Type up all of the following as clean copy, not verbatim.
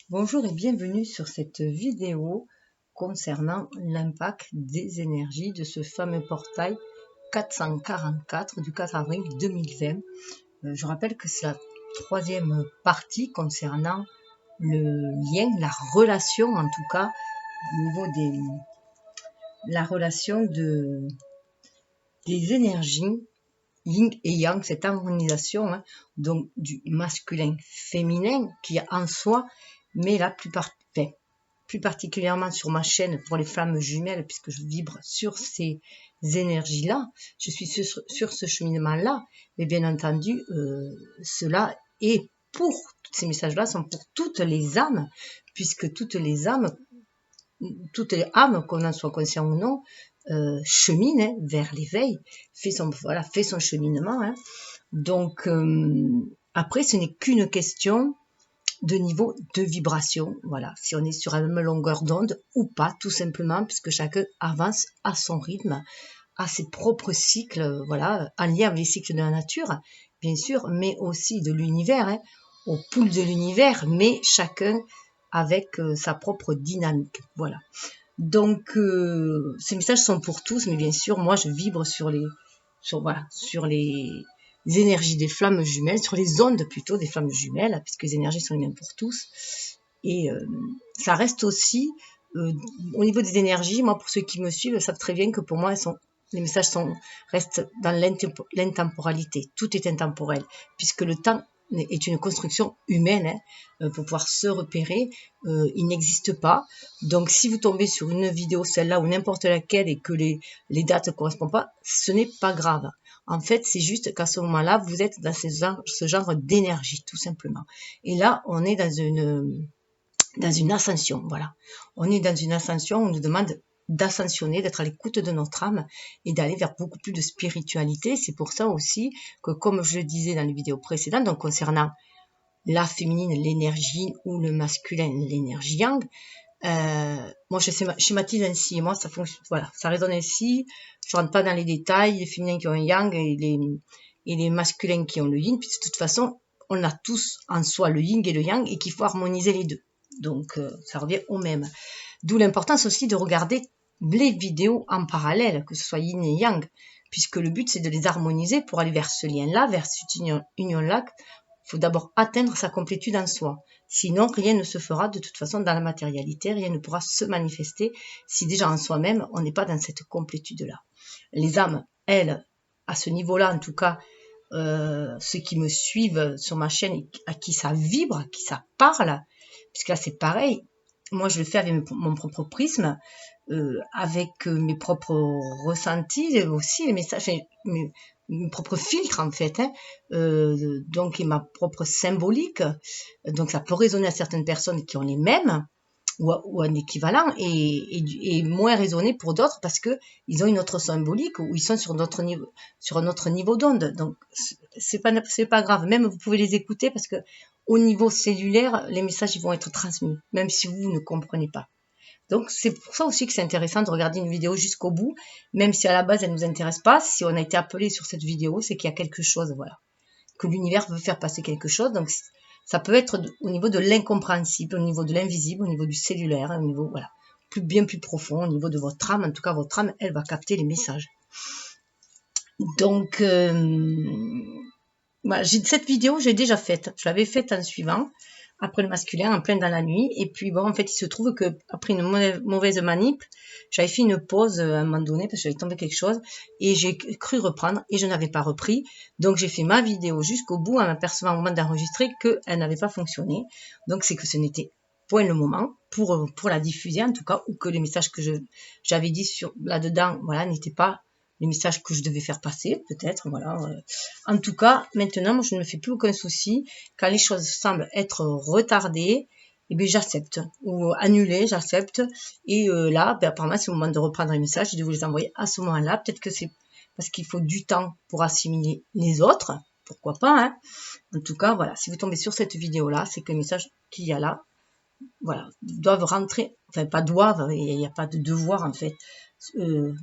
Bonjour et bienvenue sur cette vidéo concernant l'impact des énergies de ce fameux portail 444 du 4 avril 2020. Je rappelle que c'est la troisième partie concernant le lien, la relation en tout cas, au niveau la relation des énergies yin et yang, cette harmonisation donc du masculin féminin qui en soi, mais la plupart, plus particulièrement sur ma chaîne pour les flammes jumelles, puisque je vibre sur ces énergies-là, je suis sur ce cheminement-là, mais bien entendu, cela est pour, ces messages-là sont pour toutes les âmes, puisque toutes les âmes, qu'on en soit conscient ou non, chemine vers l'éveil, fait son cheminement. Donc, après, ce n'est qu'une question de niveau de vibration, voilà, si on est sur la même longueur d'onde ou pas, tout simplement, puisque chacun avance à son rythme, à ses propres cycles, voilà, en lien avec les cycles de la nature, bien sûr, mais aussi de l'univers, au pouls de l'univers, mais chacun avec sa propre dynamique, voilà. Donc, ces messages sont pour tous, mais bien sûr, moi, je vibre sur les énergies des flammes jumelles, sur les ondes plutôt des flammes jumelles, puisque les énergies sont les mêmes pour tous. Et ça reste aussi, au niveau des énergies, moi, pour ceux qui me suivent, savent très bien que pour moi, les messages restent dans l'intemporalité. Tout est intemporel, puisque le temps est une construction humaine, pour pouvoir se repérer, il n'existe pas. Donc si vous tombez sur une vidéo, celle-là ou n'importe laquelle, et que les dates ne correspondent pas, ce n'est pas grave. En fait, c'est juste qu'à ce moment-là, vous êtes dans ce genre d'énergie, tout simplement. Et là, on est dans une ascension, voilà. On est dans une ascension, on nous demande d'ascensionner, d'être à l'écoute de notre âme et d'aller vers beaucoup plus de spiritualité. C'est pour ça aussi que, comme je le disais dans les vidéos précédentes, donc concernant la féminine, l'énergie, ou le masculin, l'énergie yang, moi je schématise ainsi, et moi ça fonctionne, voilà, ça résonne ainsi. Je rentre pas dans les détails, les féminins qui ont un yang et les masculins qui ont le yin, puisque de toute façon on a tous en soi le yin et le yang et qu'il faut harmoniser les deux. Donc ça revient au même. D'où l'importance aussi de regarder les vidéos en parallèle, que ce soit yin et yang, puisque le but c'est de les harmoniser pour aller vers ce lien-là, vers cette union-là. Il faut d'abord atteindre sa complétude en soi. Sinon, rien ne se fera de toute façon dans la matérialité, rien ne pourra se manifester si déjà en soi-même, on n'est pas dans cette complétude-là. Les âmes, elles, à ce niveau-là, en tout cas, ceux qui me suivent sur ma chaîne, à qui ça vibre, à qui ça parle, puisque là c'est pareil, moi je le fais avec mon propre prisme, avec mes propres ressentis, aussi les messages, mes propres filtres en fait, donc et ma propre symbolique, donc ça peut résonner à certaines personnes qui ont les mêmes, ou un équivalent, et moins résonner pour d'autres parce que ils ont une autre symbolique ou ils sont sur un autre niveau d'onde. Donc c'est pas grave, même vous pouvez les écouter parce que au niveau cellulaire, les messages ils vont être transmis, même si vous ne comprenez pas. Donc c'est pour ça aussi que c'est intéressant de regarder une vidéo jusqu'au bout, même si à la base elle nous intéresse pas. Si on a été appelé sur cette vidéo, c'est qu'il y a quelque chose, voilà, que l'univers veut faire passer quelque chose. Donc ça peut être au niveau de l'incompréhensible, au niveau de l'invisible, au niveau du cellulaire, au niveau, voilà, bien plus profond, au niveau de votre âme. En tout cas, votre âme, elle va capter les messages. Donc, voilà, cette vidéo, j'ai déjà faite. Je l'avais faite en suivant, après le masculin, en plein dans la nuit. Et puis, bon, en fait, il se trouve que après une mauvaise manip, j'avais fait une pause à un moment donné parce que j'avais tombé quelque chose et j'ai cru reprendre et je n'avais pas repris. Donc, j'ai fait ma vidéo jusqu'au bout en m'apercevant au moment d'enregistrer qu'elle n'avait pas fonctionné. Donc, c'est que ce n'était point le moment pour la diffuser, en tout cas, ou que les messages que j'avais dit là-dedans, voilà, n'étaient pas les messages que je devais faire passer, peut-être, voilà. En tout cas, maintenant, moi, je ne me fais plus aucun souci. Quand les choses semblent être retardées, eh bien, j'accepte. Ou annulées, j'accepte. Et là, apparemment, c'est le moment de reprendre un message et de vous les envoyer à ce moment-là. Peut-être que c'est parce qu'il faut du temps pour assimiler les autres. Pourquoi pas, hein. En tout cas, voilà. Si vous tombez sur cette vidéo-là, c'est que le message qu'il y a là, voilà, doivent rentrer, enfin pas doivent, il n'y a pas de devoir en fait,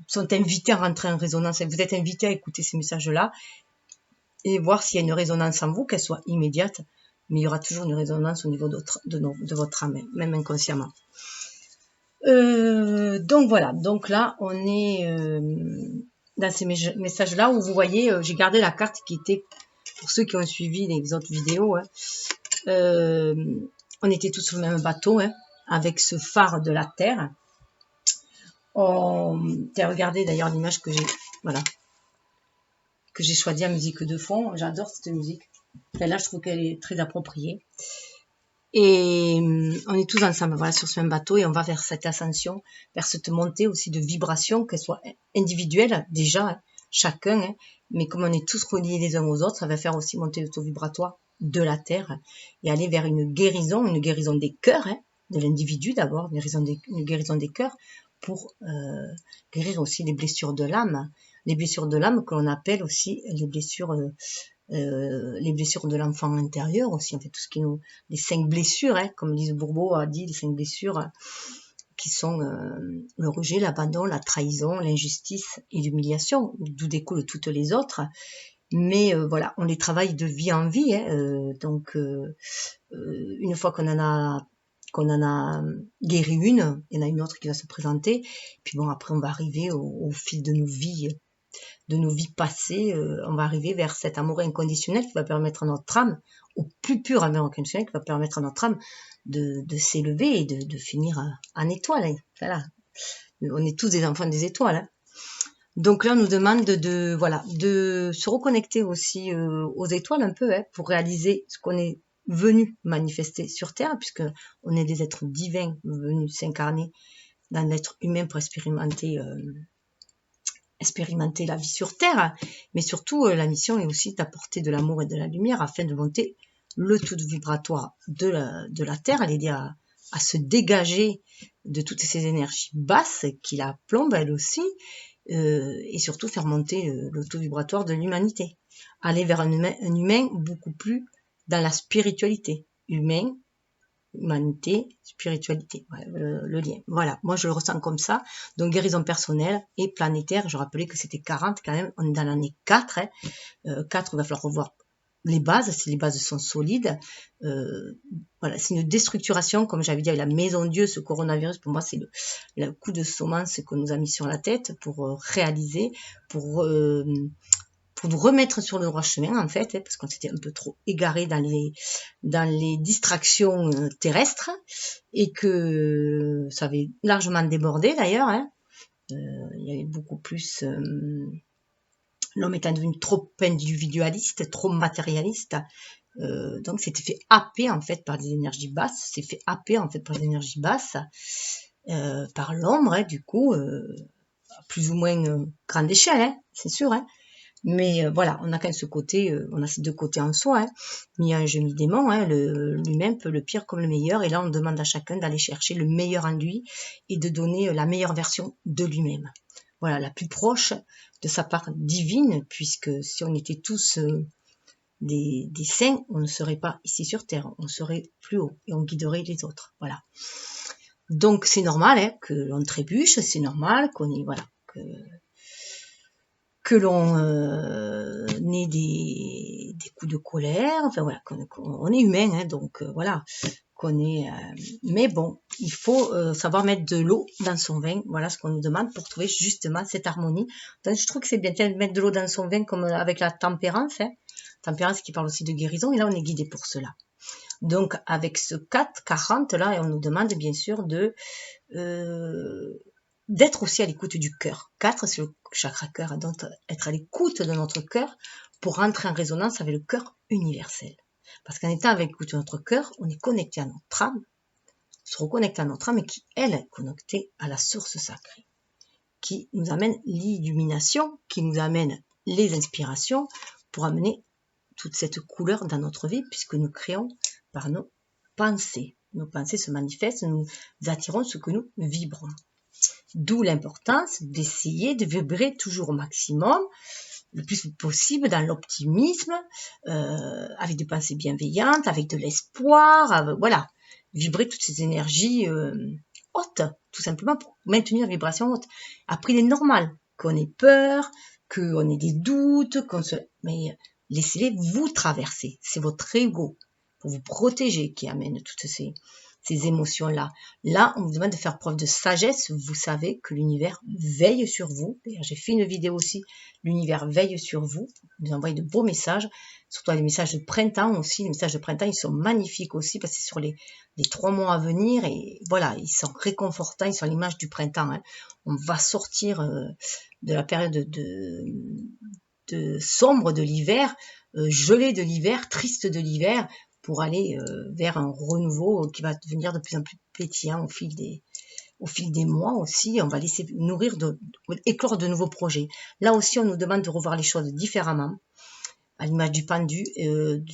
sont invités à rentrer en résonance. Vous êtes invités à écouter ces messages-là et voir s'il y a une résonance en vous, qu'elle soit immédiate, mais il y aura toujours une résonance au niveau de votre âme, même inconsciemment. Donc voilà, donc là on est dans ces messages là où vous voyez, j'ai gardé la carte qui était, pour ceux qui ont suivi les autres vidéos, hein, on était tous sur le même bateau, hein, avec ce phare de la Terre. Regardez d'ailleurs l'image que j'ai, voilà, que j'ai choisi en musique de fond. J'adore cette musique. Celle-là, je trouve qu'elle est très appropriée. Et on est tous ensemble, voilà, sur ce même bateau, et on va vers cette ascension, vers cette montée aussi de vibrations, qu'elle soit individuelle déjà, hein, chacun, hein, mais comme on est tous reliés les uns aux autres, ça va faire aussi monter le taux vibratoire de la Terre et aller vers une guérison des cœurs, hein, de l'individu d'abord, une guérison des cœurs, pour guérir aussi les blessures de l'âme que l'on appelle aussi les blessures de l'enfant intérieur aussi, en fait, tout ce qui nous, les 5 blessures, hein, comme Lise Bourbeau a dit, les 5 blessures qui sont le rejet, l'abandon, la trahison, l'injustice et l'humiliation, d'où découlent toutes les autres. Mais voilà, on les travaille de vie en vie, hein, donc une fois qu'on en a guéri une, il y en a une autre qui va se présenter, puis bon, après on va arriver au fil de nos vies passées, on va arriver vers cet amour inconditionnel qui va permettre à notre âme, au plus pur amour inconditionnel, qui va permettre à notre âme de s'élever et de finir en étoile. Hein. Voilà. On est tous des enfants des étoiles. Hein. Donc là, on nous demande de se reconnecter aussi aux étoiles un peu, hein, pour réaliser ce qu'on est venu manifester sur Terre, puisque on est des êtres divins venus s'incarner dans l'être humain pour expérimenter la vie sur Terre, mais surtout la mission est aussi d'apporter de l'amour et de la lumière afin de monter le taux vibratoire de la Terre, l'aider à se dégager de toutes ces énergies basses qui la plombent elle aussi, et surtout faire monter le taux vibratoire de l'humanité, aller vers un humain beaucoup plus dans la spiritualité, humanité, spiritualité, ouais, le lien. Voilà, moi je le ressens comme ça. Donc guérison personnelle et planétaire, je rappelais que c'était 40 quand même, on est dans l'année 4, hein. 4, il va falloir revoir les bases, si les bases sont solides. Voilà, c'est une déstructuration, comme j'avais dit avec la maison Dieu, ce coronavirus, pour moi c'est le coup de semence que nous a mis sur la tête pour réaliser, pour nous remettre sur le droit chemin en fait, hein, parce qu'on s'était un peu trop égaré dans les distractions terrestres, et que ça avait largement débordé d'ailleurs, hein. Il y avait beaucoup plus, l'homme étant devenu trop individualiste, trop matérialiste, donc c'était fait happer en fait par des énergies basses, par l'ombre, hein, du coup, à plus ou moins grande échelle, hein, c'est sûr, hein. Mais voilà, on a quand même ce côté, on a ces deux côtés en soi, hein. Mais il y a un jeu mi-démon, hein, l'humain peut le pire comme le meilleur, et là on demande à chacun d'aller chercher le meilleur en lui et de donner la meilleure version de lui-même. Voilà, la plus proche de sa part divine, puisque si on était tous des saints, on ne serait pas ici sur Terre, on serait plus haut et on guiderait les autres. Voilà. Donc c'est normal, hein, que l'on trébuche, c'est normal qu'on ait, voilà, que l'on ait des coups de colère, enfin voilà, on est humain, hein, donc voilà, qu'on est. Mais bon, il faut savoir mettre de l'eau dans son vin, voilà ce qu'on nous demande pour trouver justement cette harmonie. Donc je trouve que c'est bien de mettre de l'eau dans son vin comme avec la tempérance, hein, tempérance qui parle aussi de guérison, et là on est guidé pour cela. Donc avec ce 4-40 là, on nous demande bien sûr d'être aussi à l'écoute du cœur. 4, c'est le chakra cœur, donc être à l'écoute de notre cœur pour rentrer en résonance avec le cœur universel. Parce qu'en étant avec l'écoute de notre cœur, on est connecté à notre âme, se reconnecter à notre âme qui, elle, est connectée à la source sacrée, qui nous amène l'illumination, qui nous amène les inspirations pour amener toute cette couleur dans notre vie, puisque nous créons par nos pensées. Nos pensées se manifestent, nous attirons ce que nous vibrons. D'où l'importance d'essayer de vibrer toujours au maximum, le plus possible dans l'optimisme, avec des pensées bienveillantes, avec de l'espoir, voilà, vibrer toutes ces énergies hautes, tout simplement pour maintenir la vibration haute. Après, il est normal qu'on ait peur, qu'on ait des doutes, mais laissez-les vous traverser, c'est votre ego. pour vous protéger qui amène toutes ces émotions-là. Là, on vous demande de faire preuve de sagesse. Vous savez que l'univers veille sur vous. D'ailleurs, j'ai fait une vidéo aussi. L'univers veille sur vous. Vous envoyez de beaux messages, surtout les messages de printemps aussi. Les messages de printemps, ils sont magnifiques aussi parce que c'est sur les 3 mois à venir. Et voilà, ils sont réconfortants. Ils sont l'image du printemps. Hein. On va sortir de la période de sombre de l'hiver, gelé de l'hiver, triste de l'hiver, pour aller vers un renouveau qui va devenir de plus en plus pétillant au fil des mois aussi. On va laisser nourrir, éclore de nouveaux projets. Là aussi, on nous demande de revoir les choses différemment, à l'image du pendu.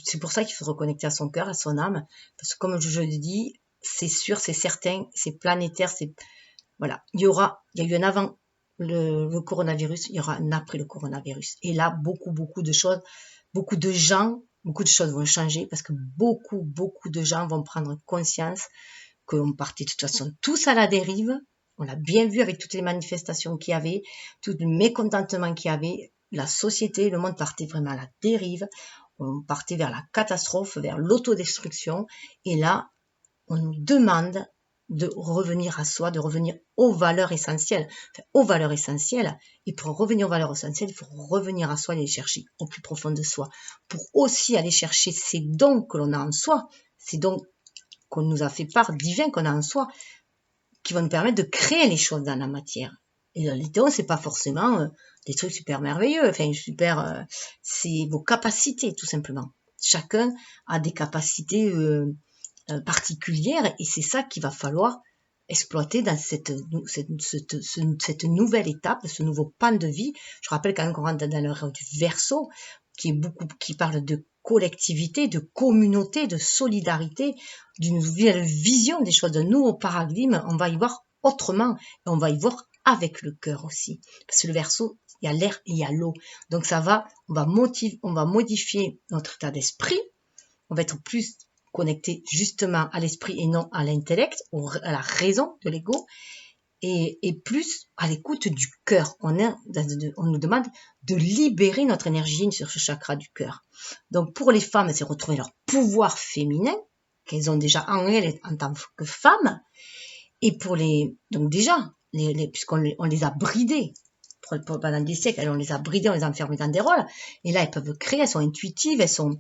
C'est pour ça qu'il faut se reconnecter à son cœur, à son âme, parce que comme je le dis, c'est sûr, c'est certain, c'est planétaire, voilà. Il y a eu un avant le coronavirus, il y aura un après le coronavirus. Et là, beaucoup de choses, beaucoup de choses vont changer parce que beaucoup de gens vont prendre conscience qu'on partait de toute façon tous à la dérive. On l'a bien vu avec toutes les manifestations qu'il y avait, tout le mécontentement qu'il y avait. La société, le monde partait vraiment à la dérive. On partait vers la catastrophe, vers l'autodestruction. Et là, on nous demande de revenir à soi, de revenir aux valeurs essentielles. Et pour revenir aux valeurs essentielles, il faut revenir à soi, aller les chercher au plus profond de soi. Pour aussi aller chercher ces dons que l'on a en soi, ces dons qu'on nous a fait part, divins qu'on a en soi, qui vont nous permettre de créer les choses dans la matière. Et les dons, c'est pas forcément des trucs super merveilleux, c'est vos capacités, tout simplement. Chacun a des capacités particulière et c'est ça qu'il va falloir exploiter dans cette nouvelle étape, ce nouveau pan de vie. Je rappelle quand même qu'on rentre dans l'ère du Verseau qui parle de collectivité, de communauté, de solidarité, d'une nouvelle vision des choses, d'un nouveau paradigme. On va y voir autrement et on va y voir avec le cœur aussi. Parce que le Verseau, il y a l'air et il y a l'eau. Donc on va modifier notre état d'esprit. On va être plus connecté justement à l'esprit et non à l'intellect, à la raison de l'ego, et plus à l'écoute du cœur. On nous demande de libérer notre énergie sur ce chakra du cœur. Donc pour les femmes, c'est retrouver leur pouvoir féminin qu'elles ont déjà en elles en tant que femmes. Et pour donc déjà, puisqu'on les a bridées, pendant des siècles, on les a bridées, on les a enfermées dans des rôles, et là elles peuvent créer, elles sont intuitives, elles sont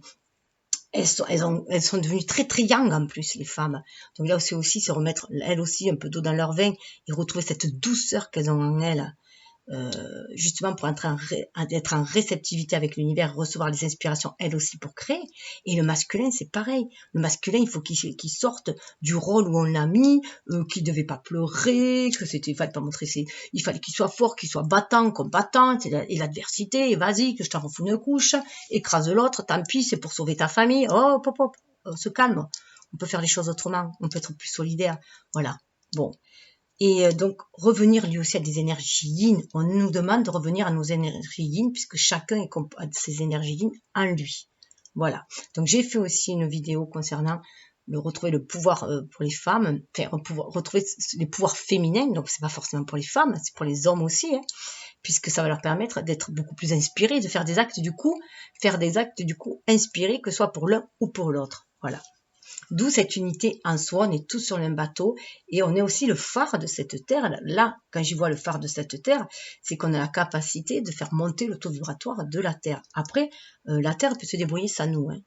devenues très yang en plus, les femmes. Donc là aussi se remettre elles aussi un peu d'eau dans leur vin et retrouver cette douceur qu'elles ont en elles, justement pour être en réceptivité avec l'univers, recevoir les inspirations elles aussi pour créer. Et le masculin, c'est pareil. Le masculin, il faut qu'il sorte du rôle où on l'a mis, qu'il devait pas pleurer, que il fallait pas montrer il fallait qu'il soit fort, qu'il soit battant, combattant, et l'adversité, et vas-y, que je t'en refous une couche, écrase l'autre, tant pis, c'est pour sauver ta famille. Oh, on se calme. On peut faire les choses autrement. On peut être plus solidaire. Voilà. Bon. Et donc, revenir lui aussi à des énergies yin. On nous demande de revenir à nos énergies yin, puisque chacun a ses énergies yin en lui. Voilà. Donc, j'ai fait aussi une vidéo concernant retrouver le pouvoir pour les femmes, retrouver les pouvoirs féminins. Donc, c'est pas forcément pour les femmes, c'est pour les hommes aussi, hein, puisque ça va leur permettre d'être beaucoup plus inspirés, de faire des actes du coup inspirés, que ce soit pour l'un ou pour l'autre. Voilà. D'où cette unité en soi, on est tous sur le même bateau et on est aussi le phare de cette terre. Là, quand j'y vois le phare de cette terre, c'est qu'on a la capacité de faire monter le taux vibratoire de la terre. Après, la terre peut se débrouiller sans nous. Hein.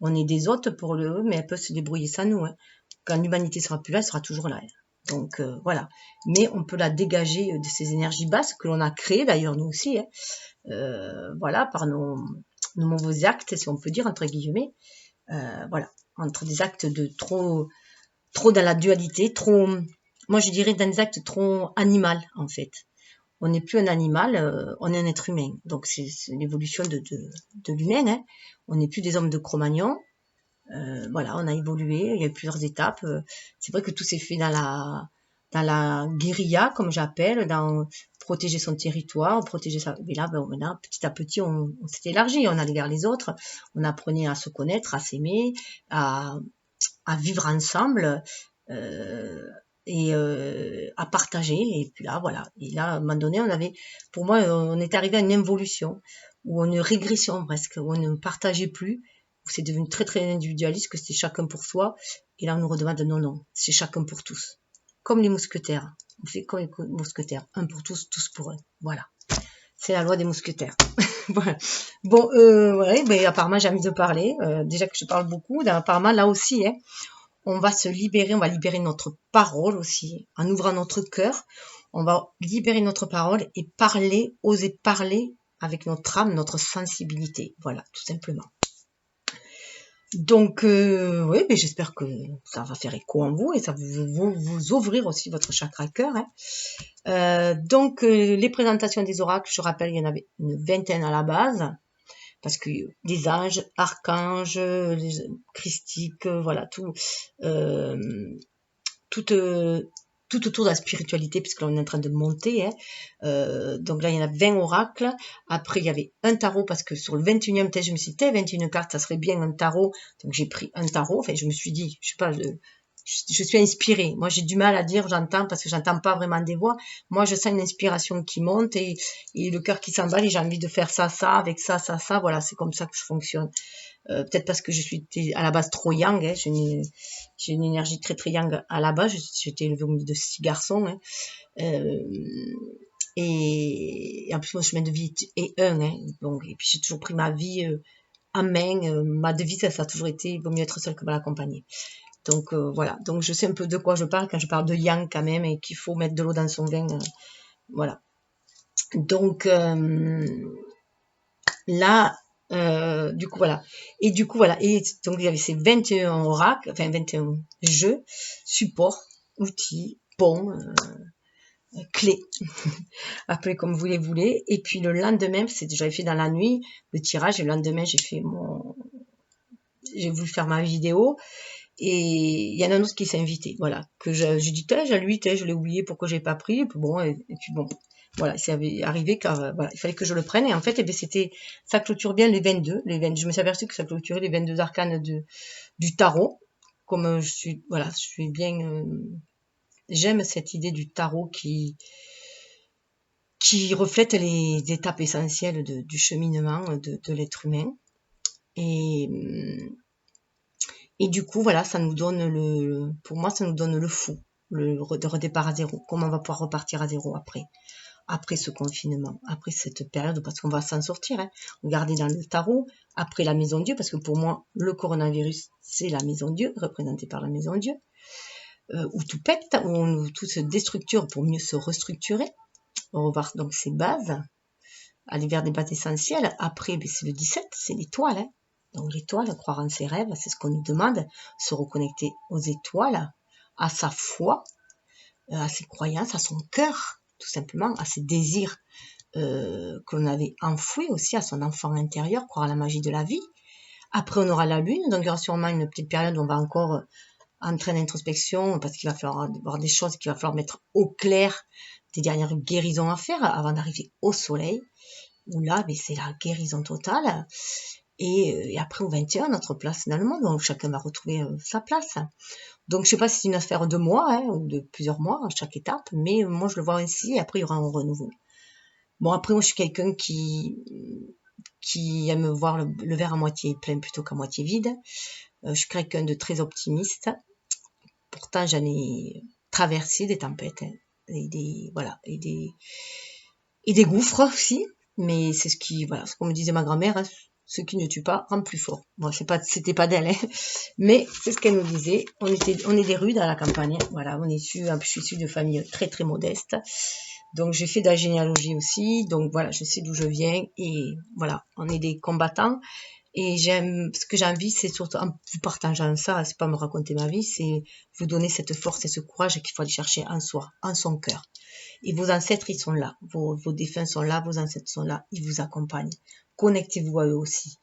On est des hôtes pour mais elle peut se débrouiller sans nous. Hein. Quand l'humanité sera plus là, elle sera toujours là. Hein. Donc voilà. Mais on peut la dégager de ces énergies basses que l'on a créées d'ailleurs nous aussi. Hein. Voilà, par nos mauvais actes, si on peut dire entre guillemets. Voilà. Entre des actes de trop dans la dualité, moi je dirais dans des actes trop animal en fait. On n'est plus un animal, on est un être humain. Donc c'est l'évolution de l'humain. Hein. On n'est plus des hommes de Cro-Magnon. Voilà, on a évolué, il y a eu plusieurs étapes. C'est vrai que tout s'est fait dans la guérilla, comme j'appelle, dans protéger son territoire, protéger sa... Mais là, maintenant, petit à petit, on s'est élargi, on allait vers les autres, on apprenait à se connaître, à s'aimer, à vivre ensemble, et à partager. Et puis là, voilà. Et là, à un moment donné, pour moi, on est arrivé à une involution, ou une régression presque, où on ne partageait plus. c'est devenu très très individualiste, que c'est chacun pour soi. Et là, on nous redemande non, non, c'est chacun pour tous. Comme les mousquetaires. On fait comme les mousquetaires. Un pour tous, tous pour eux. Voilà. C'est la loi des mousquetaires. Voilà. Bon, ouais, mais apparemment, j'ai envie de parler. Déjà que je parle beaucoup. Apparemment, là aussi, hein, on va se libérer. On va libérer notre parole aussi. En ouvrant notre cœur, on va libérer notre parole et parler, oser parler avec notre âme, notre sensibilité. Voilà, tout simplement. Donc, oui, mais j'espère que ça va faire écho en vous et ça va vous ouvrir aussi votre chakra cœur. Hein. Donc, les présentations des oracles, je rappelle, il y en avait une vingtaine à la base, parce que des anges, archanges, christiques, voilà, tout autour de la spiritualité, puisque là on est en train de monter. Hein. Donc là, il y en a 20 oracles. Après, il y avait un tarot, parce que sur le 21e test, je me suis dit, 21 cartes, ça serait bien un tarot. Donc j'ai pris un tarot. Enfin, je me suis dit, je sais pas, je suis inspirée. Moi, j'ai du mal à dire, j'entends, parce que j'entends pas vraiment des voix. Moi, je sens une inspiration qui monte et le cœur qui s'emballe et j'ai envie de faire ça, avec ça, ça. Voilà, c'est comme ça que je fonctionne. Peut-être parce que je suis à la base trop yang, hein, j'ai une énergie très très yang à la base, j'étais élevée au milieu de 6 garçons, hein, et en plus mon chemin de vie est hein, donc, et puis j'ai toujours pris ma vie en main, ma devise ça a toujours été, il vaut mieux être seul que mal accompagné. Donc voilà, donc je sais un peu de quoi je parle quand je parle de yang quand même, et qu'il faut mettre de l'eau dans son vin, voilà. Donc là, du coup voilà, et donc il y avait ces 21 oracles, enfin 21 jeux, supports, outils, ponts, clés, appelez comme vous les voulez. Et puis le lendemain, j'avais fait dans la nuit le tirage, et le lendemain j'ai voulu faire ma vidéo, et il y en a un autre qui s'est invité, voilà, que j'ai dit, lui, je l'ai oublié, pourquoi j'ai pas pris, et puis bon, et puis bon, voilà, c'est arrivé car voilà, il fallait que je le prenne, et en fait, ça clôture bien les 22, je me suis aperçue que ça clôturait les 22 arcanes du tarot, comme je suis bien, j'aime cette idée du tarot qui reflète les étapes essentielles du cheminement de l'être humain, et du coup, voilà, pour moi, ça nous donne le fou, le redépart à zéro. Comment on va pouvoir repartir à zéro après ce confinement, après cette période, parce qu'on va s'en sortir. Hein. Regardez dans le tarot, après la maison Dieu, parce que pour moi, le c'est la maison Dieu, représentée par la maison Dieu, où tout pète, où tout se déstructure pour mieux se restructurer. On revoir donc ses bases, aller vers des bases essentielles. Après, c'est le 17, c'est l'étoile. Hein. Donc l'étoile, croire en ses rêves, c'est ce qu'on nous demande, se reconnecter aux étoiles, à sa foi, à ses croyances, à son cœur, tout simplement, à ses désirs que l'on avait enfouis aussi, à son enfant intérieur, croire à la magie de la vie. Après, on aura la lune, donc il y aura sûrement une petite période où on va encore entrer en introspection, parce qu'il va falloir avoir des choses qu'il va falloir mettre au clair, des dernières guérisons à faire avant d'arriver au soleil, où là, c'est la guérison totale. Et après, au 21, notre place dans le monde, où chacun va retrouver sa place. Donc, je sais pas si c'est une affaire de mois, hein, ou de plusieurs mois à chaque étape, mais moi, je le vois ainsi, et après, il y aura un renouveau. Bon, après, moi, je suis quelqu'un qui aime voir le verre à moitié plein plutôt qu'à moitié vide. Je suis quelqu'un de très optimiste. Pourtant, j'en ai traversé des tempêtes, hein, et des gouffres aussi. Mais c'est ce qu'on me disait ma grand-mère, hein, ce qui ne tue pas rend plus fort. Bon, c'était pas d'elle, hein, mais c'est ce qu'elle nous disait. On est des rudes à la campagne. Voilà, je suis issue de famille très très modeste. Donc j'ai fait de la généalogie aussi. Donc voilà, je sais d'où je viens, et voilà, on est des combattants. Et ce que j'ai envie, c'est surtout, en vous partageant ça, c'est pas me raconter ma vie, c'est vous donner cette force et ce courage qu'il faut aller chercher en soi, en son cœur. Et vos ancêtres, ils sont là. Vos défunts sont là, vos ancêtres sont là, ils vous accompagnent. Connectez-vous à eux aussi.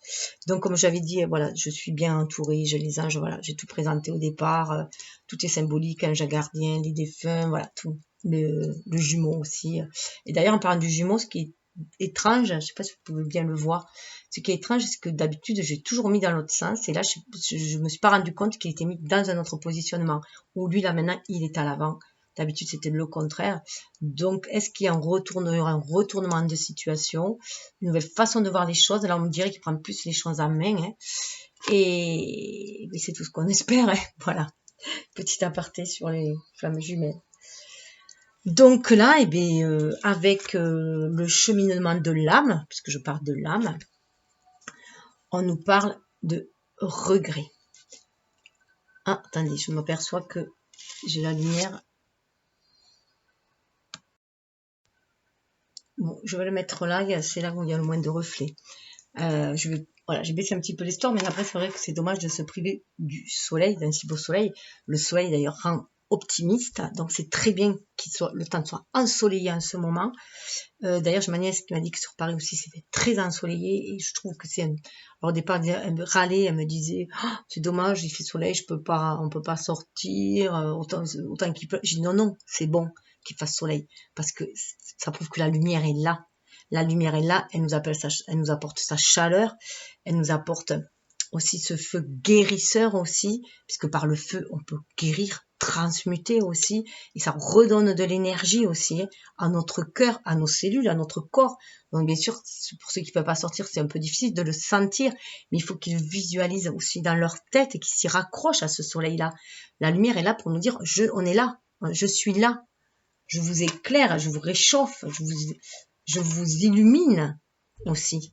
Donc, comme j'avais dit, voilà, je suis bien entourée, j'ai les anges, voilà, j'ai tout présenté au départ, tout est symbolique, ange gardien, les défunts, voilà, tout. Le jumeau aussi. Et d'ailleurs, en parlant du jumeau, ce qui est étrange, je sais pas si vous pouvez bien le voir, ce qui est étrange, c'est que d'habitude, j'ai toujours mis dans l'autre sens, et là, je me suis pas rendu compte qu'il était mis dans un autre positionnement, où lui, là, maintenant, il est à l'avant. D'habitude, c'était le contraire. Donc, est-ce qu'il y a un retournement de situation, une nouvelle façon de voir les choses? Là, on me dirait qu'il prend plus les choses en main. Hein. Et c'est tout ce qu'on espère. Hein. Voilà. Petit aparté sur les flammes jumelles. Donc là, eh bien, avec le cheminement de l'âme, puisque je parle de l'âme, on nous parle de regret. Ah, attendez, je m'aperçois que j'ai la lumière. Bon, je vais le mettre là, c'est là où il y a le moins de reflets. Voilà, j'ai baissé un petit peu l'histoire, mais après, c'est vrai que c'est dommage de se priver du soleil, d'un si beau soleil. Le soleil, d'ailleurs, rend optimiste, donc c'est très bien qu'il soit le temps soit ensoleillé en ce moment. D'ailleurs, j'ai ma nièce qui m'a dit que sur Paris aussi c'était très ensoleillé et je trouve que c'est alors au départ elle me râlait, elle me disait oh, c'est dommage, il fait soleil, on peut pas sortir, autant qu'il pleut. J'ai dit non, c'est bon qu'il fasse soleil parce que ça prouve que la lumière est là. La lumière est là, elle nous apporte sa chaleur, elle nous apporte aussi ce feu guérisseur aussi, puisque par le feu on peut guérir, transmuter aussi, et ça redonne de l'énergie aussi hein, à notre cœur, à nos cellules, à notre corps. Donc bien sûr, pour ceux qui ne peuvent pas sortir, c'est un peu difficile de le sentir, mais il faut qu'ils visualisent aussi dans leur tête et qu'ils s'y raccrochent à ce soleil-là. La lumière est là pour nous dire, on est là, je suis là, je vous éclaire, je vous réchauffe, je vous illumine aussi.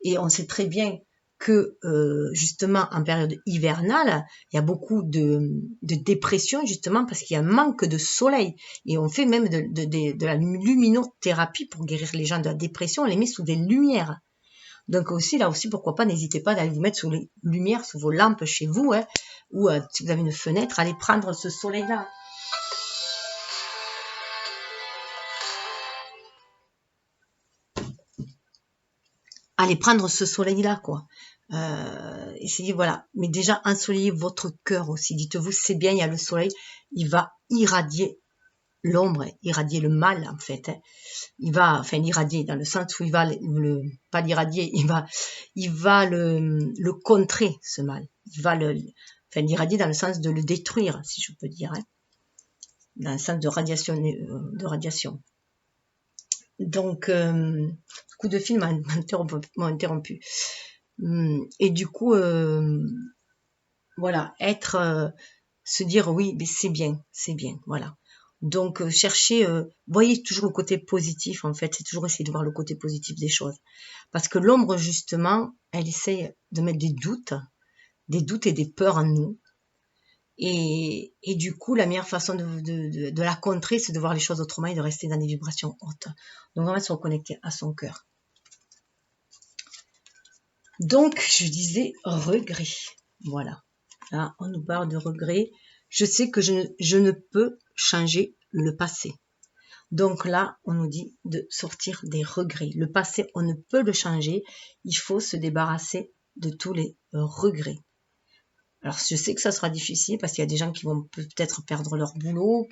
Et on sait très bien que justement en période hivernale, il y a beaucoup de dépression justement parce qu'il y a un manque de soleil. Et on fait même de la luminothérapie pour guérir les gens de la dépression, on les met sous des lumières. Donc aussi, là aussi, pourquoi pas, n'hésitez pas d'aller vous mettre sous les lumières, sous vos lampes chez vous, hein, ou si vous avez une fenêtre, allez prendre ce soleil-là. Allez prendre ce soleil-là, quoi. Essayez, voilà. Mais déjà, ensoleillez votre cœur aussi. Dites-vous, c'est bien, il y a le soleil, il va irradier l'ombre, irradier le mal, en fait. Hein. Il va, enfin, l'irradier dans le sens où il va, pas l'irradier, il va le contrer, ce mal. Il va l'irradier dans le sens de le détruire, si je peux dire. Hein. Dans le sens de radiation. Donc, coup de fil m'a interrompu. Et du coup, voilà, se dire oui, mais c'est bien, voilà. Donc, chercher, voyez toujours le côté positif, en fait, c'est toujours essayer de voir le côté positif des choses. Parce que l'ombre, justement, elle essaye de mettre des doutes et des peurs en nous. Et du coup, la meilleure façon de la contrer, c'est de voir les choses autrement et de rester dans des vibrations hautes. Donc, on va se reconnecter à son cœur. Donc, je disais regret. Voilà. Là, on nous parle de regret. Je sais que je ne peux changer le passé. Donc là, on nous dit de sortir des regrets. Le passé, on ne peut le changer. Il faut se débarrasser de tous les regrets. Alors, je sais que ça sera difficile parce qu'il y a des gens qui vont peut-être perdre leur boulot,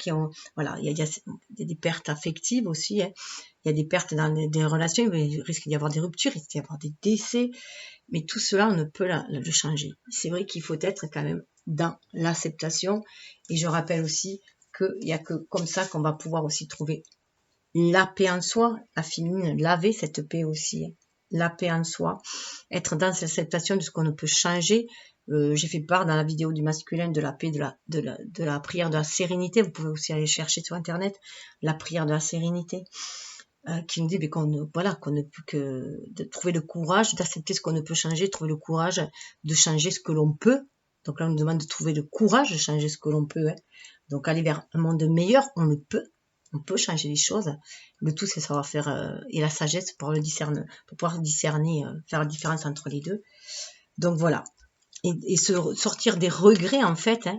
voilà, il y a des pertes affectives aussi. Hein. Il y a des pertes dans des relations. Il risque d'y avoir des ruptures, il risque d'y avoir des décès. Mais tout cela, on ne peut le changer. C'est vrai qu'il faut être quand même dans l'acceptation. Et je rappelle aussi qu'il n'y a que comme ça qu'on va pouvoir aussi trouver la paix en soi, la féminine, laver cette paix aussi. La paix en soi, être dans l'acceptation de ce qu'on ne peut changer. J'ai fait part dans la vidéo du masculin de la paix, de la prière de la sérénité. Vous pouvez aussi aller chercher sur internet la prière de la sérénité. Qui nous dit qu'on ne peut que de trouver le courage d'accepter ce qu'on ne peut changer, trouver le courage de changer ce que l'on peut. Donc là, on nous demande de trouver le courage de changer ce que l'on peut. Hein. Donc aller vers un monde meilleur, on peut changer les choses. Le tout, c'est savoir faire et la sagesse pour pouvoir discerner, faire la différence entre les deux. Donc voilà. Et sortir des regrets en fait, hein,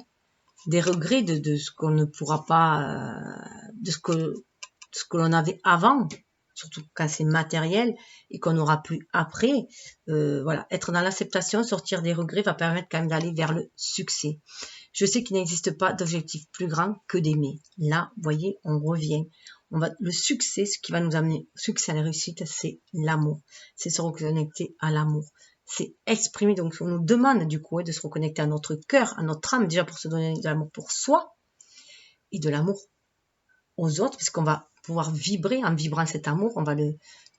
des regrets de ce qu'on ne pourra pas, de ce que l'on avait avant, surtout quand c'est matériel et qu'on n'aura plus après. Voilà, être dans l'acceptation, sortir des regrets va permettre quand même d'aller vers le succès. Je sais qu'il n'existe pas d'objectif plus grand que d'aimer. Là, vous voyez, on revient. Le succès, ce qui va nous amener au succès à la réussite, c'est l'amour. C'est se reconnecter à l'amour. C'est exprimer, donc on nous demande du coup de se reconnecter à notre cœur, à notre âme, déjà pour se donner de l'amour pour soi et de l'amour aux autres, puisqu'on va pouvoir vibrer, en vibrant cet amour,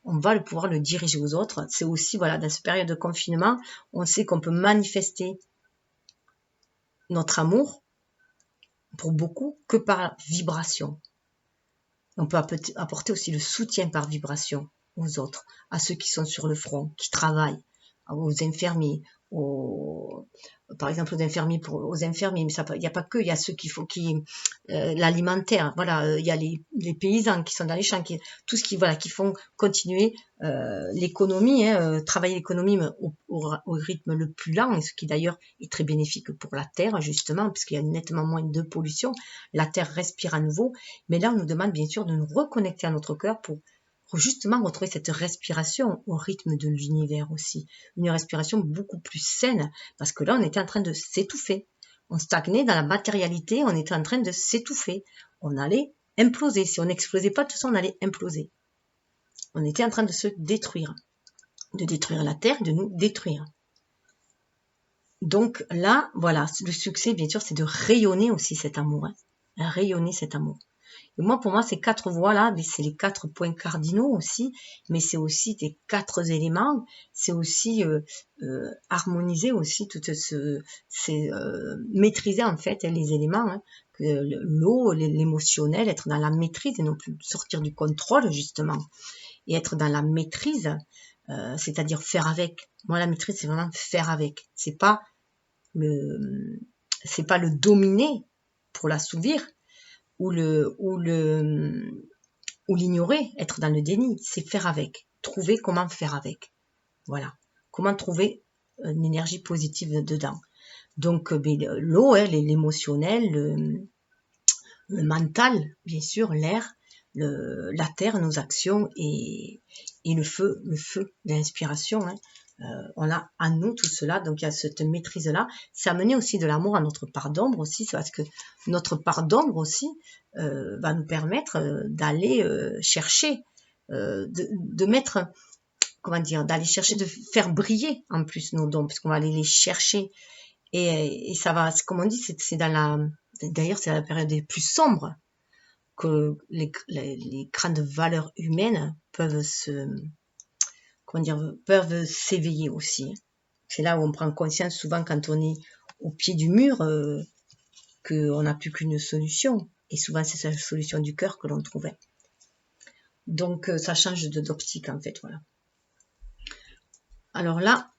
on va pouvoir le diriger aux autres. C'est aussi, voilà, dans cette période de confinement, on sait qu'on peut manifester notre amour, pour beaucoup, que par vibration. On peut apporter aussi le soutien par vibration aux autres, à ceux qui sont sur le front, qui travaillent, aux infirmiers, par exemple aux infirmiers, mais il n'y a pas que, il y a ceux l'alimentaire, voilà, il y a les paysans qui sont dans les champs, tout ce qui font continuer l'économie, travailler l'économie au rythme le plus lent, et ce qui d'ailleurs est très bénéfique pour la terre, justement, puisqu'il y a nettement moins de pollution, la terre respire à nouveau, mais là on nous demande bien sûr de nous reconnecter à notre cœur pour justement retrouver cette respiration au rythme de l'univers aussi. Une respiration beaucoup plus saine, parce que là, on était en train de s'étouffer. On stagnait dans la matérialité, on était en train de s'étouffer. On allait imploser. Si on n'explosait pas, de toute façon, on allait imploser. On était en train de se détruire. De détruire la Terre, de nous détruire. Donc là, voilà, le succès, bien sûr, c'est de rayonner aussi cet amour. Rayonner cet amour. Et moi, pour moi, ces 4 voies-là, c'est les 4 points cardinaux aussi, mais c'est aussi des 4 éléments, c'est aussi harmoniser aussi maîtriser en fait les éléments, l'eau, l'émotionnel, être dans la maîtrise et non plus sortir du contrôle justement, et être dans la maîtrise, c'est-à-dire faire avec. Moi, la maîtrise, c'est vraiment faire avec. C'est pas le dominer pour l'assouvir, ou l'ignorer, être dans le déni, c'est faire avec, trouver comment faire avec, voilà, comment trouver une énergie positive dedans. Donc l'eau, l'émotionnel, le mental, bien sûr, l'air, la terre, nos actions, et le feu, l'inspiration, on a à nous tout cela, donc il y a cette maîtrise-là. C'est amener aussi de l'amour à notre part d'ombre aussi, c'est parce que notre part d'ombre aussi va nous permettre d'aller chercher, de mettre, comment dire, d'aller chercher, de faire briller en plus nos dons, puisqu'on va aller les chercher, et ça va, comme on dit, c'est d'ailleurs c'est la période les plus sombres que les grandes valeurs humaines peuvent s'éveiller aussi. C'est là où on prend conscience souvent quand on est au pied du mur qu'on n'a plus qu'une solution. Et souvent c'est la solution du cœur que l'on trouvait. Donc ça change d'optique en fait, voilà. Alors là,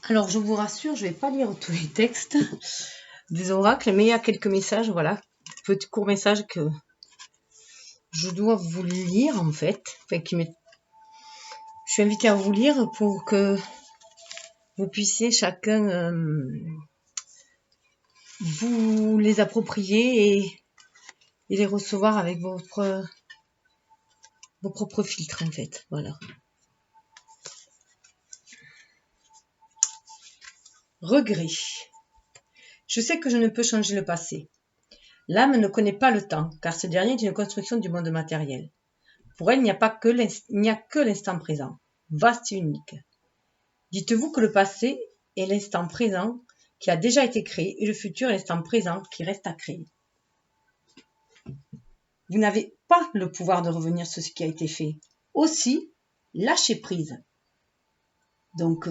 alors je vous rassure, je ne vais pas lire tous les textes des oracles, mais il y a quelques messages, voilà, petits courts messages que je dois vous lire en fait, je suis invitée à vous lire pour que vous puissiez chacun vous les approprier et les recevoir avec vos propres filtres en fait, voilà. Regret. Je sais que je ne peux changer le passé. L'âme ne connaît pas le temps, car ce dernier est une construction du monde matériel. Pour elle, il n'y a que l'instant présent, vaste et unique. Dites-vous que le passé est l'instant présent qui a déjà été créé, et le futur est l'instant présent qui reste à créer. Vous n'avez pas le pouvoir de revenir sur ce qui a été fait. Aussi, lâchez prise. Donc,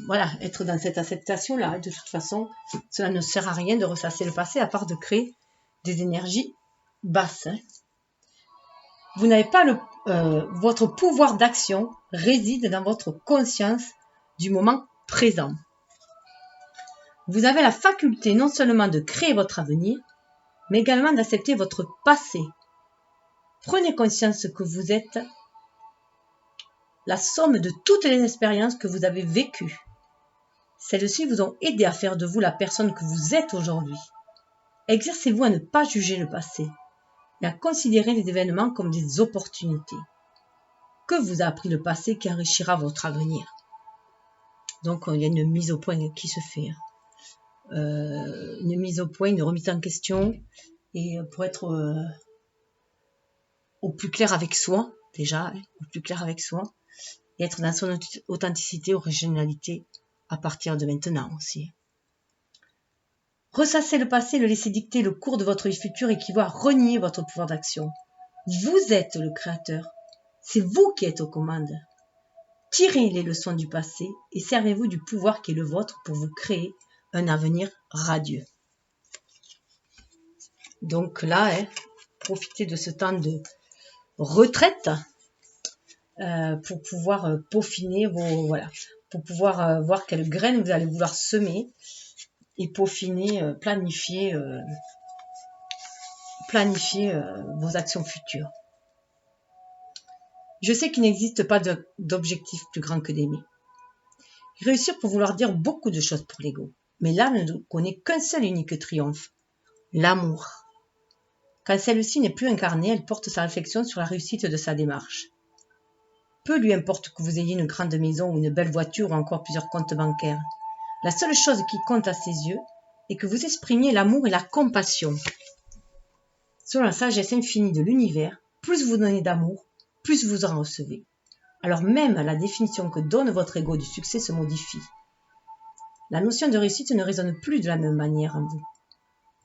voilà, être dans cette acceptation-là. De toute façon, cela ne sert à rien de ressasser le passé, à part de créer des énergies basses. Vous n'avez pas votre pouvoir d'action réside dans votre conscience du moment présent. Vous avez la faculté non seulement de créer votre avenir, mais également d'accepter votre passé. Prenez conscience que vous êtes la somme de toutes les expériences que vous avez vécues. Celles-ci vous ont aidé à faire de vous la personne que vous êtes aujourd'hui. Exercez-vous à ne pas juger le passé et à considérer les événements comme des opportunités. Que vous a appris le passé qui enrichira votre avenir? Donc il y a une mise au point qui se fait. Une mise au point, une remise en question, et pour être au plus clair avec soi, déjà, au plus clair avec soi, et être dans son authenticité, originalité à partir de maintenant aussi. Ressasser le passé, le laisser dicter le cours de votre vie future équivaut à renier votre pouvoir d'action. Vous êtes le créateur. C'est vous qui êtes aux commandes. Tirez les leçons du passé et servez-vous du pouvoir qui est le vôtre pour vous créer un avenir radieux. Donc là, profitez de ce temps de retraite pour pouvoir peaufiner pour pouvoir voir quelles graines vous allez vouloir semer et peaufiner, planifier vos actions futures. Je sais qu'il n'existe pas d'objectif plus grand que d'aimer. Réussir peut vouloir dire beaucoup de choses pour l'ego, mais l'âme ne connaît qu'un seul unique triomphe, l'amour. Quand celle-ci n'est plus incarnée, elle porte sa réflexion sur la réussite de sa démarche. Peu lui importe que vous ayez une grande maison ou une belle voiture ou encore plusieurs comptes bancaires. La seule chose qui compte à ses yeux est que vous exprimiez l'amour et la compassion. Selon la sagesse infinie de l'univers, plus vous donnez d'amour, plus vous en recevez. Alors même la définition que donne votre ego du succès se modifie. La notion de réussite ne résonne plus de la même manière en vous.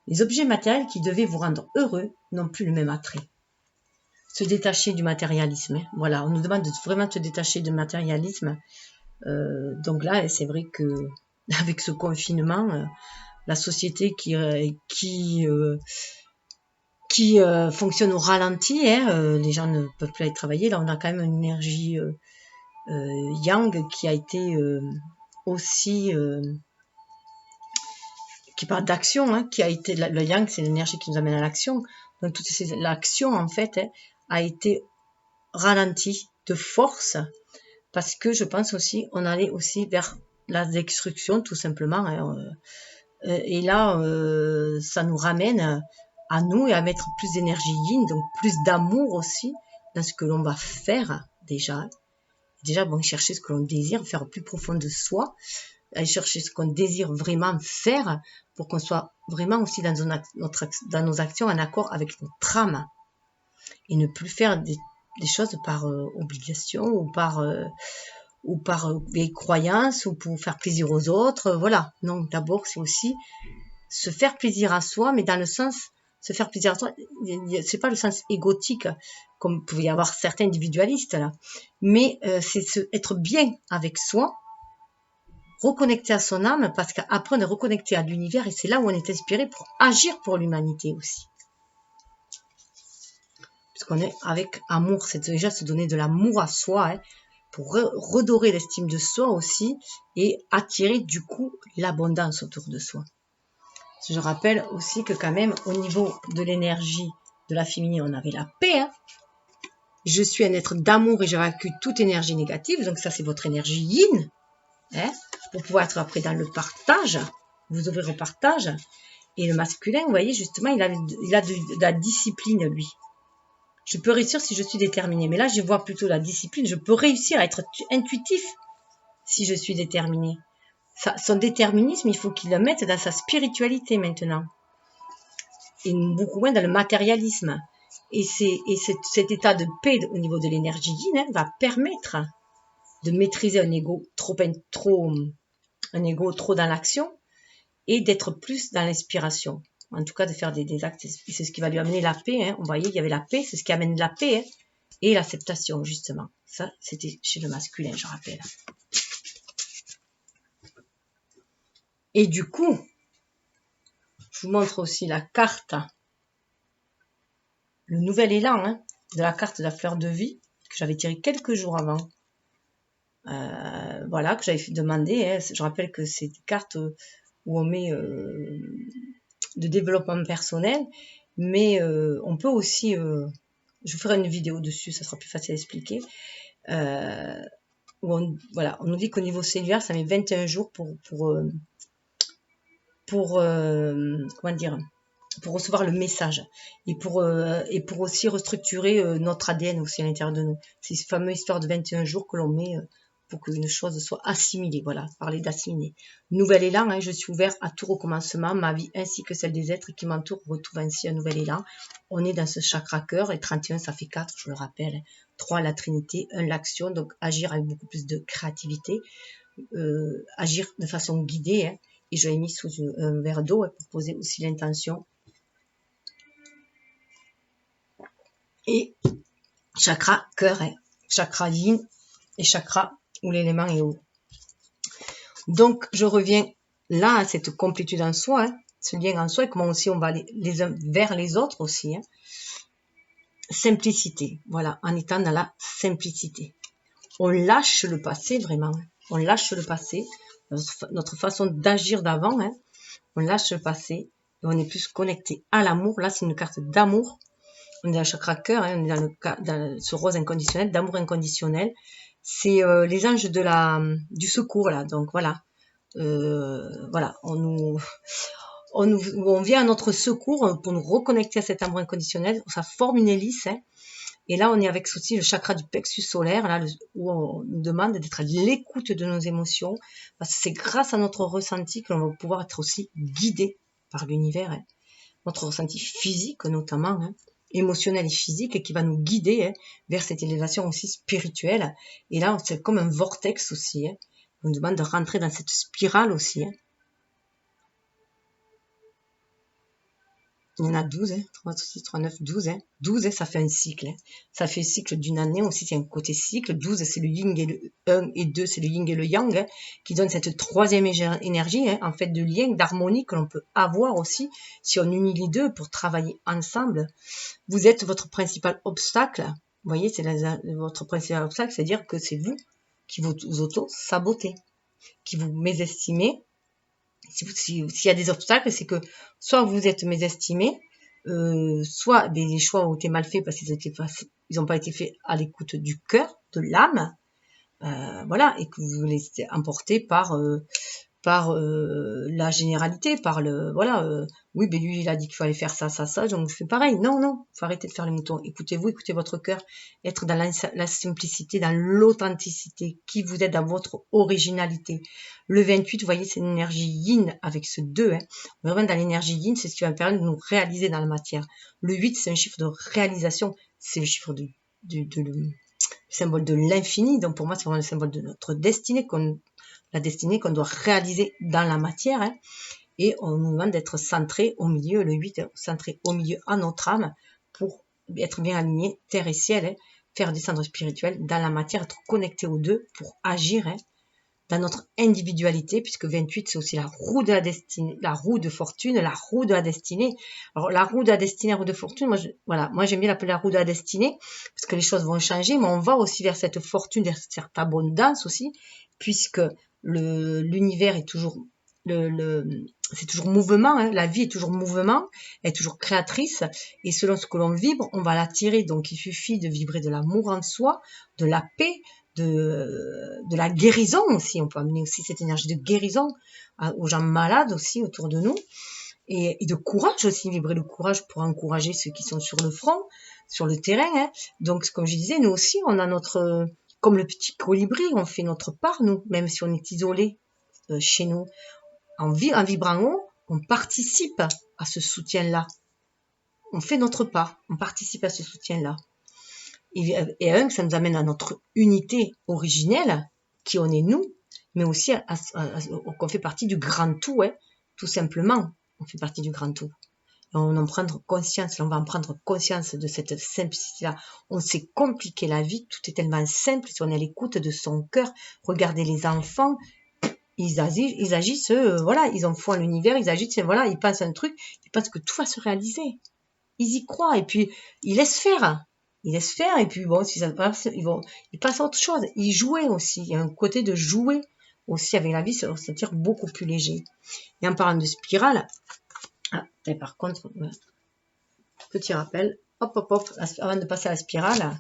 Les objets matériels qui devaient vous rendre heureux n'ont plus le même attrait. Se détacher du matérialisme. Voilà, on nous demande de vraiment se détacher du matérialisme. Donc là, c'est vrai que avec ce confinement, la société qui fonctionne au ralenti, les gens ne peuvent plus aller travailler. Là, on a quand même une énergie yang qui a été aussi qui parle d'action, qui a été le yang, c'est l'énergie qui nous amène à l'action. Donc toute l'action en fait a été ralentie de force parce que je pense aussi on allait aussi vers la destruction tout simplement. Et là, ça nous ramène à nous et à mettre plus d'énergie yin, donc plus d'amour aussi dans ce que l'on va faire déjà. Déjà, bon, chercher ce que l'on désire, faire au plus profond de soi, aller chercher ce qu'on désire vraiment faire pour qu'on soit vraiment aussi dans nos actions en accord avec notre âme et ne plus faire des choses par obligation ou par des croyances ou pour faire plaisir aux autres. Voilà. Non, d'abord, c'est aussi se faire plaisir à soi, mais dans le sens se faire plaisir à soi, c'est pas le sens égotique comme pouvait y avoir certains individualistes là, mais c'est être bien avec soi, reconnecter à son âme, parce qu'après on est reconnecté à l'univers et c'est là où on est inspiré pour agir pour l'humanité aussi. Puisqu'on est avec amour, c'est déjà se donner de l'amour à soi, pour redorer l'estime de soi aussi et attirer du coup l'abondance autour de soi. Je rappelle aussi que quand même au niveau de l'énergie de la féminine, on avait la paix. Je suis un être d'amour et j'évacue toute énergie négative, donc ça c'est votre énergie yin. Pour pouvoir être après dans le partage, vous ouvrir au partage. Et le masculin, vous voyez, justement, il a de la discipline, lui. Je peux réussir si je suis déterminée. Mais là, je vois plutôt la discipline. Je peux réussir à être intuitif si je suis déterminée. Son déterminisme, il faut qu'il le mette dans sa spiritualité maintenant. Et beaucoup moins dans le matérialisme. Et cet état de paix au niveau de l'énergie yin va permettre de maîtriser un ego trop dans l'action et d'être plus dans l'inspiration. En tout cas, de faire des actes. Et c'est ce qui va lui amener la paix. Vous voyez, il y avait la paix, c'est ce qui amène la paix et l'acceptation, justement. Ça, c'était chez le masculin, je rappelle. Et du coup, je vous montre aussi la carte, le nouvel élan de la carte de la fleur de vie que j'avais tiré quelques jours avant. Voilà, que j'avais demandé. Je rappelle que c'est des cartes où on met de développement personnel, mais on peut aussi, je vous ferai une vidéo dessus, ça sera plus facile à expliquer, où on nous dit qu'au niveau cellulaire, ça met 21 jours pour recevoir le message et pour aussi restructurer notre ADN aussi à l'intérieur de nous. C'est cette fameuse histoire de 21 jours que l'on met pour qu'une chose soit assimilée. Voilà, parler d'assimiler. Nouvel élan, je suis ouvert à tout recommencement, ma vie ainsi que celle des êtres qui m'entourent retrouve ainsi un nouvel élan. On est dans ce chakra cœur et 31 ça fait 4, je le rappelle. 3 la Trinité, 1 l'action, donc agir avec beaucoup plus de créativité, agir de façon guidée, et je l'ai mis sous un verre d'eau pour poser aussi l'intention. Et chakra cœur, chakra yin et chakra où l'élément est eau. Donc je reviens là à cette complétude en soi, ce lien en soi, et comment aussi on va aller les uns vers les autres aussi. Simplicité, voilà, en étant dans la simplicité. On lâche le passé vraiment, on lâche le passé, notre façon d'agir d'avant, on lâche le passé, et on est plus connecté à l'amour. Là c'est une carte d'amour, on est dans le chakra cœur, on est dans ce rose inconditionnel, d'amour inconditionnel. C'est les anges du secours là, donc voilà. Voilà, on vient à notre secours pour nous reconnecter à cet amour inconditionnel. Ça forme une hélice, et là on est avec aussi le chakra du plexus solaire, là où on nous demande d'être à l'écoute de nos émotions, parce que c'est grâce à notre ressenti que l'on va pouvoir être aussi guidé par l'univers, notre ressenti physique notamment, émotionnel et physique, et qui va nous guider vers cette élévation aussi spirituelle. Et là c'est comme un vortex aussi, on nous demande de rentrer dans cette spirale aussi. Il y en a 12, 3, 6, 3, 9, 12. 12, ça fait un cycle. Ça fait le cycle d'une année aussi, c'est un côté cycle. 12, c'est le yin et le 1 et 2, c'est le yin et le yang, qui donne cette troisième énergie, en fait, de lien, d'harmonie que l'on peut avoir aussi si on unit les deux pour travailler ensemble. Vous êtes votre principal obstacle. Vous voyez, c'est votre principal obstacle, c'est-à-dire que c'est vous qui vous auto-sabotez, qui vous mésestimez. S'il y a des obstacles, c'est que soit vous êtes mésestimé, soit les choix ont été mal faits parce qu'ils n'ont pas été faits à l'écoute du cœur, de l'âme, voilà, et que vous vous laissez emporter par la généralité, par le voilà, oui, ben lui il a dit qu'il fallait faire ça, ça, ça, donc je fais pareil. Non, faut arrêter de faire les moutons. Écoutez-vous, écoutez votre cœur, être dans la simplicité, dans l'authenticité, qui vous êtes dans votre originalité. Le 28, vous voyez, c'est une énergie yin avec ce 2. Vraiment dans l'énergie yin, c'est ce qui va permettre de nous réaliser dans la matière. Le 8, c'est un chiffre de réalisation, c'est le chiffre le symbole de l'infini. Donc pour moi, c'est vraiment le symbole de notre destinée, la destinée qu'on doit réaliser dans la matière. Et on nous demande d'être centré au milieu, le 8, centré au milieu à notre âme pour être bien aligné, terre et ciel, faire descendre spirituel dans la matière, être connecté aux deux pour agir dans notre individualité, puisque 28, c'est aussi la roue de la destinée, la roue de fortune, la roue de la destinée. Alors, la roue de la destinée, la roue de fortune, moi j'aime bien l'appeler la roue de la destinée, parce que les choses vont changer, mais on va aussi vers cette fortune, vers cette abondance aussi, puisque l'univers est toujours, c'est toujours mouvement, la vie est toujours mouvement, elle est toujours créatrice, et selon ce que l'on vibre, on va l'attirer. Donc, il suffit de vibrer de l'amour en soi, de la paix, de la guérison aussi. On peut amener aussi cette énergie de guérison aux gens malades aussi autour de nous, et de courage aussi, vibrer le courage pour encourager ceux qui sont sur le front, sur le terrain. Donc comme je disais, nous aussi on a notre, comme le petit colibri, on fait notre part, nous, même si on est isolé chez nous, en vibrant haut, on participe à ce soutien-là, on fait notre part, on participe à ce soutien-là. Et ça nous amène à notre unité originelle, qui on est nous, mais aussi qu'on fait partie du grand tout, tout simplement, on fait partie du grand tout. Et on va en prendre conscience de cette simplicité-là. On s'est compliqué la vie, tout est tellement simple, si on est à l'écoute de son cœur. Regardez les enfants, ils agissent, voilà, ils ont foi en l'univers, ils agissent, voilà, ils pensent un truc, ils pensent que tout va se réaliser. Ils y croient, et puis ils laissent faire. Et puis bon, si ça passe, ils passent à autre chose. Ils jouaient aussi. Il y a un côté de jouer aussi avec la vie, se sentir beaucoup plus léger. Et en parlant de spirale, et par contre, petit rappel, hop, avant de passer à la spirale,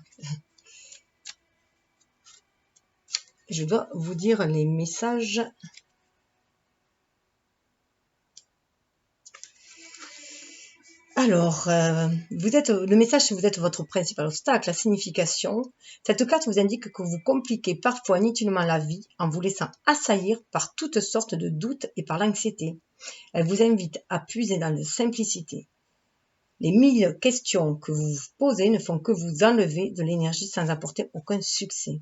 je dois vous dire les messages. Alors, le message, vous êtes votre principal obstacle, la signification. Cette carte vous indique que vous compliquez parfois inutilement la vie en vous laissant assaillir par toutes sortes de doutes et par l'anxiété. Elle vous invite à puiser dans la simplicité. Les 1000 questions que vous vous posez ne font que vous enlever de l'énergie sans apporter aucun succès.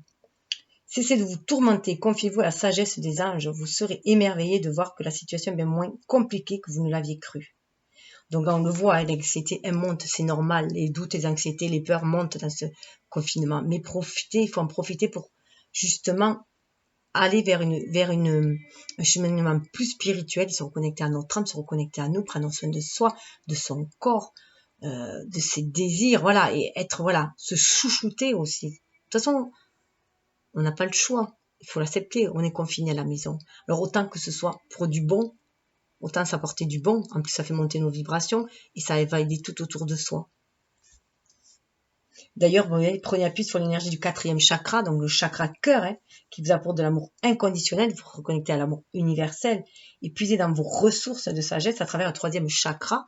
Cessez de vous tourmenter, confiez-vous à la sagesse des anges, vous serez émerveillés de voir que la situation est bien moins compliquée que vous ne l'aviez cru. Donc on le voit, l'anxiété, elle monte, c'est normal, les doutes, les anxiétés, les peurs montent dans ce confinement. Mais profitez, il faut en profiter pour justement aller vers un cheminement plus spirituel, se reconnecter à notre âme, se reconnecter à nous, prendre soin de soi, de son corps, de ses désirs, voilà, et être, voilà, se chouchouter aussi. De toute façon, on n'a pas le choix, il faut l'accepter, on est confiné à la maison. Alors autant que ce soit pour du bon, autant s'apporter du bon, en plus ça fait monter nos vibrations et ça va aider tout autour de soi. D'ailleurs, vous voyez, prenez appui sur l'énergie du 4e chakra, donc le chakra cœur, qui vous apporte de l'amour inconditionnel, vous reconnectez à l'amour universel, et puisez dans vos ressources de sagesse à travers le 3e chakra,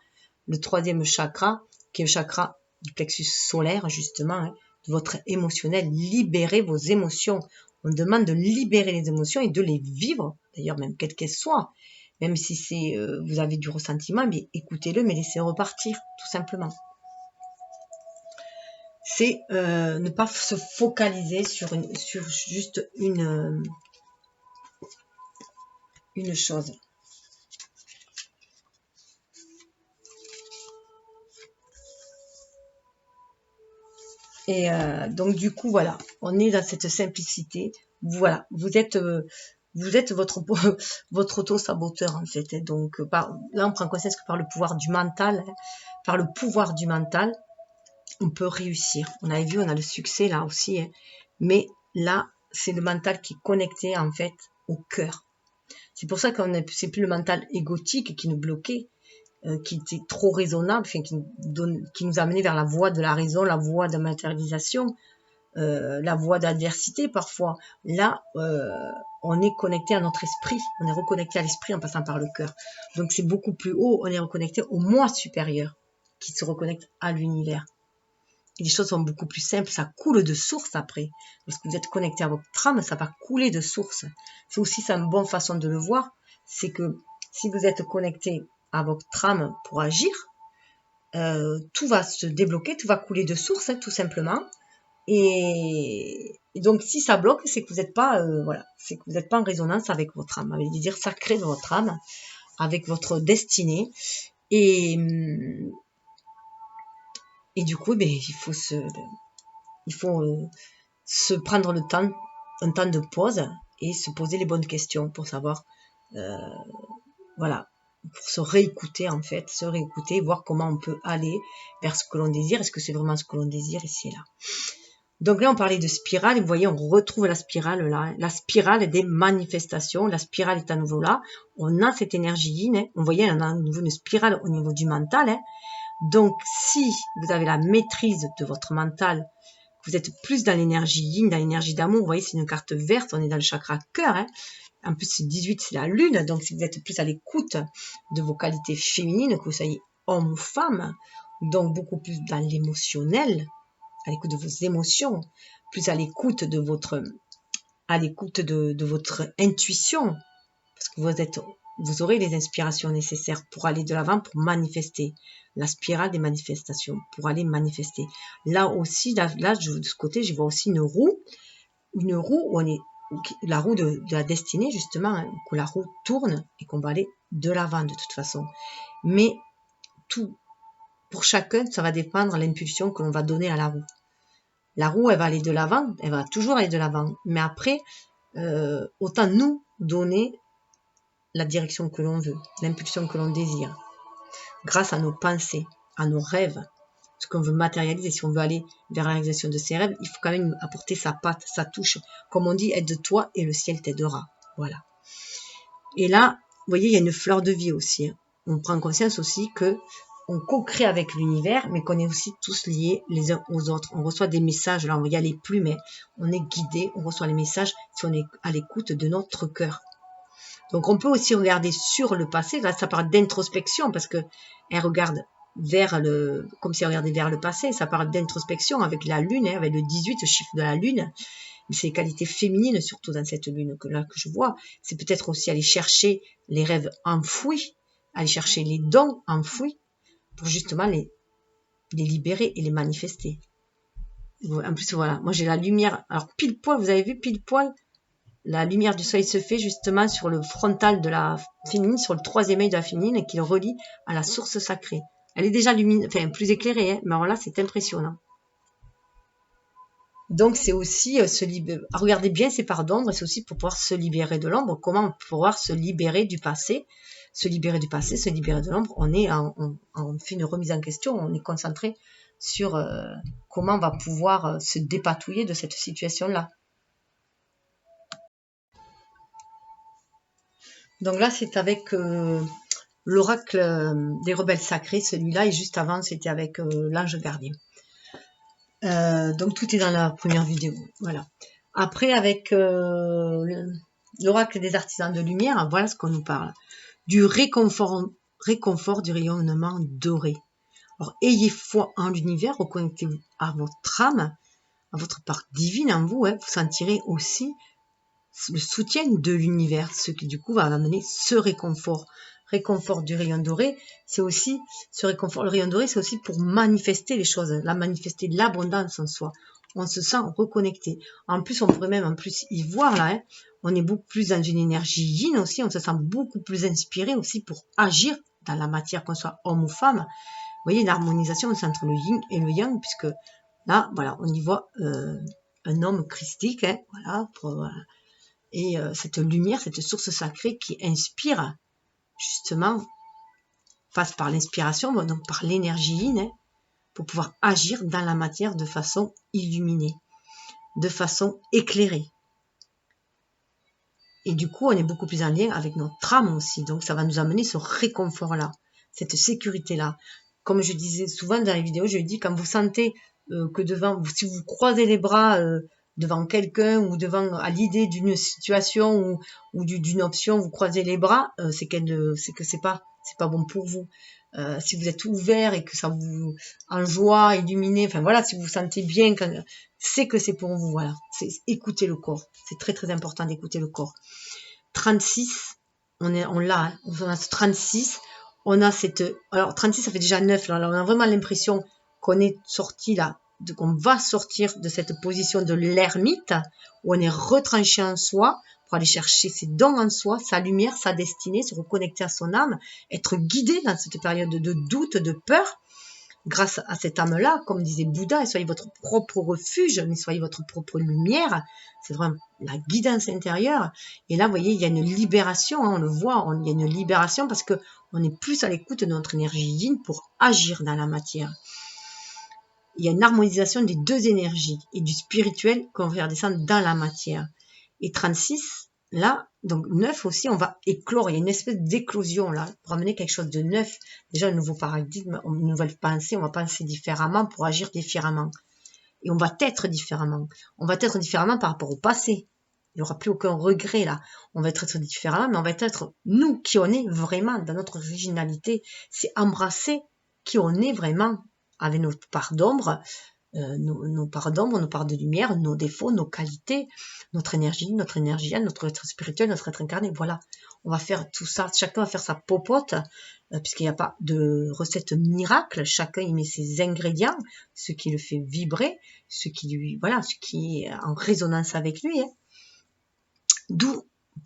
qui est le chakra du plexus solaire, justement, de votre émotionnel. Libérez vos émotions. On demande de libérer les émotions et de les vivre, d'ailleurs même quelles qu'elles soient. Même si c'est vous avez du ressentiment, mais écoutez-le, mais laissez repartir, tout simplement. C'est ne pas se focaliser sur juste une chose. Et donc du coup, voilà, on est dans cette simplicité. Voilà, vous êtes votre auto-saboteur en fait. Donc là, on prend conscience que par le pouvoir du mental, on peut réussir. On avait vu, on a le succès là aussi, mais là, c'est le mental qui est connecté en fait au cœur. C'est pour ça c'est plus le mental égotique qui nous bloquait, qui était trop raisonnable, qui nous a amené vers la voie de la raison, la voie de la matérialisation, la voie d'adversité parfois. Là, on est connecté à notre esprit, on est reconnecté à l'esprit en passant par le cœur. Donc c'est beaucoup plus haut, on est reconnecté au moi supérieur qui se reconnecte à l'univers. Et les choses sont beaucoup plus simples, ça coule de source après. Lorsque vous êtes connecté à votre âme, ça va couler de source. C'est aussi ça une bonne façon de le voir, c'est que si vous êtes connecté à votre âme pour agir, tout va se débloquer, tout va couler de source, tout simplement. Et donc si ça bloque, c'est que vous n'êtes pas, c'est que vous n'êtes pas en résonance avec votre âme, avec les désirs sacrés de votre âme, avec votre destinée. Et du coup, il faut se prendre un temps de pause et se poser les bonnes questions pour savoir, voilà, pour se réécouter en fait, voir comment on peut aller vers ce que l'on désire. Est-ce que c'est vraiment ce que l'on désire ici et là? Donc là, on parlait de spirale, et vous voyez, on retrouve la spirale là, la spirale des manifestations, la spirale est à nouveau là, on a cette énergie yin, vous voyez, on a à nouveau une spirale au niveau du mental, donc si vous avez la maîtrise de votre mental, vous êtes plus dans l'énergie yin, dans l'énergie d'amour, vous voyez, c'est une carte verte, on est dans le chakra cœur, en plus c'est 18, c'est la lune, donc si vous êtes plus à l'écoute de vos qualités féminines, que vous soyez homme ou femme, donc beaucoup plus dans l'émotionnel, à l'écoute de vos émotions, plus à l'écoute de votre intuition, parce que vous aurez les inspirations nécessaires pour aller de l'avant, pour manifester la spirale des manifestations, pour aller manifester. Là aussi, de ce côté, je vois aussi une roue où on est la roue de la destinée justement, que la roue tourne et qu'on va aller de l'avant de toute façon. Mais tout, pour chacun, ça va dépendre de l'impulsion que l'on va donner à la roue. La roue, elle va aller de l'avant, elle va toujours aller de l'avant. Mais après, autant nous donner la direction que l'on veut, l'impulsion que l'on désire, grâce à nos pensées, à nos rêves, ce qu'on veut matérialiser. Si on veut aller vers la réalisation de ses rêves, il faut quand même apporter sa patte, sa touche. Comme on dit, aide-toi et le ciel t'aidera. Voilà. Et là, vous voyez, il y a une fleur de vie aussi. On prend conscience aussi que on co-crée avec l'univers, mais qu'on est aussi tous liés les uns aux autres. On reçoit des messages, là on va y aller plus, mais on est guidé, on reçoit les messages si on est à l'écoute de notre cœur. Donc on peut aussi regarder sur le passé, là ça parle d'introspection, parce que elle regarde comme si elle regardait vers le passé, ça parle d'introspection avec la lune, avec le 18, le chiffre de la lune, mais c'est les qualités féminines surtout dans cette lune que je vois, c'est peut-être aussi aller chercher les rêves enfouis, aller chercher les dons enfouis, pour justement les libérer et les manifester. En plus, voilà, moi j'ai la lumière. Alors pile poil, vous avez vu pile poil, la lumière du soleil se fait justement sur le frontal de la féminine, sur le troisième œil de la féminine et qui le relie à la source sacrée. Elle est déjà lumineuse, enfin plus éclairée, hein, mais alors là c'est impressionnant. Donc c'est aussi se libérer. Regardez bien ces parts d'ombre, c'est aussi pour pouvoir se libérer de l'ombre. Comment pouvoir se libérer du passé, se libérer du passé, se libérer de l'ombre. On fait une remise en question, on est concentré sur comment on va pouvoir se dépatouiller de cette situation-là. Donc là, c'est avec l'oracle des rebelles sacrés, celui-là, et juste avant, c'était avec l'ange gardien. Donc tout est dans la première vidéo. Voilà. Après, avec l'oracle des artisans de lumière, voilà ce qu'on nous parle. Du réconfort du rayonnement doré. Alors, ayez foi en l'univers, reconnectez-vous à votre âme, à votre part divine en vous. Hein, vous sentirez aussi le soutien de l'univers, ce qui du coup va amener ce réconfort. Réconfort du rayon doré, c'est aussi ce réconfort. Le rayon doré, c'est aussi pour manifester les choses, manifester l'abondance en soi. On se sent reconnecté. En plus, on pourrait même en plus y voir là. Hein, on est beaucoup plus dans une énergie yin aussi. On se sent beaucoup plus inspiré aussi pour agir dans la matière, qu'on soit homme ou femme. Vous voyez, une harmonisation entre le yin et le yang, puisque là, voilà, on y voit un homme christique, hein, voilà, et cette lumière, cette source sacrée qui inspire, justement, passe par l'inspiration, donc par l'énergie yin, hein, pour pouvoir agir dans la matière de façon illuminée, de façon éclairée. Et du coup, on est beaucoup plus en lien avec notre âme aussi. Donc, ça va nous amener ce réconfort-là, cette sécurité-là. Comme je disais souvent dans les vidéos, je dis, quand vous sentez que si vous croisez les bras devant quelqu'un ou à l'idée d'une situation ou d'une option, vous croisez les bras, c'est que c'est pas bon pour vous. Si vous êtes ouvert et que ça vous en joie, illuminé, enfin voilà, si vous vous sentez bien, c'est que c'est pour vous, voilà. C'est écouter le corps. C'est très très important d'écouter le corps. 36, on l'a, hein, on a ce 36, on a alors 36 ça fait déjà 9, là, on a vraiment l'impression qu'on est sorti là, qu'on va sortir de cette position de l'ermite, où on est retranché en soi, pour aller chercher ses dons en soi, sa lumière, sa destinée, se reconnecter à son âme, être guidé dans cette période de doute, de peur, grâce à cette âme-là, comme disait Bouddha, soyez votre propre refuge, mais soyez votre propre lumière. C'est vraiment la guidance intérieure. Et là, vous voyez, il y a une libération, hein, on le voit, il y a une libération parce que on est plus à l'écoute de notre énergie yin pour agir dans la matière. Il y a une harmonisation des deux énergies et du spirituel qu'on va faire descendre dans la matière. Et 36, là, donc 9 aussi, on va éclore, il y a une espèce d'éclosion là, pour amener quelque chose de neuf, déjà un nouveau paradigme, une nouvelle pensée, on va penser différemment pour agir différemment. Et on va être différemment. On va être différemment par rapport au passé. Il n'y aura plus aucun regret là. On va être différemment, mais on va être nous qui on est vraiment, dans notre originalité. C'est embrasser qui on est vraiment, avec notre part d'ombre, nos parts d'ombre, nos parts de lumière, nos défauts, nos qualités, notre énergie, notre être spirituel, notre être incarné. Voilà, on va faire tout ça. Chacun va faire sa popote, puisqu'il n'y a pas de recette miracle. Chacun y met ses ingrédients, ce qui le fait vibrer, ce qui est en résonance avec lui. Hein.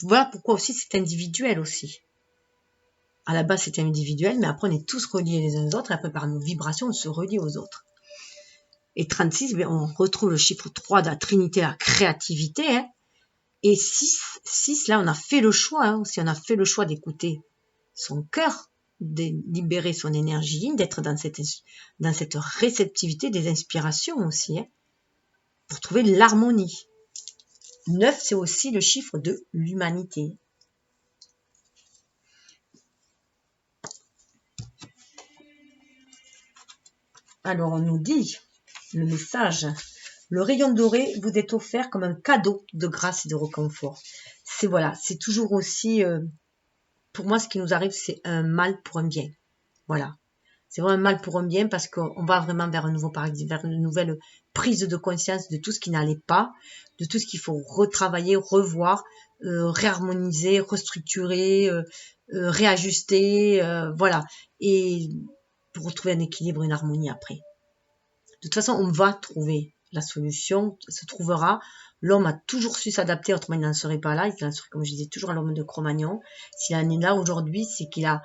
Voilà pourquoi aussi c'est individuel aussi. À la base c'est individuel, mais après on est tous reliés les uns aux autres, et après par nos vibrations on se relie aux autres. Et 36, on retrouve le chiffre 3 de la Trinité, la créativité. Hein. Et 6, là, on a fait le choix. Hein, si on a fait le choix d'écouter son cœur, de libérer son énergie, d'être dans cette réceptivité des inspirations aussi, hein, pour trouver l'harmonie. 9, c'est aussi le chiffre de l'humanité. Alors, on nous dit... Le message, le rayon doré vous est offert comme un cadeau de grâce et de réconfort. C'est toujours aussi, pour moi, ce qui nous arrive, c'est un mal pour un bien. Voilà, c'est vraiment un mal pour un bien parce qu'on va vraiment vers un nouveau paradigme, vers une nouvelle prise de conscience de tout ce qui n'allait pas, de tout ce qu'il faut retravailler, revoir, réharmoniser, restructurer, réajuster, voilà, et pour retrouver un équilibre, une harmonie après. De toute façon, on va trouver la solution se trouvera. L'homme a toujours su s'adapter, autrement il n'en serait pas là. Il en serait, comme je disais, toujours à l'homme de Cro-Magnon. S'il en est là aujourd'hui, c'est qu'il a,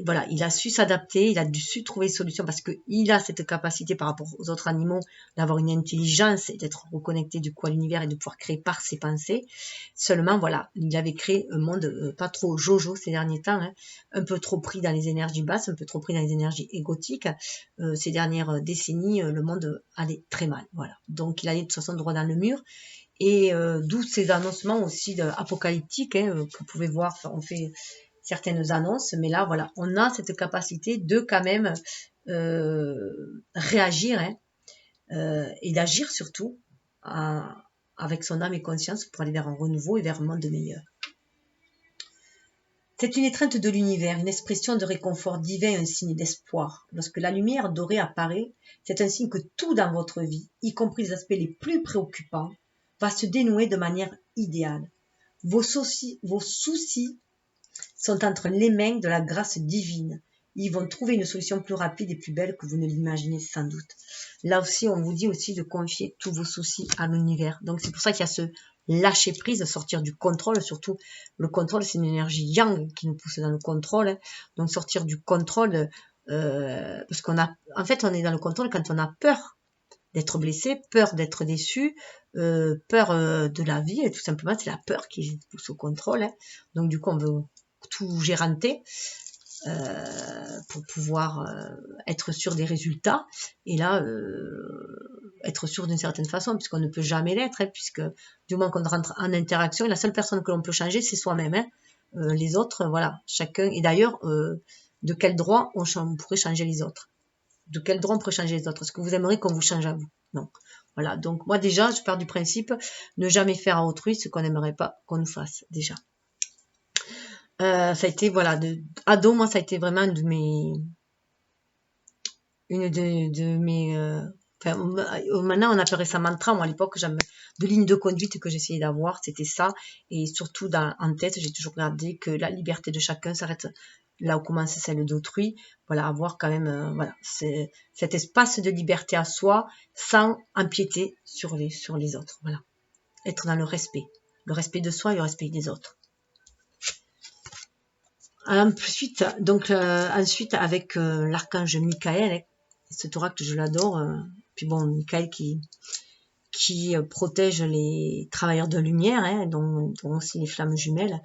voilà, il a su s'adapter, il a su trouver une solution parce qu'il a cette capacité par rapport aux autres animaux d'avoir une intelligence et d'être reconnecté du coup à l'univers et de pouvoir créer par ses pensées. Seulement, voilà, il avait créé un monde pas trop jojo ces derniers temps, hein, un peu trop pris dans les énergies basses, un peu trop pris dans les énergies égotiques. Ces dernières décennies, le monde allait très mal, voilà. Donc, il allait de toute façon droit dans le mur. Et d'où ces annoncements aussi apocalyptiques, hein, que vous pouvez voir, on fait certaines annonces, mais là, voilà, on a cette capacité de quand même réagir, hein, et d'agir surtout avec son âme et conscience pour aller vers un renouveau et vers un monde meilleur. C'est une étreinte de l'univers, une expression de réconfort divin, un signe d'espoir. Lorsque la lumière dorée apparaît, c'est un signe que tout dans votre vie, y compris les aspects les plus préoccupants, va se dénouer de manière idéale. Vos soucis sont entre les mains de la grâce divine. Ils vont trouver une solution plus rapide et plus belle que vous ne l'imaginez sans doute. Là aussi, on vous dit aussi de confier tous vos soucis à l'univers. Donc c'est pour ça qu'il y a ce lâcher prise, sortir du contrôle. Surtout, le contrôle, c'est une énergie yang qui nous pousse dans le contrôle, hein. Donc sortir du contrôle, parce qu'on a, en fait, on est dans le contrôle quand on a peur d'être blessé, peur d'être déçu, peur de la vie, et tout simplement, c'est la peur qui pousse au contrôle, hein. Donc du coup, on veut tout géranter pour pouvoir être sûr des résultats et là être sûr d'une certaine façon puisqu'on ne peut jamais l'être, hein, puisque du moment qu'on rentre en interaction, la seule personne que l'on peut changer c'est soi-même, hein. Les autres, voilà, chacun, et d'ailleurs de quel droit on pourrait changer les autres, de quel droit on pourrait changer les autres, est-ce que vous aimeriez qu'on vous change à vous? Non. Voilà, donc moi déjà je pars du principe ne jamais faire à autrui ce qu'on n'aimerait pas qu'on nous fasse déjà. Ça a été, voilà, ado, moi, ça a été vraiment une de mes, enfin, maintenant, on appellerait ça mantra. Moi, à l'époque, de ligne de conduite que j'essayais d'avoir, c'était ça. Et surtout, en tête, j'ai toujours gardé que la liberté de chacun s'arrête là où commence celle d'autrui. Voilà, avoir quand même, voilà, cet espace de liberté à soi sans empiéter sur les autres. Voilà. Être dans le respect de soi et le respect des autres. Ensuite, avec l'archange Michael, hein, cet oracle je l'adore. Puis bon, Michael qui protège les travailleurs de lumière, hein, dont aussi les flammes jumelles.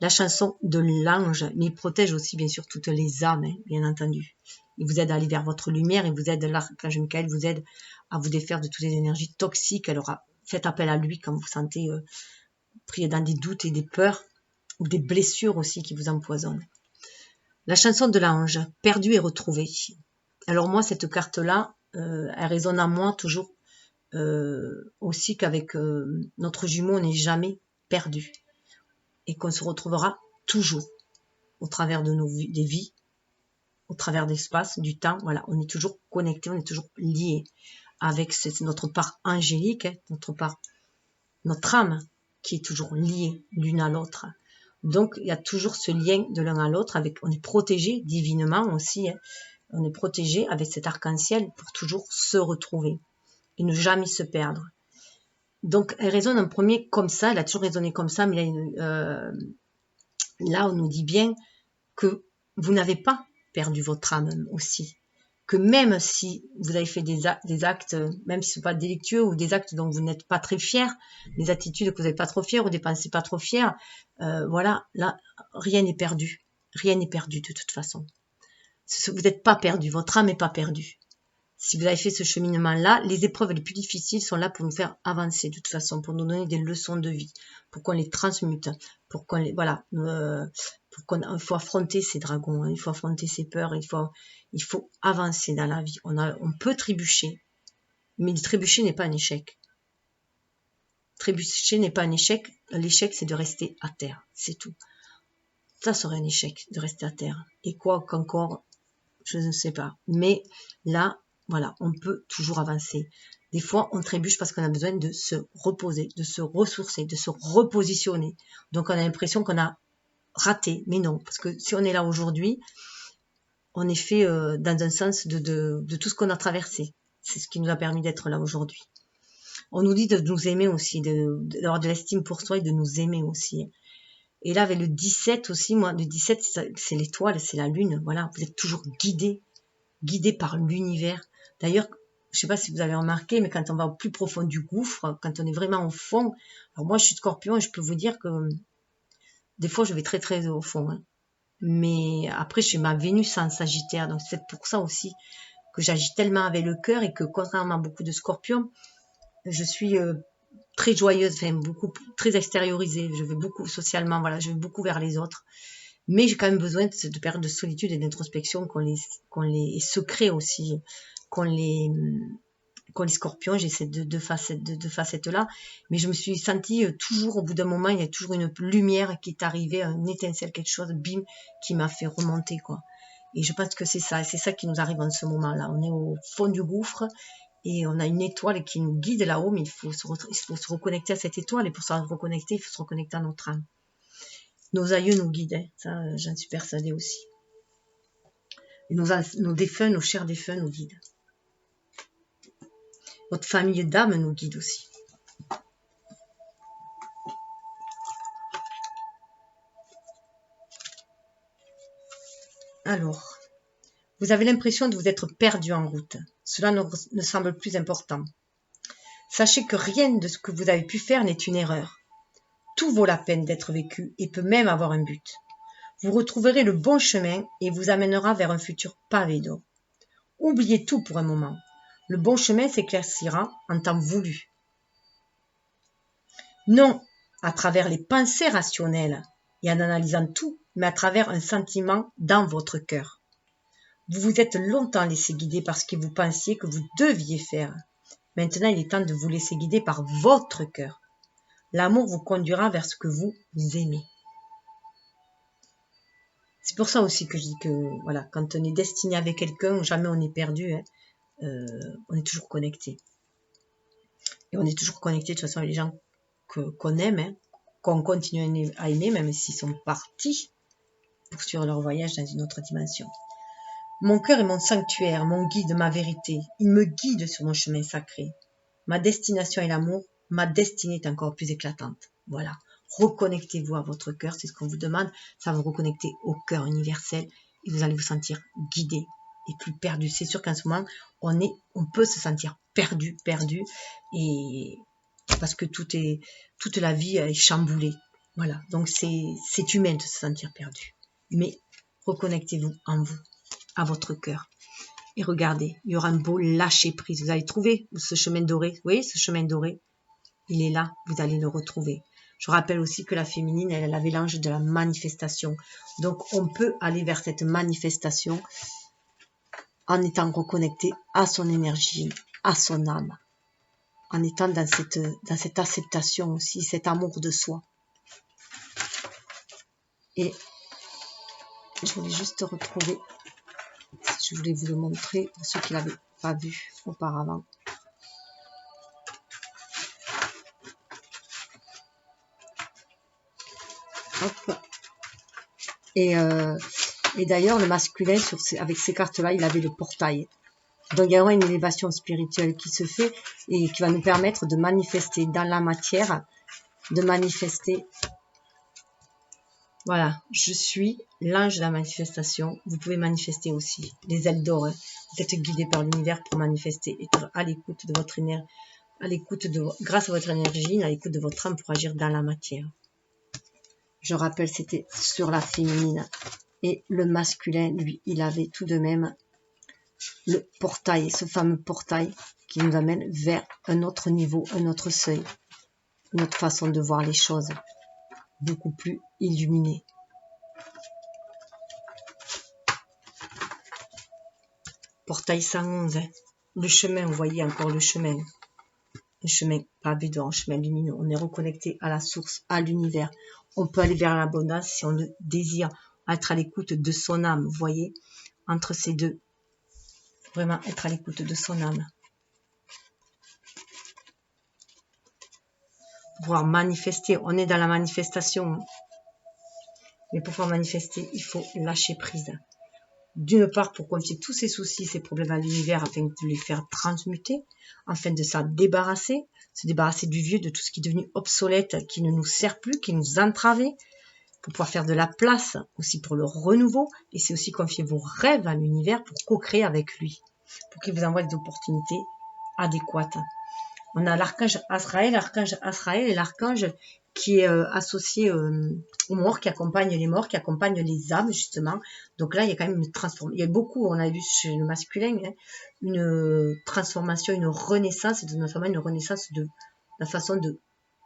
La chanson de l'ange, mais il protège aussi bien sûr toutes les âmes, hein, bien entendu. Il vous aide à aller vers votre lumière, il vous aide, l'archange Michael vous aide à vous défaire de toutes les énergies toxiques. Alors faites appel à lui quand vous sentez pris dans des doutes et des peurs, ou des blessures aussi qui vous empoisonnent. La chanson de l'ange, perdue et retrouvée. Alors moi, cette carte-là, elle résonne en moi toujours aussi qu'avec notre jumeau, on n'est jamais perdu. Et qu'on se retrouvera toujours au travers de des vies, au travers de l'espace, du temps. Voilà, on est toujours connecté, on est toujours lié avec notre part angélique, hein, notre âme qui est toujours liée l'une à l'autre. Donc, il y a toujours ce lien de l'un à l'autre. On est protégé divinement aussi, hein. On est protégé avec cet arc-en-ciel pour toujours se retrouver et ne jamais se perdre. Donc, elle résonne en premier comme ça. Elle a toujours résonné comme ça, mais là, on nous dit bien que vous n'avez pas perdu votre âme aussi. Que même si vous avez fait des actes, même si ce ne sont pas délictueux ou des actes dont vous n'êtes pas très fiers, des attitudes que vous n'êtes pas trop fiers ou des pensées pas trop fiers, voilà, là, rien n'est perdu. Rien n'est perdu de toute façon. Vous n'êtes pas perdu, votre âme n'est pas perdue. Si vous avez fait ce cheminement-là, les épreuves les plus difficiles sont là pour nous faire avancer de toute façon, pour nous donner des leçons de vie, pour qu'on les transmute, pour qu'on les, voilà, il faut affronter ces dragons, hein, il faut affronter ces peurs, il faut avancer dans la vie. On peut trébucher, mais le trébucher n'est pas un échec. Trébucher n'est pas un échec. L'échec, c'est de rester à terre, c'est tout. Ça serait un échec de rester à terre. Et quoi qu'encore, je ne sais pas. Mais là, voilà, on peut toujours avancer. Des fois, on trébuche parce qu'on a besoin de se reposer, de se ressourcer, de se repositionner. Donc, on a l'impression qu'on a raté. Mais non, parce que si on est là aujourd'hui, on est fait dans un sens de tout ce qu'on a traversé. C'est ce qui nous a permis d'être là aujourd'hui. On nous dit de nous aimer aussi, d'avoir de l'estime pour soi et de nous aimer aussi. Et là, avec le 17 aussi, moi, le 17, c'est l'étoile, c'est la lune. Voilà, vous êtes toujours guidé par l'univers. D'ailleurs, je sais pas si vous avez remarqué, mais quand on va au plus profond du gouffre, quand on est vraiment au fond, alors moi, je suis Scorpion et je peux vous dire que des fois, je vais très très au fond. Hein. Mais après, j'ai ma Vénus en Sagittaire, donc c'est pour ça aussi que j'agis tellement avec le cœur et que contrairement à beaucoup de Scorpions, je suis très joyeuse, enfin beaucoup très extériorisée. Je vais beaucoup socialement, voilà, je vais beaucoup vers les autres. Mais j'ai quand même besoin de périodes de solitude et d'introspection qu'on les secrets aussi, qu'on les scorpions, j'ai ces deux facettes-là, mais je me suis sentie toujours, au bout d'un moment, il y a toujours une lumière qui est arrivée, une étincelle, quelque chose, bim, qui m'a fait remonter, quoi. Et je pense que c'est ça qui nous arrive en ce moment-là. On est au fond du gouffre et on a une étoile qui nous guide là-haut, mais il faut se reconnecter à cette étoile et pour se reconnecter, il faut se reconnecter à notre âme. Nos aïeux nous guident, hein. Ça, j'en suis persuadée aussi. Et nos défunts, nos chers défunts nous guident. Votre famille d'âme nous guide aussi. Alors, vous avez l'impression de vous être perdu en route. Cela ne semble plus important. Sachez que rien de ce que vous avez pu faire n'est une erreur. Tout vaut la peine d'être vécu et peut même avoir un but. Vous retrouverez le bon chemin et vous amènera vers un futur pavé d'or. Oubliez tout pour un moment. Le bon chemin s'éclaircira en temps voulu. Non à travers les pensées rationnelles et en analysant tout, mais à travers un sentiment dans votre cœur. Vous vous êtes longtemps laissé guider par ce que vous pensiez que vous deviez faire. Maintenant, il est temps de vous laisser guider par votre cœur. L'amour vous conduira vers ce que vous aimez. C'est pour ça aussi que je dis que voilà, quand on est destiné avec quelqu'un, jamais on est perdu. Hein, on est toujours connecté. Et on est toujours connecté de toute façon avec les gens qu'on aime, hein, qu'on continue à aimer, même s'ils sont partis poursuivre leur voyage dans une autre dimension. Mon cœur est mon sanctuaire, mon guide, ma vérité. Il me guide sur mon chemin sacré. Ma destination est l'amour, ma destinée est encore plus éclatante. Voilà. Reconnectez-vous à votre cœur, c'est ce qu'on vous demande. Ça va vous reconnecter au cœur universel et vous allez vous sentir guidé et plus perdu. C'est sûr qu'en ce moment, on peut se sentir perdu, et parce que toute la vie est chamboulée. Voilà. Donc c'est humain de se sentir perdu. Mais reconnectez-vous en vous, à votre cœur. Et regardez, il y aura un beau lâcher prise. Vous allez trouver ce chemin doré. Vous voyez ce chemin doré? Il est là, vous allez le retrouver. Je rappelle aussi que la féminine, elle avait l'ange de la manifestation. Donc on peut aller vers cette manifestation en étant reconnecté à son énergie, à son âme. En étant dans cette acceptation aussi, cet amour de soi. Et je voulais juste retrouver, je voulais vous le montrer pour ceux qui ne l'avaient pas vu auparavant. Hop. Et d'ailleurs, le masculin, avec ces cartes-là, il avait le portail. Donc, il y aura une élévation spirituelle qui se fait et qui va nous permettre de manifester dans la matière, de manifester. Voilà, je suis l'ange de la manifestation. Vous pouvez manifester aussi les ailes d'or. Hein. Vous êtes guidé par l'univers pour manifester, être à l'écoute de votre énergie, grâce à votre énergie, à l'écoute de votre âme pour agir dans la matière. Je rappelle, c'était sur la féminine. Et le masculin, lui, il avait tout de même le portail, ce fameux portail qui nous amène vers un autre niveau, un autre seuil, une autre façon de voir les choses, beaucoup plus illuminée. Portail 111, hein. Le chemin, vous voyez encore le chemin pavé d'or, un chemin lumineux. On est reconnecté à la source, à l'univers. On peut aller vers l'abondance si on le désire, être à l'écoute de son âme, vous voyez, entre ces deux. Vraiment être à l'écoute de son âme. Pouvoir manifester, on est dans la manifestation. Mais pour pouvoir manifester, il faut lâcher prise. d'une part pour confier tous ses soucis, ses problèmes à l'univers afin de les faire transmuter, afin de s'en débarrasser, se débarrasser du vieux, de tout ce qui est devenu obsolète, qui ne nous sert plus, qui nous entravait, pour pouvoir faire de la place aussi pour le renouveau, et c'est aussi confier vos rêves à l'univers pour co-créer avec lui, pour qu'il vous envoie des opportunités adéquates. On a l'archange Azraël est l'archange qui est associé aux morts, qui accompagne les morts, qui accompagne les âmes, justement. Donc là, il y a quand même une transformation. Il y a beaucoup, on a vu chez le masculin, hein, une transformation, une renaissance, notamment une renaissance de la façon de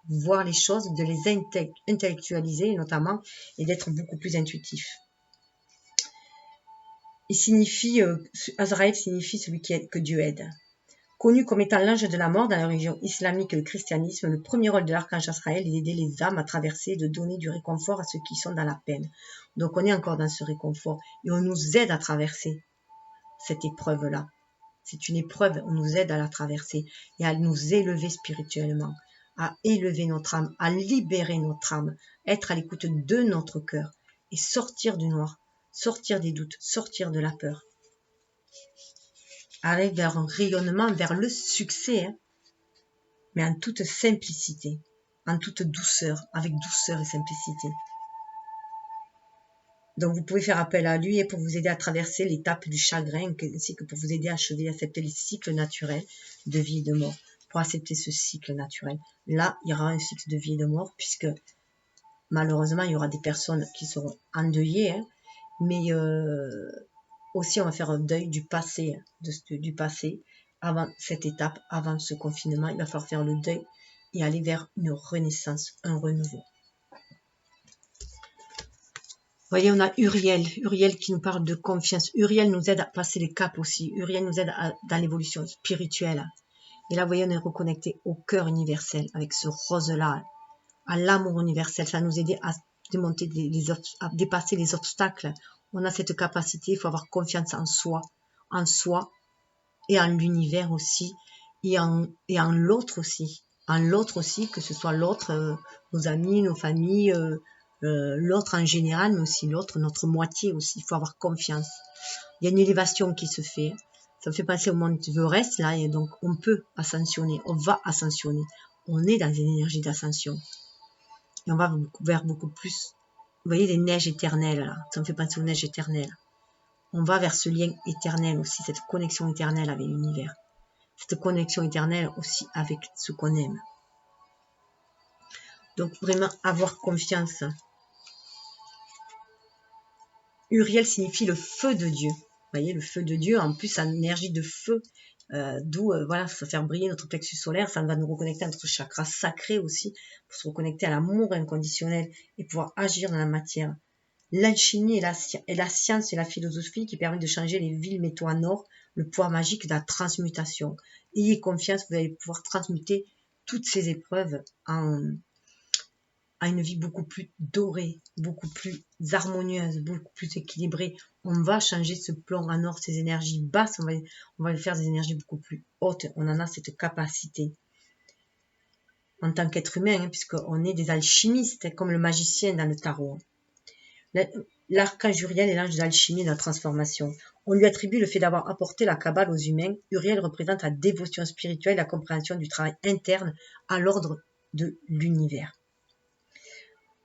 voir les choses, de les intellectualiser notamment, et d'être beaucoup plus intuitif. Il signifie, Azraël signifie celui que Dieu aide. Connu comme étant l'ange de la mort dans la religion islamique et le christianisme, le premier rôle de l'archange Azraël est d'aider les âmes à traverser et de donner du réconfort à ceux qui sont dans la peine. Donc on est encore dans ce réconfort et on nous aide à traverser cette épreuve-là. C'est une épreuve, on nous aide à la traverser et à nous élever spirituellement, à élever notre âme, à libérer notre âme, être à l'écoute de notre cœur et sortir du noir, sortir des doutes, sortir de la peur. Aller vers un rayonnement, vers le succès, hein, mais en toute simplicité, en toute douceur, avec douceur et simplicité. Donc vous pouvez faire appel à lui pour vous aider à traverser l'étape du chagrin, ainsi que pour vous aider à achever, à accepter les cycles naturels de vie et de mort. Pour accepter ce cycle naturel, là, il y aura un cycle de vie et de mort, puisque malheureusement, il y aura des personnes qui seront endeuillées, hein, mais aussi on va faire un deuil du passé, du passé, avant cette étape, avant ce confinement. Il va falloir faire le deuil et aller vers une renaissance, un renouveau. Vous voyez, on a Uriel qui nous parle de confiance. Uriel nous aide à passer les caps aussi. Uriel nous aide dans l'évolution spirituelle. Et là, vous voyez, on est reconnecté au cœur universel avec ce rose-là, à l'amour universel. Ça nous aide à démonter à dépasser les obstacles. On a cette capacité, il faut avoir confiance en soi et en l'univers aussi, et en l'autre aussi. En l'autre aussi, que ce soit l'autre, nos amis, nos familles, l'autre en général, mais aussi l'autre, notre moitié aussi. Il faut avoir confiance. Il y a une élévation qui se fait. Ça me fait penser au monde de reste là, et donc on peut ascensionner, on va ascensionner. On est dans une énergie d'ascension. Et on va vers beaucoup plus. Vous voyez les neiges éternelles là, ça me fait penser aux neiges éternelles. On va vers ce lien éternel aussi, cette connexion éternelle avec l'univers. Cette connexion éternelle aussi avec ce qu'on aime. Donc vraiment avoir confiance. Uriel signifie le feu de Dieu. Vous voyez, le feu de Dieu, en plus, en énergie de feu, d'où, voilà, ça va faire briller notre plexus solaire, ça va nous reconnecter à notre chakra sacré aussi, pour se reconnecter à l'amour inconditionnel et pouvoir agir dans la matière. L'alchimie est la science et la philosophie qui permettent de changer les villes métaux en or, le pouvoir magique de la transmutation. Ayez confiance, vous allez pouvoir transmuter toutes ces épreuves à une vie beaucoup plus dorée, beaucoup plus harmonieuse, beaucoup plus équilibrée. On va changer ce plomb en or, ces énergies basses, on va faire des énergies beaucoup plus hautes. On en a cette capacité. En tant qu'être humain, hein, puisqu'on est des alchimistes, comme le magicien dans le tarot. L'archange Uriel est l'ange de l'alchimie et de la transformation. On lui attribue le fait d'avoir apporté la Kabbale aux humains. Uriel représente la dévotion spirituelle et la compréhension du travail interne à l'ordre de l'univers.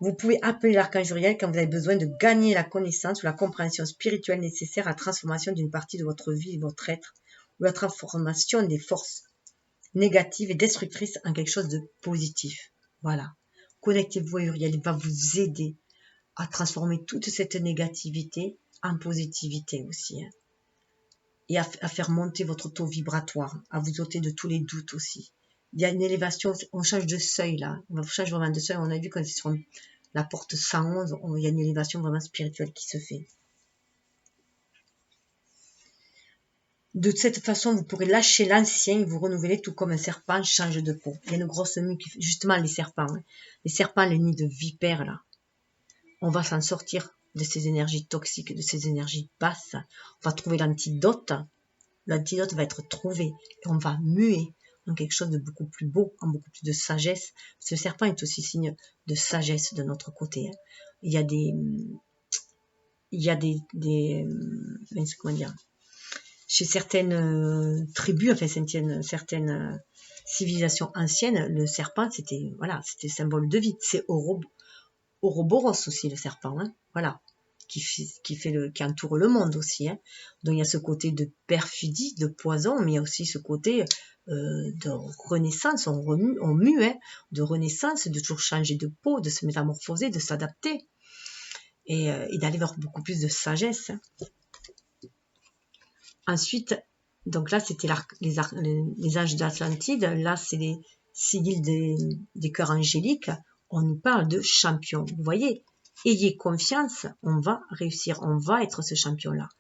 Vous pouvez appeler l'archange Uriel quand vous avez besoin de gagner la connaissance ou la compréhension spirituelle nécessaire à la transformation d'une partie de votre vie et de votre être, ou la transformation des forces négatives et destructrices en quelque chose de positif. Voilà. Connectez-vous à Uriel, il va vous aider à transformer toute cette négativité en positivité aussi. Hein. Et à faire monter votre taux vibratoire, à vous ôter de tous les doutes aussi. Il y a une élévation, on change de seuil là, on change vraiment de seuil, on a vu quand c'est sur la porte 111, il y a une élévation vraiment spirituelle qui se fait. De cette façon, vous pourrez lâcher l'ancien et vous renouveler tout comme un serpent change de peau. Il y a une grosse mue qui fait, justement les serpents, hein. Les serpents, les nids de vipères là. On va s'en sortir de ces énergies toxiques, de ces énergies basses. On va trouver l'antidote. L'antidote va être trouvé et on va muer en quelque chose de beaucoup plus beau, en beaucoup plus de sagesse. Ce serpent est aussi signe de sagesse de notre côté. Il y a il y a comment dire, chez certaines tribus, enfin certaines civilisations anciennes, le serpent, c'était symbole de vie. C'est Ouroboros aussi, le serpent, hein, voilà, qui entoure le monde aussi, hein. Donc il y a ce côté de perfidie, de poison, mais il y a aussi ce côté de renaissance, on mue, hein, de renaissance, de toujours changer de peau, de se métamorphoser, de s'adapter, et d'aller vers beaucoup plus de sagesse, hein. Ensuite, donc là, c'était les âges d'Atlantide. Là, c'est les sigils des cœurs angéliques. On nous parle de champion. Vous voyez, ayez confiance, on va réussir, on va être ce champion-là.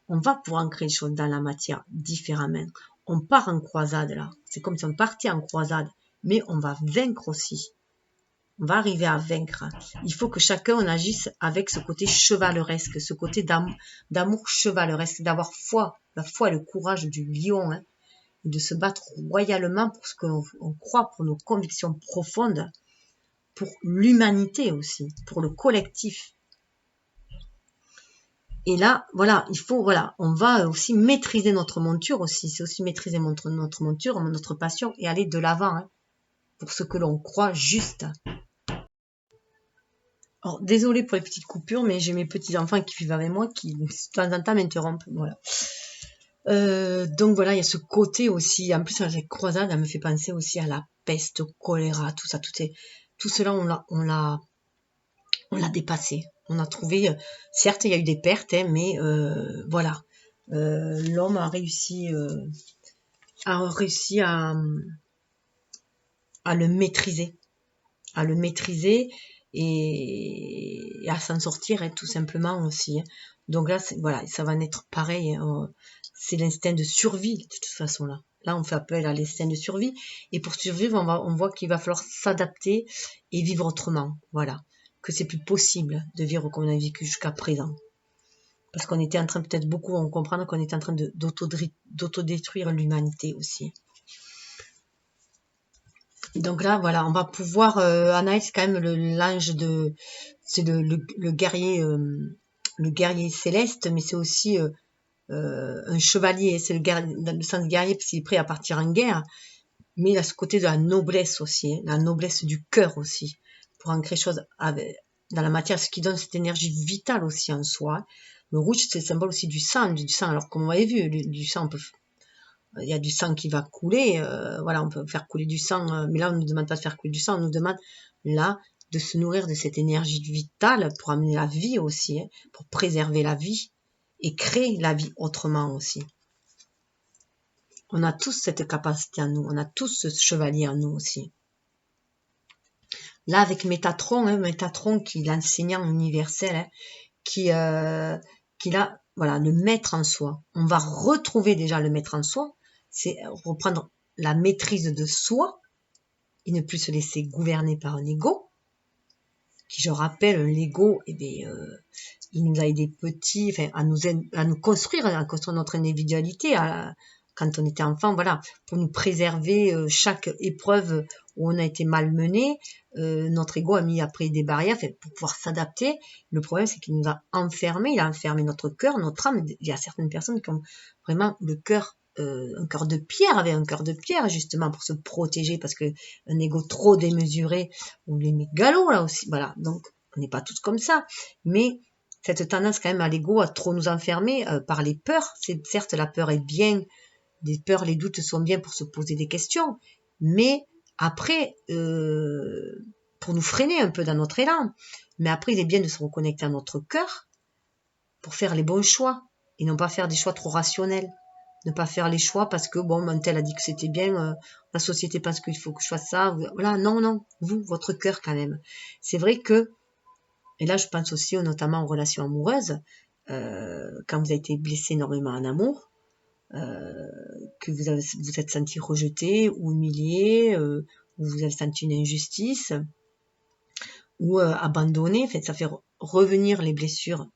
On va pouvoir ancrer les choses dans la matière différemment. On part en croisade là. C'est comme si on partait en croisade, mais on va vaincre aussi. On va arriver à vaincre. Il faut que chacun on agisse avec ce côté chevaleresque, ce côté d'amour chevaleresque, d'avoir foi, la foi et le courage du lion, hein, de se battre royalement pour ce qu'on croit, pour nos convictions profondes, pour l'humanité aussi, pour le collectif. Et là, voilà, on va aussi maîtriser notre monture aussi. C'est aussi maîtriser notre monture, notre passion et aller de l'avant, hein, pour ce que l'on croit juste. Alors, désolée pour les petites coupures, mais j'ai mes petits-enfants qui vivent avec moi qui, de temps en temps, m'interrompent. Voilà. Donc voilà, il y a ce côté aussi. En plus, avec croisade, elle me fait penser aussi à la peste, au choléra, tout ça. Tout cela, on l'a dépassé. On a trouvé, certes, il y a eu des pertes, hein, mais voilà. L'homme a réussi à le maîtriser. Et à s'en sortir, hein, tout simplement aussi, hein. Donc là, voilà, ça va être pareil, hein, c'est l'instinct de survie de toute façon là. Là, on fait appel à l'instinct de survie, et pour survivre, on voit qu'il va falloir s'adapter et vivre autrement. Voilà, que c'est plus possible de vivre comme on a vécu jusqu'à présent, parce qu'on était en train, peut-être beaucoup vont comprendre qu'on était en train d'autodétruire l'humanité aussi. Donc là, voilà, on va pouvoir... Anaël, c'est quand même l'ange de... C'est le guerrier céleste, mais c'est aussi un chevalier. C'est dans le sens guerrier, parce qu'il est prêt à partir en guerre. Mais il a ce côté de la noblesse aussi, hein, la noblesse du cœur aussi, pour ancrer les choses dans la matière, ce qui donne cette énergie vitale aussi en soi. Le rouge, c'est le symbole aussi du sang. Alors, comme on avait vu, du sang, il y a du sang qui va couler, voilà, on peut faire couler du sang, mais là on ne nous demande pas de faire couler du sang, on nous demande là de se nourrir de cette énergie vitale pour amener la vie aussi, hein, pour préserver la vie et créer la vie autrement aussi. On a tous cette capacité en nous, on a tous ce chevalier en nous aussi. Là avec Métatron, hein, Métatron qui est l'enseignant universel, hein, qui a, voilà, le maître en soi. On va retrouver déjà le maître en soi, c'est reprendre la maîtrise de soi et ne plus se laisser gouverner par un ego, qui, je rappelle, l'ego, il nous a aidé petits, enfin, à nous construire notre individualité, quand on était enfant, voilà, pour nous préserver chaque épreuve où on a été malmené. Notre ego a mis après des barrières pour pouvoir s'adapter. Le problème, c'est qu'il nous a enfermés, il a enfermé notre cœur, notre âme. Il y a certaines personnes qui ont vraiment le cœur, un cœur de pierre, avait un cœur de pierre justement pour se protéger, parce que un ego trop démesuré, ou les mégalos là aussi, voilà. Donc on n'est pas tous comme ça, mais cette tendance quand même à l'ego à trop nous enfermer par les peurs. Certes, la peur est bien, les peurs, les doutes sont bien pour se poser des questions, mais après, pour nous freiner un peu dans notre élan. Mais après, il est bien de se reconnecter à notre cœur pour faire les bons choix et non pas faire des choix trop rationnels. Ne pas faire les choix parce que, bon, un tel a dit que c'était bien, la société pense qu'il faut que je fasse ça. Voilà, non, vous, votre cœur quand même. C'est vrai que, et là je pense aussi notamment aux relations amoureuses, quand vous avez été blessé énormément en amour, que vous êtes senti rejeté ou humilié, ou vous avez senti une injustice, ou abandonné, ça fait revenir les blessures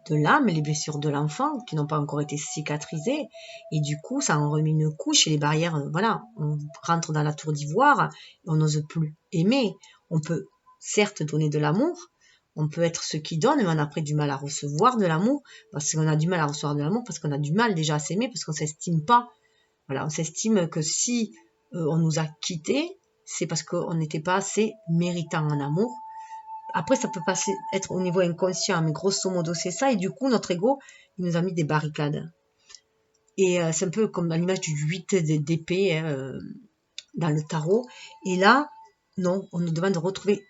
de l'âme, les blessures de l'enfant qui n'ont pas encore été cicatrisées, et du coup ça en remet une couche, et les barrières, voilà, on rentre dans la tour d'ivoire, on n'ose plus aimer. On peut certes donner de l'amour, On peut être ceux qui donnent, mais on a après du mal à recevoir de l'amour, parce qu'on a du mal à recevoir de l'amour, parce qu'on a du mal déjà à s'aimer, parce qu'on s'estime pas. Voilà, on s'estime que si on nous a quittés, c'est parce qu'on n'était pas assez méritant en amour. Après, ça peut passer, être au niveau inconscient, mais grosso modo, c'est ça. Et du coup, notre ego, il nous a mis des barricades. Et c'est un peu comme à l'image du 8 d'épée hein, dans le tarot. Et là, non, on nous demande de retrouver,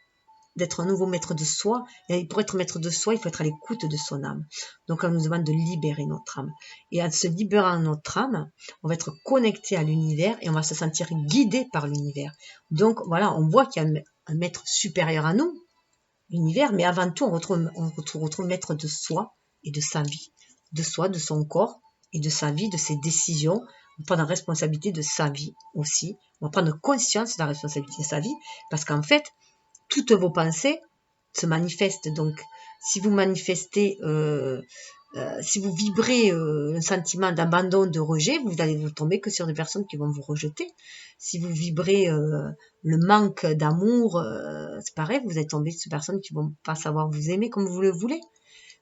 d'être un nouveau maître de soi. Et pour être maître de soi, il faut être à l'écoute de son âme. Donc, on nous demande de libérer notre âme. Et en se libérant notre âme, on va être connecté à l'univers et on va se sentir guidé par l'univers. Donc, voilà, on voit qu'il y a un maître supérieur à nous, l'univers, mais avant tout, on retrouve maître de soi et de sa vie, de soi, de son corps et de sa vie, de ses décisions. On va prendre la responsabilité de sa vie aussi. On va prendre conscience de la responsabilité de sa vie parce qu'en fait, toutes vos pensées se manifestent. Donc, si vous manifestez, si vous vibrez un sentiment d'abandon, de rejet, vous allez vous tomber que sur des personnes qui vont vous rejeter. Si vous vibrez le manque d'amour, c'est pareil, vous allez tomber sur des personnes qui vont pas savoir vous aimer comme vous le voulez.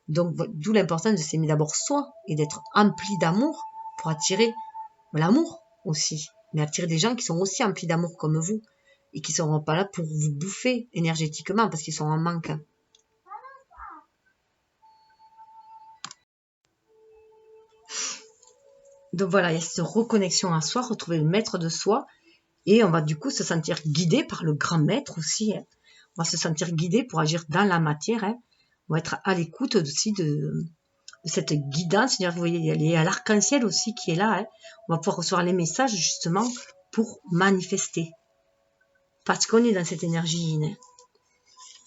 Donc, d'où l'importance de s'aimer d'abord soi et d'être empli d'amour pour attirer l'amour aussi, mais attirer des gens qui sont aussi emplis d'amour comme vous et qui ne seront pas là pour vous bouffer énergétiquement parce qu'ils sont en manque. Donc voilà, il y a cette reconnexion à soi, retrouver le maître de soi et on va du coup se sentir guidé par le grand maître aussi. Hein. On va se sentir guidé pour agir dans la matière. Hein. On va être à l'écoute aussi de cette guidance. C'est-à-dire, vous voyez, il y a l'arc-en-ciel aussi qui est là. Hein. On va pouvoir recevoir les messages justement pour manifester. Parce qu'on est dans cette énergie inné.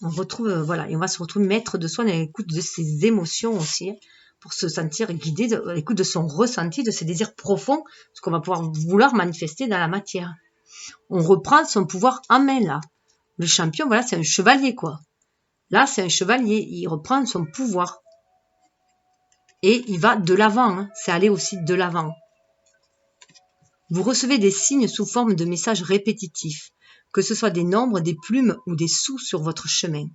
On retrouve, voilà, et on va se retrouver maître de soi, à l'écoute de ses émotions aussi, hein, pour se sentir guidé, à l'écoute de son ressenti, de ses désirs profonds, ce qu'on va pouvoir vouloir manifester dans la matière. On reprend son pouvoir en main, là. Le champion, voilà, c'est un chevalier, quoi. Là, c'est un chevalier, il reprend son pouvoir. Et il va de l'avant, hein, c'est aller aussi de l'avant. Vous recevez des signes sous forme de messages répétitifs, que ce soit des nombres, des plumes ou des sous sur votre chemin.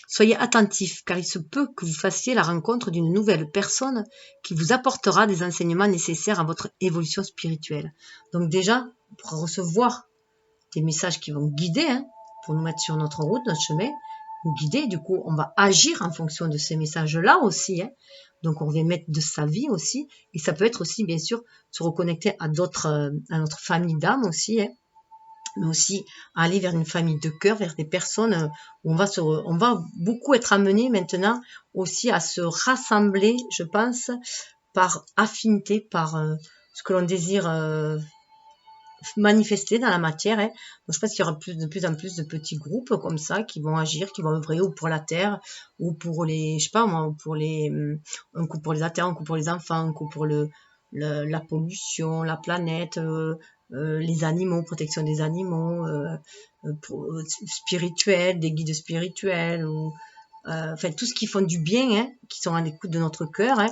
Soyez attentifs, car il se peut que vous fassiez la rencontre d'une nouvelle personne qui vous apportera des enseignements nécessaires à votre évolution spirituelle. Donc déjà, pour recevoir des messages qui vont guider, hein, pour nous mettre sur notre route, notre chemin, nous guider, du coup, on va agir en fonction de ces messages-là aussi. Hein. Donc, on vient mettre de sa vie aussi. Et ça peut être aussi, bien sûr, se reconnecter à notre famille d'âme aussi, hein, mais aussi aller vers une famille de cœur, vers des personnes où on va beaucoup être amené maintenant aussi à se rassembler, je pense, par affinité, par ce que l'on désire manifester dans la matière. Hein. Donc, je pense qu'il y aura de plus en plus de petits groupes comme ça qui vont agir, qui vont œuvrer ou pour la terre, ou pour les, je sais pas moi, pour les, un coup pour les terres, un coup pour les enfants, un coup pour la pollution, la planète, les animaux, protection des animaux, spirituels, des guides spirituels, ou enfin tout ce qui font du bien, hein, qui sont à l'écoute de notre cœur. Hein,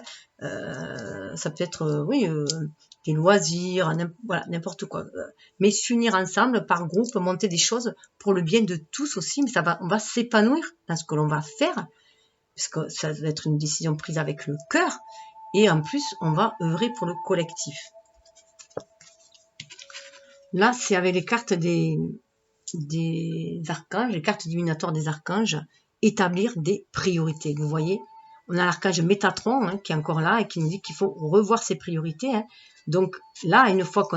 ça peut être, oui, des loisirs, voilà, n'importe quoi. Mais s'unir ensemble par groupe, monter des choses pour le bien de tous aussi, mais on va s'épanouir dans ce que l'on va faire, parce que ça va être une décision prise avec le cœur, et en plus, on va œuvrer pour le collectif. Là, c'est avec les cartes des archanges, les cartes divinatoires des archanges, établir des priorités. Vous voyez, on a l'archange Métatron hein, qui est encore là et qui nous dit qu'il faut revoir ses priorités. Hein. Donc là, une fois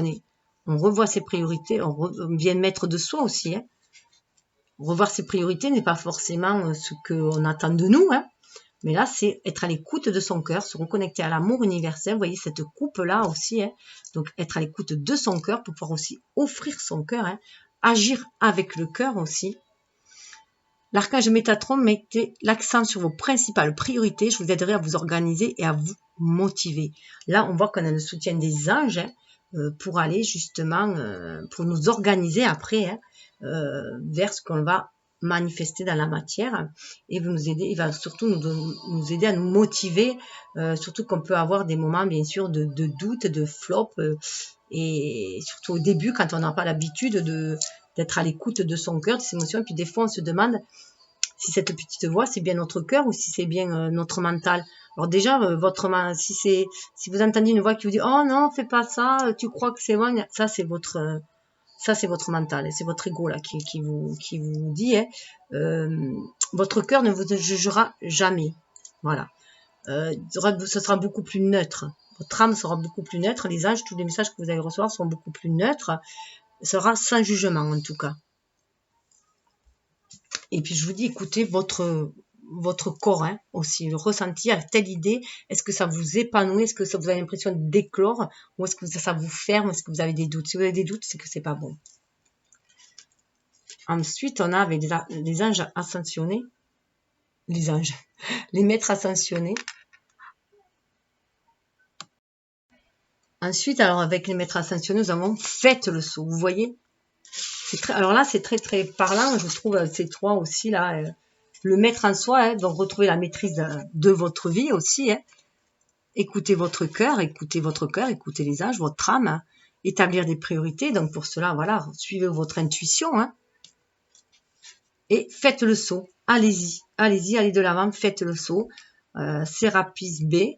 on revoit ses priorités, on vient mettre de soi aussi. Hein. Revoir ses priorités n'est pas forcément ce qu'on attend de nous, hein. Mais là, c'est être à l'écoute de son cœur, se reconnecter à l'amour universel. Vous voyez cette coupe-là aussi. Hein. Donc, être à l'écoute de son cœur pour pouvoir aussi offrir son cœur, hein. Agir avec le cœur aussi. L'archange Métatron, mettez l'accent sur vos principales priorités. Je vous aiderai à vous organiser et à vous motiver. Là, on voit qu'on a le soutien des anges hein, pour aller justement, pour nous organiser après hein, vers ce qu'on va manifester dans la matière et vous nous aider, il va surtout nous aider à nous motiver, surtout qu'on peut avoir des moments bien sûr de doute, de flop et surtout au début quand on n'a pas l'habitude d'être à l'écoute de son cœur, de ses émotions et puis des fois on se demande si cette petite voix, c'est bien notre cœur ou si c'est bien notre mental. Alors déjà, si vous entendez une voix qui vous dit, oh non, fais pas ça, tu crois que c'est bon, ça c'est votre mental, c'est votre ego là qui vous dit, hein, votre cœur ne vous jugera jamais. Voilà. Ce sera beaucoup plus neutre. Votre âme sera beaucoup plus neutre. Les anges, tous les messages que vous allez recevoir seront beaucoup plus neutres. Ce sera sans jugement en tout cas. Et puis je vous dis, écoutez votre corps hein, aussi, le ressenti à telle idée. Est-ce que ça vous épanouit? Est-ce que ça vous avez l'impression d'éclore? Ou est-ce que ça vous ferme? Est-ce que vous avez des doutes? Si vous avez des doutes, c'est que c'est pas bon. Ensuite, on a avec les anges ascensionnés. Les maîtres ascensionnés. Ensuite, alors avec les maîtres ascensionnés, nous avons faites le saut. Vous voyez, alors là, c'est très très parlant. Je trouve ces trois aussi là. Le maître en soi, hein, donc retrouver la maîtrise de votre vie aussi. Hein. Écoutez votre cœur, écoutez les anges, votre âme, hein. Établir des priorités. Donc pour cela, voilà, suivez votre intuition. Hein. Et faites le saut. Allez-y, allez de l'avant, faites le saut. Sérapis B.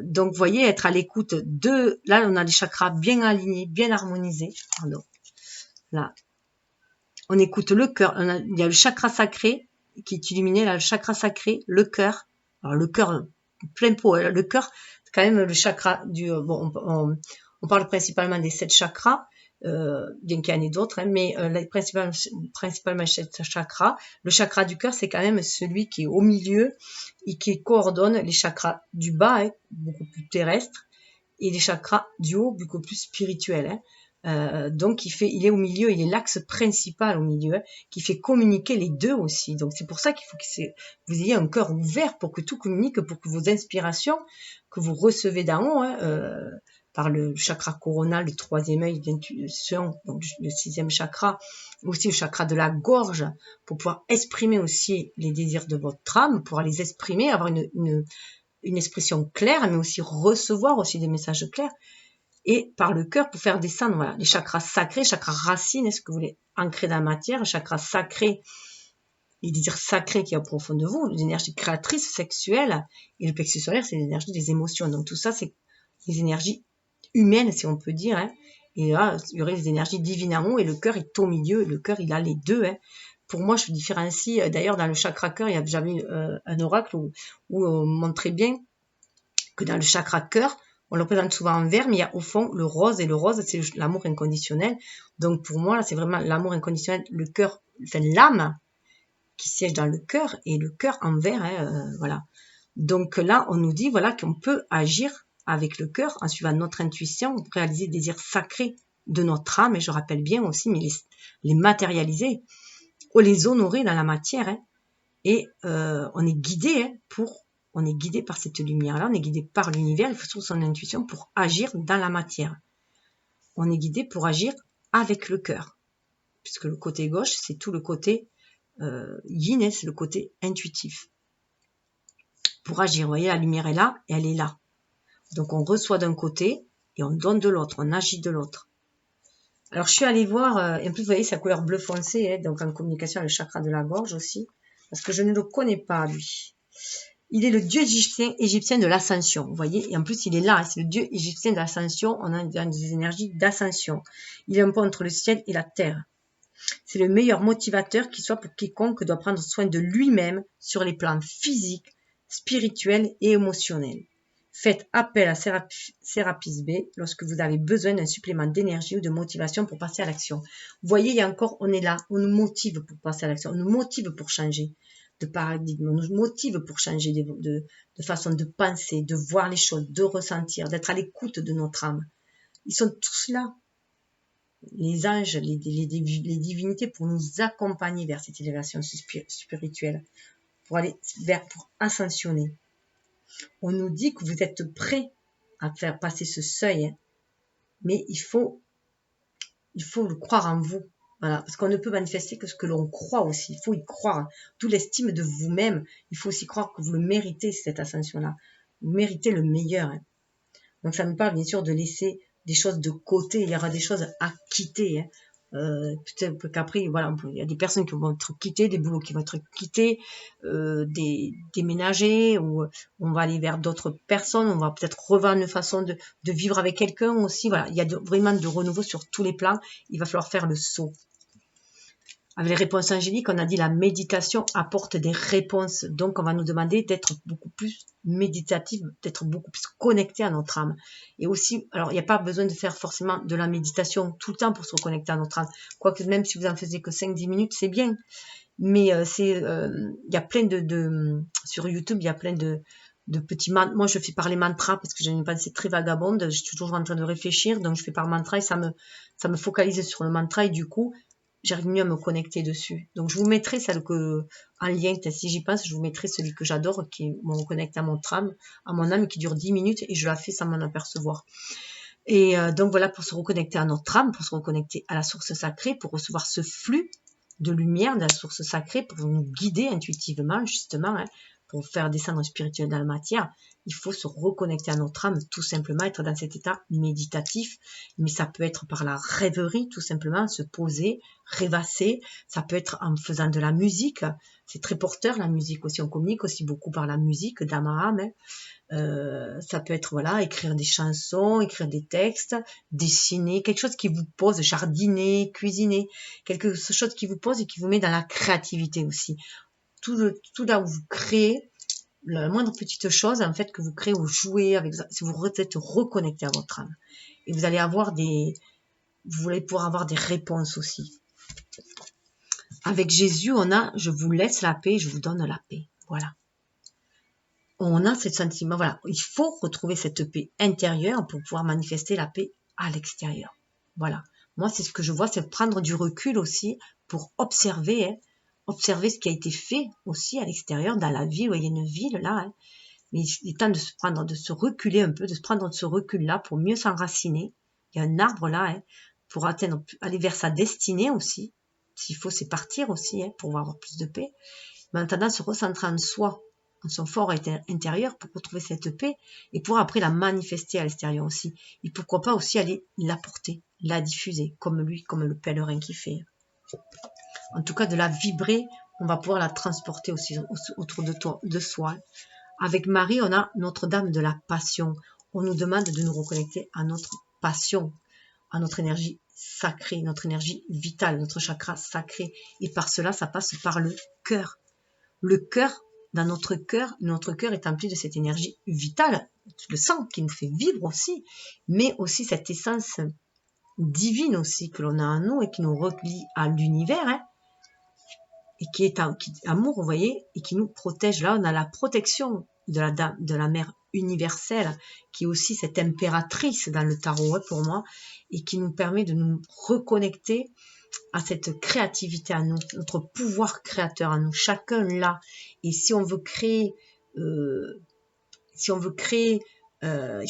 Donc, vous voyez, être à l'écoute de... Là, on a les chakras bien alignés, bien harmonisés. Pardon. Là, on écoute le cœur. Il y a le chakra sacré qui est illuminé. Là, le chakra sacré, le cœur. Alors, le cœur, plein pot. Le cœur, c'est quand même le chakra du... Bon, on parle principalement des 7 chakras. Bien qu'il y en ait d'autres, hein, mais principalement 7 chakras. Le chakra du cœur, c'est quand même celui qui est au milieu et qui coordonne les chakras du bas, hein, beaucoup plus terrestres, et les chakras du haut, beaucoup plus spirituels. Hein. Donc, il est au milieu, il est l'axe principal au milieu, hein, qui fait communiquer les deux aussi. Donc, c'est pour ça qu'il faut que vous ayez un cœur ouvert pour que tout communique, pour que vos inspirations que vous recevez d'en haut, hein, par le chakra coronal, le 3e œil d'intuition, donc le 6e chakra, aussi le chakra de la gorge, pour pouvoir exprimer aussi les désirs de votre âme, pour les exprimer, avoir une expression claire, mais aussi recevoir aussi des messages clairs, et par le cœur pour faire descendre voilà, les chakras sacrés, chakras racines, est-ce que vous voulez ancrer dans la matière, chakras sacrés, les désirs sacrés qui est au profond de vous, les énergies créatrices, sexuelles, et le plexus solaire, c'est l'énergie des émotions. Donc tout ça, c'est les énergies humaine, si on peut dire. Hein. Et là, il y aurait les énergies divines en haut et le cœur est au milieu. Le cœur, il a les deux. Hein. Pour moi, je différencie. D'ailleurs, dans le chakra cœur, j'avais un oracle où on montrait bien que dans le chakra cœur, on le représente souvent en vert, mais il y a au fond le rose. Et le rose, c'est l'amour inconditionnel. Donc, pour moi, là, c'est vraiment l'amour inconditionnel. Le cœur, enfin, l'âme qui siège dans le cœur et le cœur en vert. Hein, voilà. Donc là, on nous dit voilà qu'on peut agir avec le cœur, en suivant notre intuition, réaliser des désirs sacrés de notre âme, et je rappelle bien aussi, mais les matérialiser, ou les honorer dans la matière, hein, et on est guidé on est guidé par cette lumière-là, on est guidé par l'univers, il faut sur son intuition pour agir dans la matière. On est guidé pour agir avec le cœur, puisque le côté gauche, c'est tout le côté yin, c'est le côté intuitif. Pour agir, vous voyez, la lumière est là, et elle est là. Donc, on reçoit d'un côté et on donne de l'autre, on agit de l'autre. Alors, je suis allée voir, et en plus, vous voyez, sa couleur bleu foncé, hein, donc en communication avec le chakra de la gorge aussi, parce que je ne le connais pas, lui. Il est le dieu égyptien de l'ascension, vous voyez, et en plus, il est là, c'est le dieu égyptien de l'ascension, on a des énergies d'ascension. Il est un peu entre le ciel et la terre. C'est le meilleur motivateur qui soit pour quiconque doit prendre soin de lui-même sur les plans physiques, spirituels et émotionnels. Faites appel à Sérapis B lorsque vous avez besoin d'un supplément d'énergie ou de motivation pour passer à l'action. Vous voyez, il y a encore, on est là, on nous motive pour passer à l'action, on nous motive pour changer de paradigme, on nous motive pour changer de façon de penser, de voir les choses, de ressentir, d'être à l'écoute de notre âme. Ils sont tous là, les anges, les divinités, pour nous accompagner vers cette élévation spirituelle, pour ascensionner. On nous dit que vous êtes prêts à faire passer ce seuil, hein, mais il faut le croire en vous. Voilà, parce qu'on ne peut manifester que ce que l'on croit aussi. Il faut y croire. D'où l'estime de vous-même. Il faut aussi croire que vous le méritez, cette ascension-là. Vous méritez le meilleur. Hein. Donc ça nous parle bien sûr de laisser des choses de côté. Il y aura des choses à quitter. Hein. Peut-être qu'après, voilà, il y a des personnes qui vont être quittées, des boulots qui vont être quittés, déménager, ou on va aller vers d'autres personnes, on va peut-être revoir une façon de vivre avec quelqu'un aussi. Voilà, il y a vraiment de renouveau sur tous les plans. Il va falloir faire le saut. Avec les réponses angéliques, on a dit la méditation apporte des réponses. Donc, on va nous demander d'être beaucoup plus méditatif, d'être beaucoup plus connecté à notre âme. Et aussi, alors, il n'y a pas besoin de faire forcément de la méditation tout le temps pour se reconnecter à notre âme. Quoique, même si vous en faisiez que 5-10 minutes, c'est bien. Mais il y a plein sur YouTube, il y a plein de petits mantras. Moi, je fais par les mantras parce que j'ai une pensée très vagabonde. Je suis toujours en train de réfléchir. Donc, je fais par mantra et ça me focalise sur le mantra. Et du coup, j'arrive mieux à me connecter dessus. Donc, je vous mettrai celle en lien, si j'y pense, je vous mettrai celui que j'adore, qui me reconnecte à mon âme, qui dure 10 minutes et je la fais sans m'en apercevoir. Et donc, voilà, pour se reconnecter à notre âme, pour se reconnecter à la source sacrée, pour recevoir ce flux de lumière de la source sacrée, pour nous guider intuitivement, justement, pour faire descendre le spirituel dans la matière, il faut se reconnecter à notre âme, tout simplement, être dans cet état méditatif. Mais ça peut être par la rêverie, tout simplement, se poser, rêvasser. Ça peut être en faisant de la musique. C'est très porteur, la musique aussi. On communique aussi beaucoup par la musique, d'âme à âme. Ça peut être, voilà, écrire des chansons, écrire des textes, dessiner, quelque chose qui vous pose, jardiner, cuisiner, quelque chose qui vous pose et qui vous met dans la créativité aussi. Tout là où vous créez, la moindre petite chose, en fait, que vous créez ou jouez avec, si vous êtes reconnecté à votre âme. Et vous allez avoir vous allez pouvoir avoir des réponses aussi. Avec Jésus, on a, je vous laisse la paix, je vous donne la paix. Voilà. On a ce sentiment, voilà, il faut retrouver cette paix intérieure pour pouvoir manifester la paix à l'extérieur. Voilà. Moi, c'est ce que je vois, c'est prendre du recul aussi pour observer, observer ce qui a été fait aussi à l'extérieur, dans la ville. Il y a une ville là, mais il est temps de se reculer un peu, de se prendre ce recul-là pour mieux s'enraciner. Il y a un arbre là, pour aller vers sa destinée aussi. S'il faut, c'est partir aussi, pour avoir plus de paix. Mais en attendant, se recentrer en soi, en son fort intérieur pour retrouver cette paix et pour après la manifester à l'extérieur aussi. Et pourquoi pas aussi aller l'apporter, la diffuser, comme lui, comme le pèlerin qui fait. En tout cas, de la vibrer, on va pouvoir la transporter aussi autour de soi. Avec Marie, on a Notre-Dame de la Passion. On nous demande de nous reconnecter à notre passion, à notre énergie sacrée, notre énergie vitale, notre chakra sacré. Et par cela, ça passe par le cœur. Le cœur, dans notre cœur est empli de cette énergie vitale, le sang qui nous fait vivre aussi, mais aussi cette essence divine aussi que l'on a en nous et qui nous relie à l'univers, et qui est amour, vous voyez, et qui nous protège. Là, on a la protection de la mère universelle, qui est aussi cette impératrice dans le tarot, pour moi, et qui nous permet de nous reconnecter à cette créativité à nous, notre pouvoir créateur à nous, chacun là. Et si on veut créer, il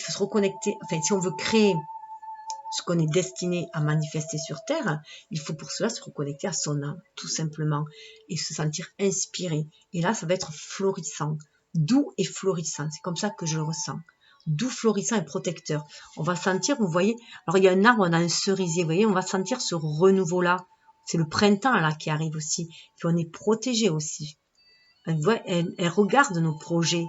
faut se reconnecter, enfin, si on veut créer ce qu'on est destiné à manifester sur Terre, il faut pour cela se reconnecter à son âme, tout simplement, et se sentir inspiré. Et là, ça va être florissant, doux et florissant. C'est comme ça que je le ressens. Doux, florissant et protecteur. On va sentir, vous voyez, alors il y a un arbre, on a un cerisier, vous voyez, on va sentir ce renouveau-là. C'est le printemps là qui arrive aussi. Puis on est protégé aussi. Elle regarde nos projets.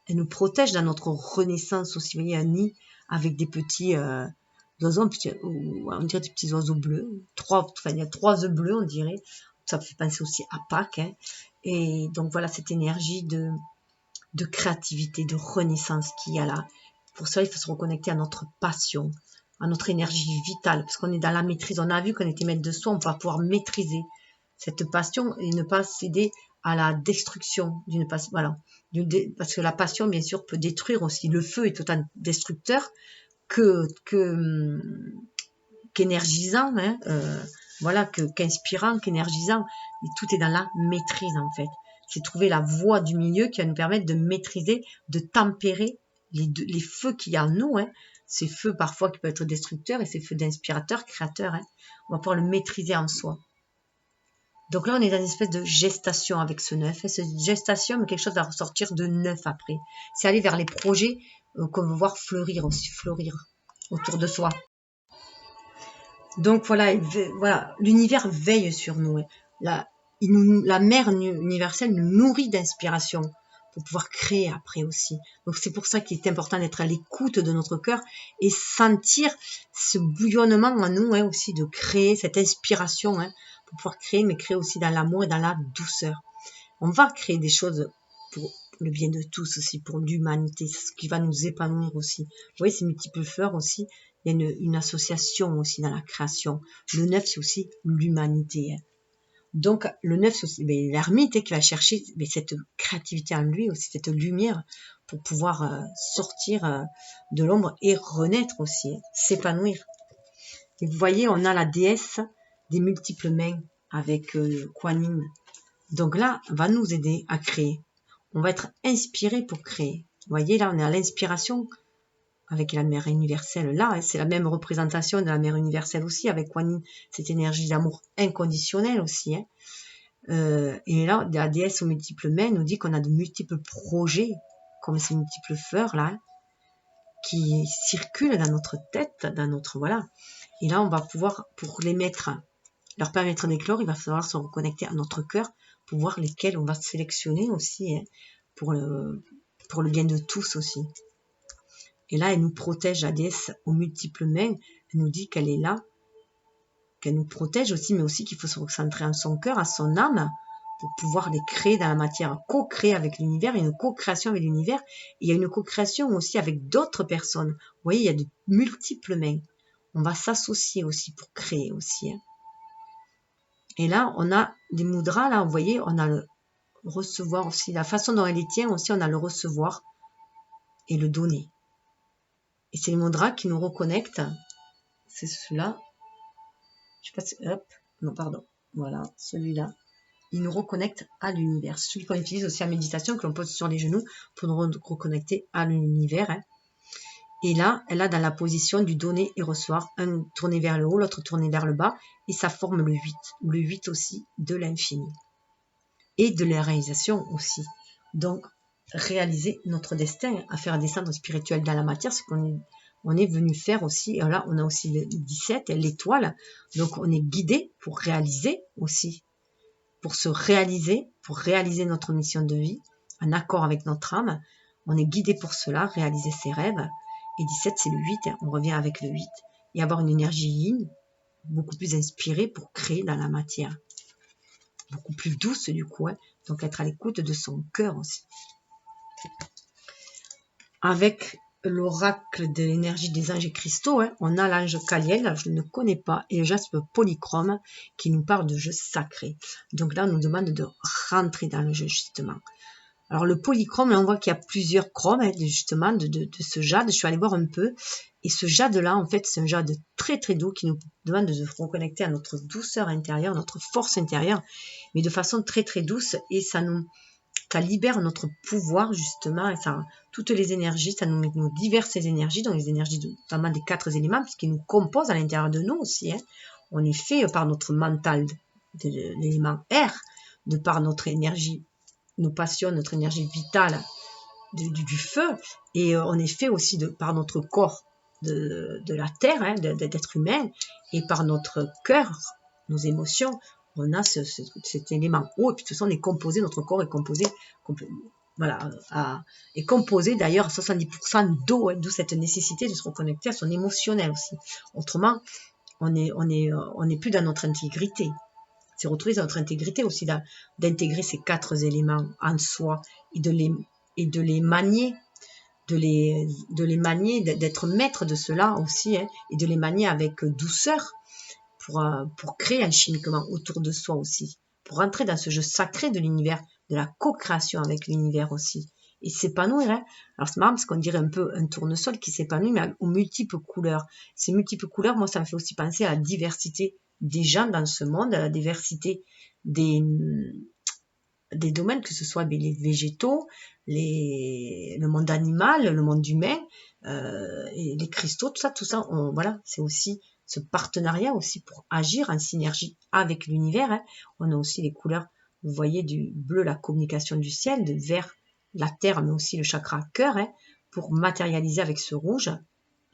Elle nous protège dans notre renaissance aussi. Vous voyez, un nid avec des petits oiseaux, on dirait des petits oiseaux bleus. Il y a 3 œufs bleus, on dirait. Ça fait penser aussi à Pâques. Et donc voilà cette énergie de créativité, de renaissance qu'il y a là. Pour ça, il faut se reconnecter à notre passion, à notre énergie vitale, parce qu'on est dans la maîtrise. On a vu qu'on était maître de soi, on va pouvoir maîtriser cette passion et ne pas céder à la destruction d'une passion. Voilà. Parce que la passion, bien sûr, peut détruire aussi. Le feu est autant destructeur qu'énergisant, voilà, qu'inspirant, qu'énergisant. Et tout est dans la maîtrise, en fait. C'est trouver la voie du milieu qui va nous permettre de maîtriser, de tempérer les feux qu'il y a en nous, ces feux parfois qui peuvent être destructeurs et ces feux d'inspirateur, créateur, on va pouvoir le maîtriser en soi. Donc là, on est dans une espèce de gestation avec ce 9. Et cette gestation, mais quelque chose va ressortir de neuf après. C'est aller vers les projets qu'on veut voir fleurir aussi, fleurir autour de soi. Donc voilà, voilà, l'univers veille sur nous. La mère universelle nous nourrit d'inspiration pour pouvoir créer après aussi. Donc c'est pour ça qu'il est important d'être à l'écoute de notre cœur et sentir ce bouillonnement en nous aussi, de créer cette inspiration pour pouvoir créer, mais créer aussi dans l'amour et dans la douceur. On va créer des choses pour le bien de tous aussi, pour l'humanité, ce qui va nous épanouir aussi. Vous voyez, ces multiples fleurs aussi, il y a une association aussi dans la création. Le 9, c'est aussi l'humanité. Donc, le 9, c'est aussi l'ermite qui va chercher cette créativité en lui, aussi cette lumière, pour pouvoir sortir de l'ombre et renaître aussi, s'épanouir. Et vous voyez, on a la déesse des multiples mains avec Kuan Yin. Donc là, va nous aider à créer. On va être inspiré pour créer. Vous voyez, là, on est à l'inspiration avec la mère universelle. Là, c'est la même représentation de la mère universelle aussi, avec Kuan Yin, cette énergie d'amour inconditionnel aussi. Et là, la déesse aux multiples mains nous dit qu'on a de multiples projets, comme ces multiples fleurs là, qui circulent dans notre tête, dans notre voilà. Et là, on va pouvoir, pour les mettre, leur permettre d'éclore, il va falloir se reconnecter à notre cœur pour voir lesquels on va sélectionner aussi pour le bien de tous aussi. Et là, elle nous protège, la déesse aux multiples mains. Elle nous dit qu'elle est là, qu'elle nous protège aussi, mais aussi qu'il faut se recentrer en son cœur, à son âme, pour pouvoir les créer dans la matière, co-créer avec l'univers, une co-création avec l'univers. Et il y a une co-création aussi avec d'autres personnes. Vous voyez, il y a de multiples mains. On va s'associer aussi pour créer aussi. Et là, on a des mudras, là, vous voyez, on a le recevoir aussi. La façon dont elle les tient aussi, on a le recevoir et le donner. Et c'est les mudras qui nous reconnectent. C'est ceux-là. Je sais pas si... Hop. Non, pardon. Voilà, celui-là. Il nous reconnecte à l'univers. Celui qu'on utilise aussi en méditation, que l'on pose sur les genoux pour nous reconnecter à l'univers. Et là, elle a dans la position du donner et recevoir, un tourné vers le haut, l'autre tourné vers le bas, et ça forme le 8. Le 8 aussi de l'infini. Et de la réalisation aussi. Donc, réaliser notre destin, à faire descendre spirituel dans la matière, ce qu'on est venu faire aussi. Et là, on a aussi le 17, l'étoile. Donc, on est guidé pour réaliser aussi. Pour se réaliser, pour réaliser notre mission de vie, en accord avec notre âme. On est guidé pour cela, réaliser ses rêves. Et 17, c'est le 8, on revient avec le 8. Et avoir une énergie yin, beaucoup plus inspirée pour créer dans la matière. Beaucoup plus douce du coup, donc être à l'écoute de son cœur aussi. Avec l'oracle de l'énergie des anges et cristaux, on a l'ange Kaliel, je ne connais pas, et le jaspe polychrome qui nous parle de jeu sacré. Donc là, on nous demande de rentrer dans le jeu justement. Alors le polychrome, là, on voit qu'il y a plusieurs chromes justement de ce jade. Je suis allée voir un peu. Et ce jade-là, en fait, c'est un jade très très doux qui nous demande de se reconnecter à notre douceur intérieure, notre force intérieure, mais de façon très très douce. Et ça libère notre pouvoir justement. Et ça, toutes les énergies, ça nous diverses énergies, donc les énergies notamment des 4 éléments, puisqu'ils nous composent à l'intérieur de nous aussi. On est fait par notre mental de l'élément R, de par notre énergie, nos passions, notre énergie vitale du feu, et on est fait aussi par notre corps de la terre, d'être humain, et par notre cœur, nos émotions, on a cet élément eau, et puis de toute façon, on est composé, notre corps est composé, voilà, est composé d'ailleurs à 70% d'eau, d'où cette nécessité de se reconnecter à son émotionnel aussi. Autrement, on n'est plus dans notre intégrité. C'est retrouver notre intégrité aussi, d'intégrer ces 4 éléments en soi et de les manier, d'être maître de cela aussi, et de les manier avec douceur pour créer un chimiquement autour de soi aussi, pour entrer dans ce jeu sacré de l'univers, de la co-création avec l'univers aussi, et s'épanouir. Alors c'est marrant parce qu'on dirait un peu un tournesol qui s'épanouit, mais aux multiples couleurs. Ces multiples couleurs, moi, ça me fait aussi penser à la diversité des gens dans ce monde, à la diversité des domaines, que ce soit les végétaux, le monde animal, le monde humain, et les cristaux, tout ça, voilà, c'est aussi ce partenariat aussi pour agir en synergie avec l'univers. On a aussi les couleurs, vous voyez, du bleu, la communication du ciel, de vert, la terre, mais aussi le chakra cœur, pour matérialiser avec ce rouge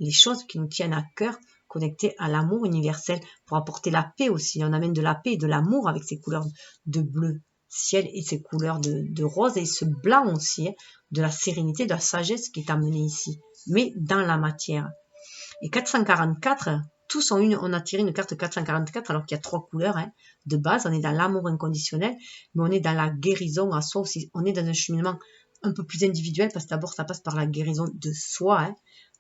les choses qui nous tiennent à cœur connecté à l'amour universel pour apporter la paix aussi. On amène de la paix et de l'amour avec ces couleurs de bleu ciel et ces couleurs de rose et ce blanc aussi, hein, de la sérénité, de la sagesse qui est amenée ici, mais dans la matière. Et 444, tous ont on a tiré une carte 444 alors qu'il y a 3 couleurs, hein, de base. On est dans l'amour inconditionnel, mais on est dans la guérison à soi aussi. On est dans un cheminement un peu plus individuel parce que d'abord ça passe par la guérison de soi, hein.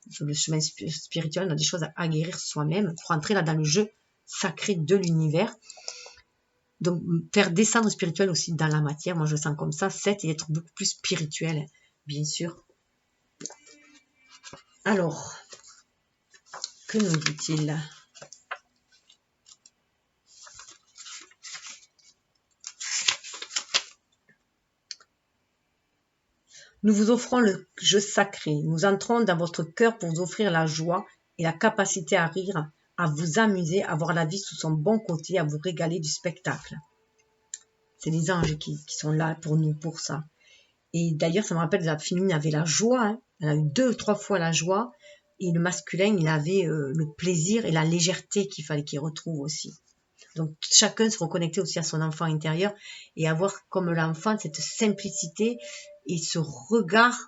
Sur le chemin spirituel, on a des choses à guérir soi-même pour entrer là dans le jeu sacré de l'univers. Donc, faire descendre spirituel aussi dans la matière, moi je le sens comme ça, 7 et être beaucoup plus spirituel, bien sûr. Alors, que nous dit-il? Nous vous offrons le jeu sacré. Nous entrons dans votre cœur pour vous offrir la joie et la capacité à rire, à vous amuser, à voir la vie sous son bon côté, à vous régaler du spectacle. C'est les anges qui sont là pour nous, pour ça. Et d'ailleurs, ça me rappelle que la féminine avait la joie, hein. Elle a eu 2 ou 3 fois la joie, et le masculin, il avait le plaisir et la légèreté qu'il fallait qu'il retrouve aussi. Donc, chacun se reconnecter aussi à son enfant intérieur et avoir comme l'enfant cette simplicité et ce regard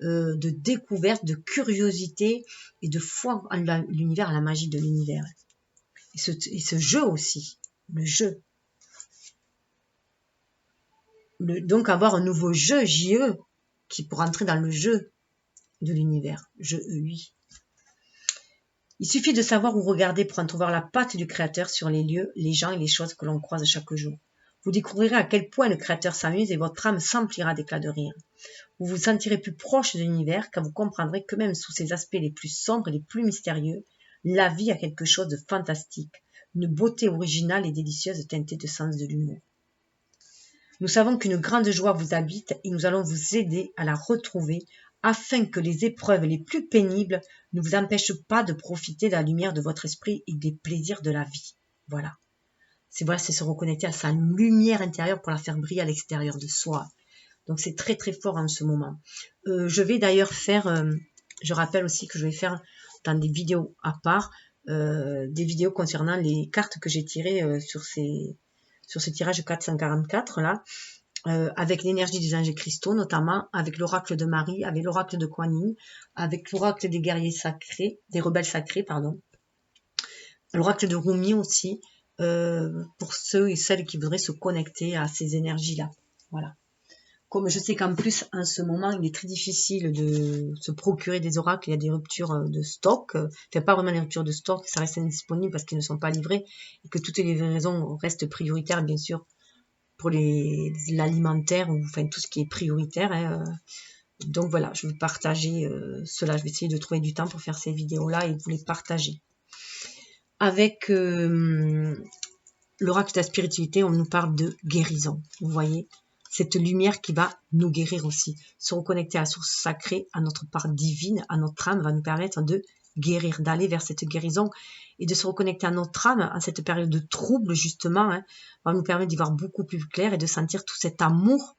de découverte, de curiosité et de foi en l'univers, à la magie de l'univers. Et ce jeu aussi, le jeu. Donc avoir un nouveau jeu, JE, qui pour entrer dans le jeu de l'univers, jeu EUI. Il suffit de savoir où regarder pour entrevoir la patte du Créateur sur les lieux, les gens et les choses que l'on croise chaque jour. Vous découvrirez à quel point le Créateur s'amuse et votre âme s'emplira d'éclats de rire. Vous vous sentirez plus proche de l'univers car vous comprendrez que même sous ses aspects les plus sombres et les plus mystérieux, la vie a quelque chose de fantastique, une beauté originale et délicieuse teintée de sens de l'humour. Nous savons qu'une grande joie vous habite et nous allons vous aider à la retrouver afin que les épreuves les plus pénibles ne vous empêchent pas de profiter de la lumière de votre esprit et des plaisirs de la vie. Voilà. C'est se reconnecter à sa lumière intérieure pour la faire briller à l'extérieur de soi. Donc c'est très très fort en ce moment. Je vais d'ailleurs faire, je rappelle aussi que je vais faire dans des vidéos à part, des vidéos concernant les cartes que j'ai tirées sur ce tirage 444 là, avec l'énergie des anges cristaux, notamment avec l'oracle de Marie, avec l'oracle de Kuan Yin, avec l'oracle des guerriers sacrés, des rebelles sacrés, pardon, l'oracle de Rumi aussi, pour ceux et celles qui voudraient se connecter à ces énergies-là. Voilà. Comme je sais qu'en plus, en ce moment, il est très difficile de se procurer des oracles, il y a des ruptures de stock, enfin pas vraiment des ruptures de stock, ça reste indisponible parce qu'ils ne sont pas livrés, et que toutes les livraisons restent prioritaires, bien sûr, pour l'alimentaire, ou enfin tout ce qui est prioritaire. Hein. Donc voilà, je vais partager cela, je vais essayer de trouver du temps pour faire ces vidéos-là et de vous les partager. Avec l'oracle de la spiritualité, on nous parle de guérison, vous voyez, cette lumière qui va nous guérir aussi. Se reconnecter à la source sacrée, à notre part divine, à notre âme, va nous permettre de guérir, d'aller vers cette guérison et de se reconnecter à notre âme en cette période de trouble justement, hein, va nous permettre d'y voir beaucoup plus clair et de sentir tout cet amour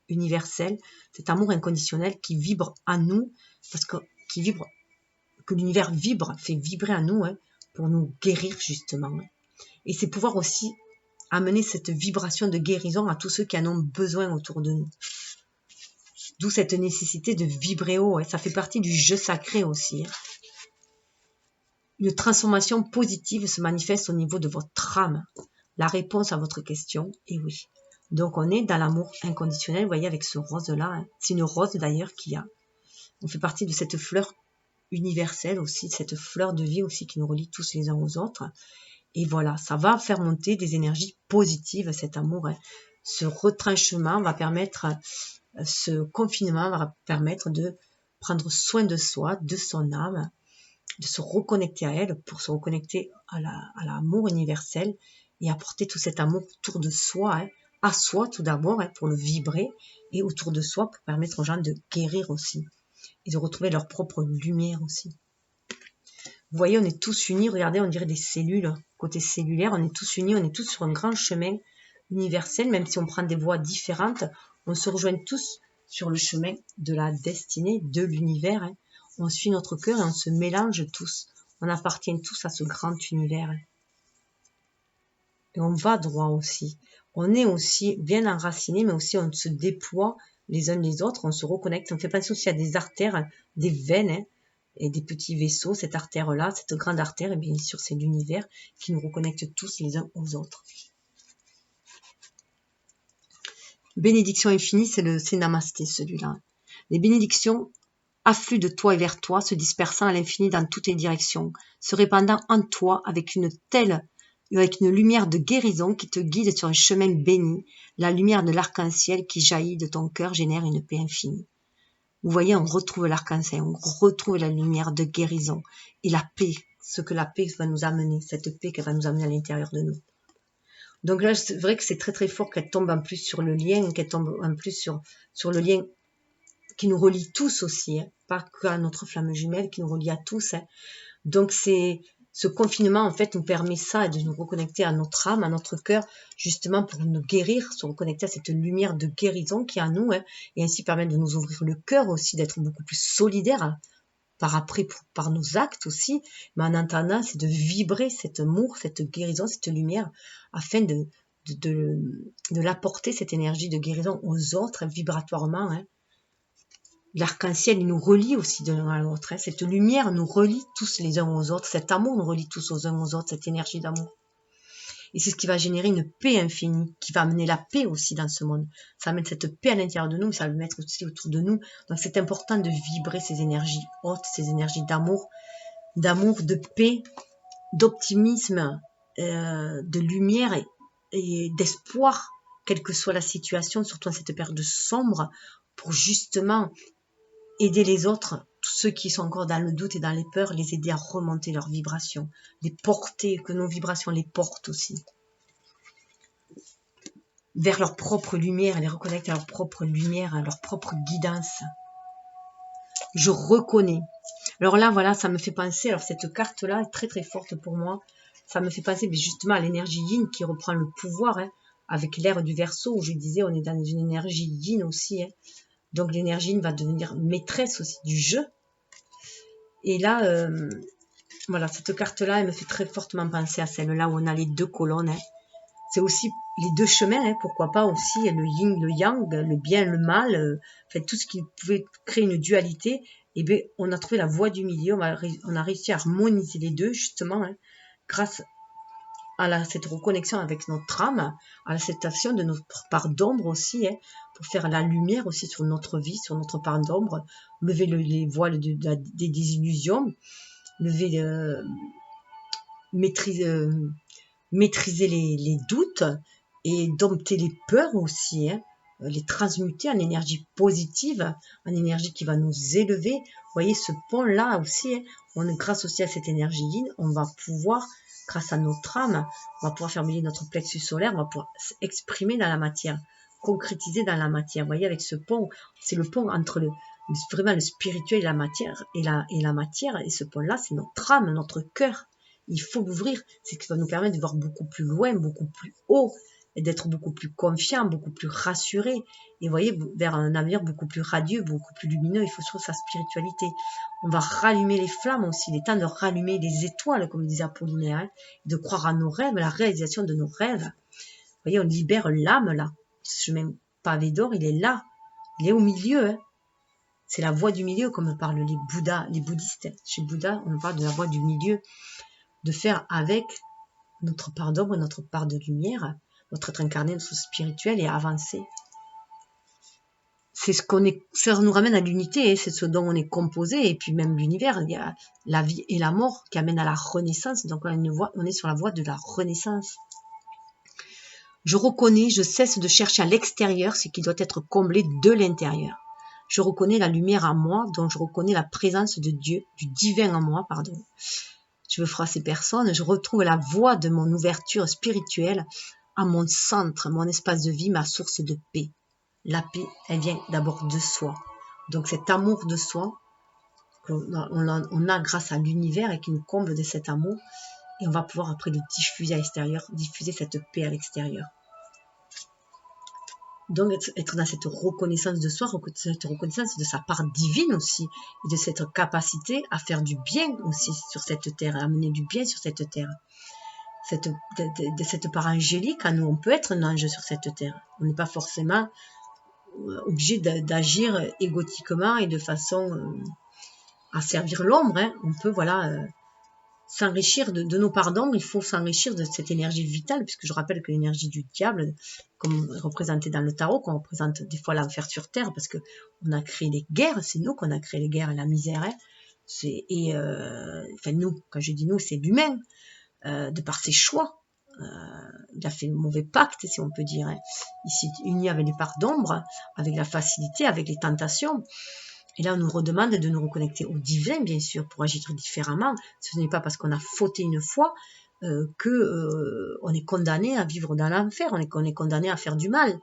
universel, cet amour inconditionnel qui vibre en nous, parce que l'univers vibre, fait vibrer en nous, hein, pour nous guérir justement. Et c'est pouvoir aussi amener cette vibration de guérison à tous ceux qui en ont besoin autour de nous. D'où cette nécessité de vibrer haut, hein. Ça fait partie du jeu sacré aussi. Hein. Une transformation positive se manifeste au niveau de votre âme. La réponse à votre question est oui. Donc on est dans l'amour inconditionnel, vous voyez, avec ce rose-là. Hein. C'est une rose d'ailleurs qui a. On fait partie de cette fleur universelle aussi, cette fleur de vie aussi qui nous relie tous les uns aux autres. Et voilà, ça va faire monter des énergies positives, cet amour. Hein. Ce retranchement va permettre, ce confinement va permettre de prendre soin de soi, de son âme, de se reconnecter à elle pour se reconnecter à l'amour universel et apporter tout cet amour autour de soi, hein, à soi tout d'abord, hein, pour le vibrer, et autour de soi pour permettre aux gens de guérir aussi et de retrouver leur propre lumière aussi. Vous voyez, on est tous unis, regardez, on dirait des cellules, côté cellulaire, on est tous unis, on est tous sur un grand chemin universel, même si on prend des voies différentes, on se rejoint tous sur le chemin de la destinée, de l'univers. Hein. On suit notre cœur et on se mélange tous. On appartient tous à ce grand univers. Et on va droit aussi. On est aussi bien enraciné, mais aussi on se déploie les uns les autres, on se reconnecte. On fait penser aussi à des artères, des veines, hein, et des petits vaisseaux. Cette artère-là, cette grande artère, et bien sûr, c'est l'univers qui nous reconnecte tous les uns aux autres. Bénédiction infinie, c'est Namasté, celui-là. Les bénédictions affluent de toi et vers toi, se dispersant à l'infini dans toutes les directions, se répandant en toi avec une lumière de guérison qui te guide sur un chemin béni. La lumière de l'arc-en-ciel qui jaillit de ton cœur génère une paix infinie. Vous voyez, on retrouve l'arc-en-ciel, on retrouve la lumière de guérison et la paix, ce que la paix va nous amener, cette paix qu'elle va nous amener à l'intérieur de nous. Donc là, c'est vrai que c'est très très fort qu'elle tombe en plus sur le lien, qu'elle tombe en plus sur le lien qui nous relie tous aussi, hein, pas qu'à notre flamme jumelle, qui nous relie à tous. Hein. Donc ce confinement, en fait, nous permet ça, de nous reconnecter à notre âme, à notre cœur, justement pour nous guérir, se reconnecter à cette lumière de guérison qui est en nous, hein, et ainsi permettre de nous ouvrir le cœur aussi, d'être beaucoup plus solidaires, hein, par nos actes aussi, mais en entendant, c'est de vibrer cet amour, cette guérison, cette lumière, afin de l'apporter, cette énergie de guérison aux autres, hein, vibratoirement. Hein. L'arc-en-ciel, il nous relie aussi de l'un à l'autre. Hein. Cette lumière nous relie tous les uns aux autres. Cet amour nous relie tous aux uns aux autres, cette énergie d'amour. Et c'est ce qui va générer une paix infinie, qui va amener la paix aussi dans ce monde. Ça amène cette paix à l'intérieur de nous, ça va le mettre aussi autour de nous. Donc c'est important de vibrer ces énergies hautes, ces énergies d'amour, de paix, d'optimisme, de lumière et d'espoir, quelle que soit la situation, surtout dans cette période sombre, pour justement aider les autres, tous ceux qui sont encore dans le doute et dans les peurs, les aider à remonter leurs vibrations, les porter, que nos vibrations les portent aussi vers leur propre lumière, les reconnecter à leur propre lumière, à leur propre guidance. Je reconnais. Alors là, voilà, ça me fait penser, alors cette carte-là est très très forte pour moi, ça me fait penser mais justement à l'énergie yin qui reprend le pouvoir, hein, avec l'ère du Verseau, où je disais, on est dans une énergie yin aussi, hein. Donc l'énergie yin va devenir maîtresse aussi du jeu. Et là, voilà, cette carte-là, elle me fait très fortement penser à celle-là où on a les deux colonnes. Hein. C'est aussi les deux chemins, hein, pourquoi pas aussi le yin, le yang, le bien, le mal, enfin, tout ce qui pouvait créer une dualité. Et bien, on a trouvé la voie du milieu, on a réussi à harmoniser les deux, justement, hein, grâce à cette reconnexion avec notre âme, à l'acceptation de notre part d'ombre aussi, hein, pour faire la lumière aussi sur notre vie, sur notre part d'ombre, lever les voiles des désillusions, maîtriser les doutes et dompter les peurs aussi, hein, les transmuter en énergie positive, en énergie qui va nous élever. Vous voyez, ce pont-là aussi, hein, grâce aussi à cette énergie yin, on va pouvoir, grâce à notre âme, on va pouvoir faire briller notre plexus solaire, on va pouvoir s'exprimer dans la matière, concrétiser dans la matière. Vous voyez, avec ce pont, c'est le pont entre vraiment le spirituel et la matière, et la matière, et ce pont-là, c'est notre âme, notre cœur. Il faut l'ouvrir, c'est ce qui va nous permettre de voir beaucoup plus loin, beaucoup plus haut, et d'être beaucoup plus confiant, beaucoup plus rassuré, et vous voyez, vers un avenir beaucoup plus radieux, beaucoup plus lumineux. Il faut sur sa spiritualité. On va rallumer les flammes aussi, il est temps de rallumer les étoiles, comme disait Apollinaire, hein, de croire à nos rêves, la réalisation de nos rêves. Vous voyez, on libère l'âme là. Ce chemin pavé d'or, il est là, il est au milieu, hein. C'est la voie du milieu, comme parlent les Bouddhas, les bouddhistes. Chez Bouddha, on parle de la voie du milieu, de faire avec notre part d'ombre, notre part de lumière, notre être incarné, notre spirituel, et avancer. C'est ça nous ramène à l'unité, c'est ce dont on est composé, et puis même l'univers, il y a la vie et la mort qui amènent à la renaissance, donc on est sur la voie de la renaissance. Je reconnais, je cesse de chercher à l'extérieur ce qui doit être comblé de l'intérieur. Je reconnais la lumière en moi, donc je reconnais la présence de Dieu, du divin en moi, pardon. Je veux frapper ces personnes, je retrouve la voie de mon ouverture spirituelle à mon centre, mon espace de vie, ma source de paix. La paix, elle vient d'abord de soi. Donc cet amour de soi, on a grâce à l'univers et qui nous comble de cet amour, et on va pouvoir après le diffuser à l'extérieur, diffuser cette paix à l'extérieur. Donc, être dans cette reconnaissance de soi, cette reconnaissance de sa part divine aussi, et de cette capacité à faire du bien aussi sur cette terre, à amener du bien sur cette terre. De cette part angélique, à nous, on peut être un ange sur cette terre. On n'est pas forcément obligé d'agir égotiquement et de façon à servir l'ombre. Hein. On peut, voilà, s'enrichir de nos pardons, il faut s'enrichir de cette énergie vitale, puisque je rappelle que l'énergie du diable, comme représentée dans le tarot, qu'on représente des fois l'enfer sur terre, parce que on a créé les guerres, c'est nous qu'on a créé les guerres et la misère. Hein. Enfin nous, quand je dis nous, c'est l'humain, de par ses choix. Il a fait le mauvais pacte, si on peut dire. Hein. Il s'est uni avec les parts d'ombre, avec la facilité, avec les tentations. Et là, on nous redemande de nous reconnecter au divin, bien sûr, pour agir différemment. Ce n'est pas parce qu'on a fauté une fois qu'on est condamné à vivre dans l'enfer, on est condamné à faire du mal.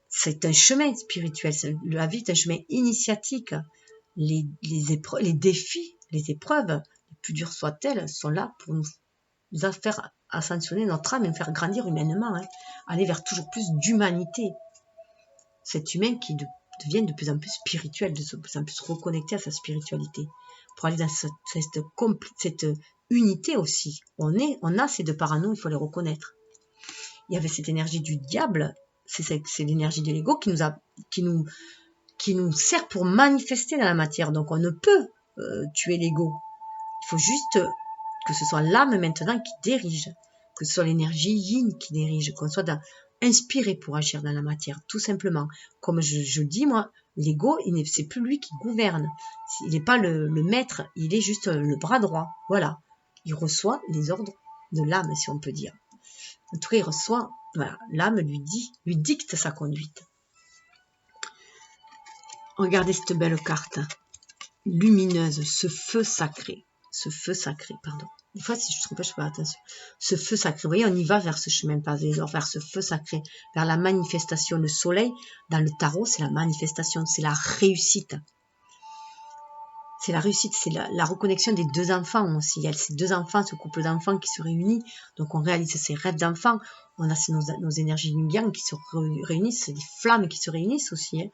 C'est un chemin spirituel, la vie est un chemin initiatique. Les défis, les épreuves, les plus dures soient-elles, sont là pour nous faire ascensionner notre âme et nous faire grandir humainement, hein, aller vers toujours plus d'humanité. Cet humain qui devient de plus en plus spirituel, de plus en plus reconnecté à sa spiritualité, pour aller dans cette unité aussi. On a ces deux parts en nous, il faut les reconnaître. Il y avait cette énergie du diable, c'est l'énergie de l'ego qui nous sert pour manifester dans la matière. Donc on ne peut tuer l'ego. Il faut juste que ce soit l'âme maintenant qui dirige, que ce soit l'énergie yin qui dirige, qu'on soit inspiré pour agir dans la matière, tout simplement. Comme je dis, moi, l'ego, c'est plus lui qui gouverne. Il n'est pas le maître, il est juste le bras droit. Voilà. Il reçoit les ordres de l'âme, si on peut dire. En tout cas, il reçoit, voilà, l'âme lui dicte sa conduite. Regardez cette belle carte lumineuse, ce feu sacré, pardon. Des fois, si je ne me trompe pas, je fais attention. Ce feu sacré, vous voyez, on y va vers ce chemin pavé, vers ce feu sacré, vers la manifestation. Le soleil, dans le tarot, c'est la manifestation, c'est la réussite. C'est la réussite, c'est la reconnexion des deux enfants aussi. Il y a ces deux enfants, ce couple d'enfants qui se réunit. Donc, on réalise ses rêves d'enfants. On a nos énergies yin-yang qui se réunissent, des flammes qui se réunissent aussi. Hein.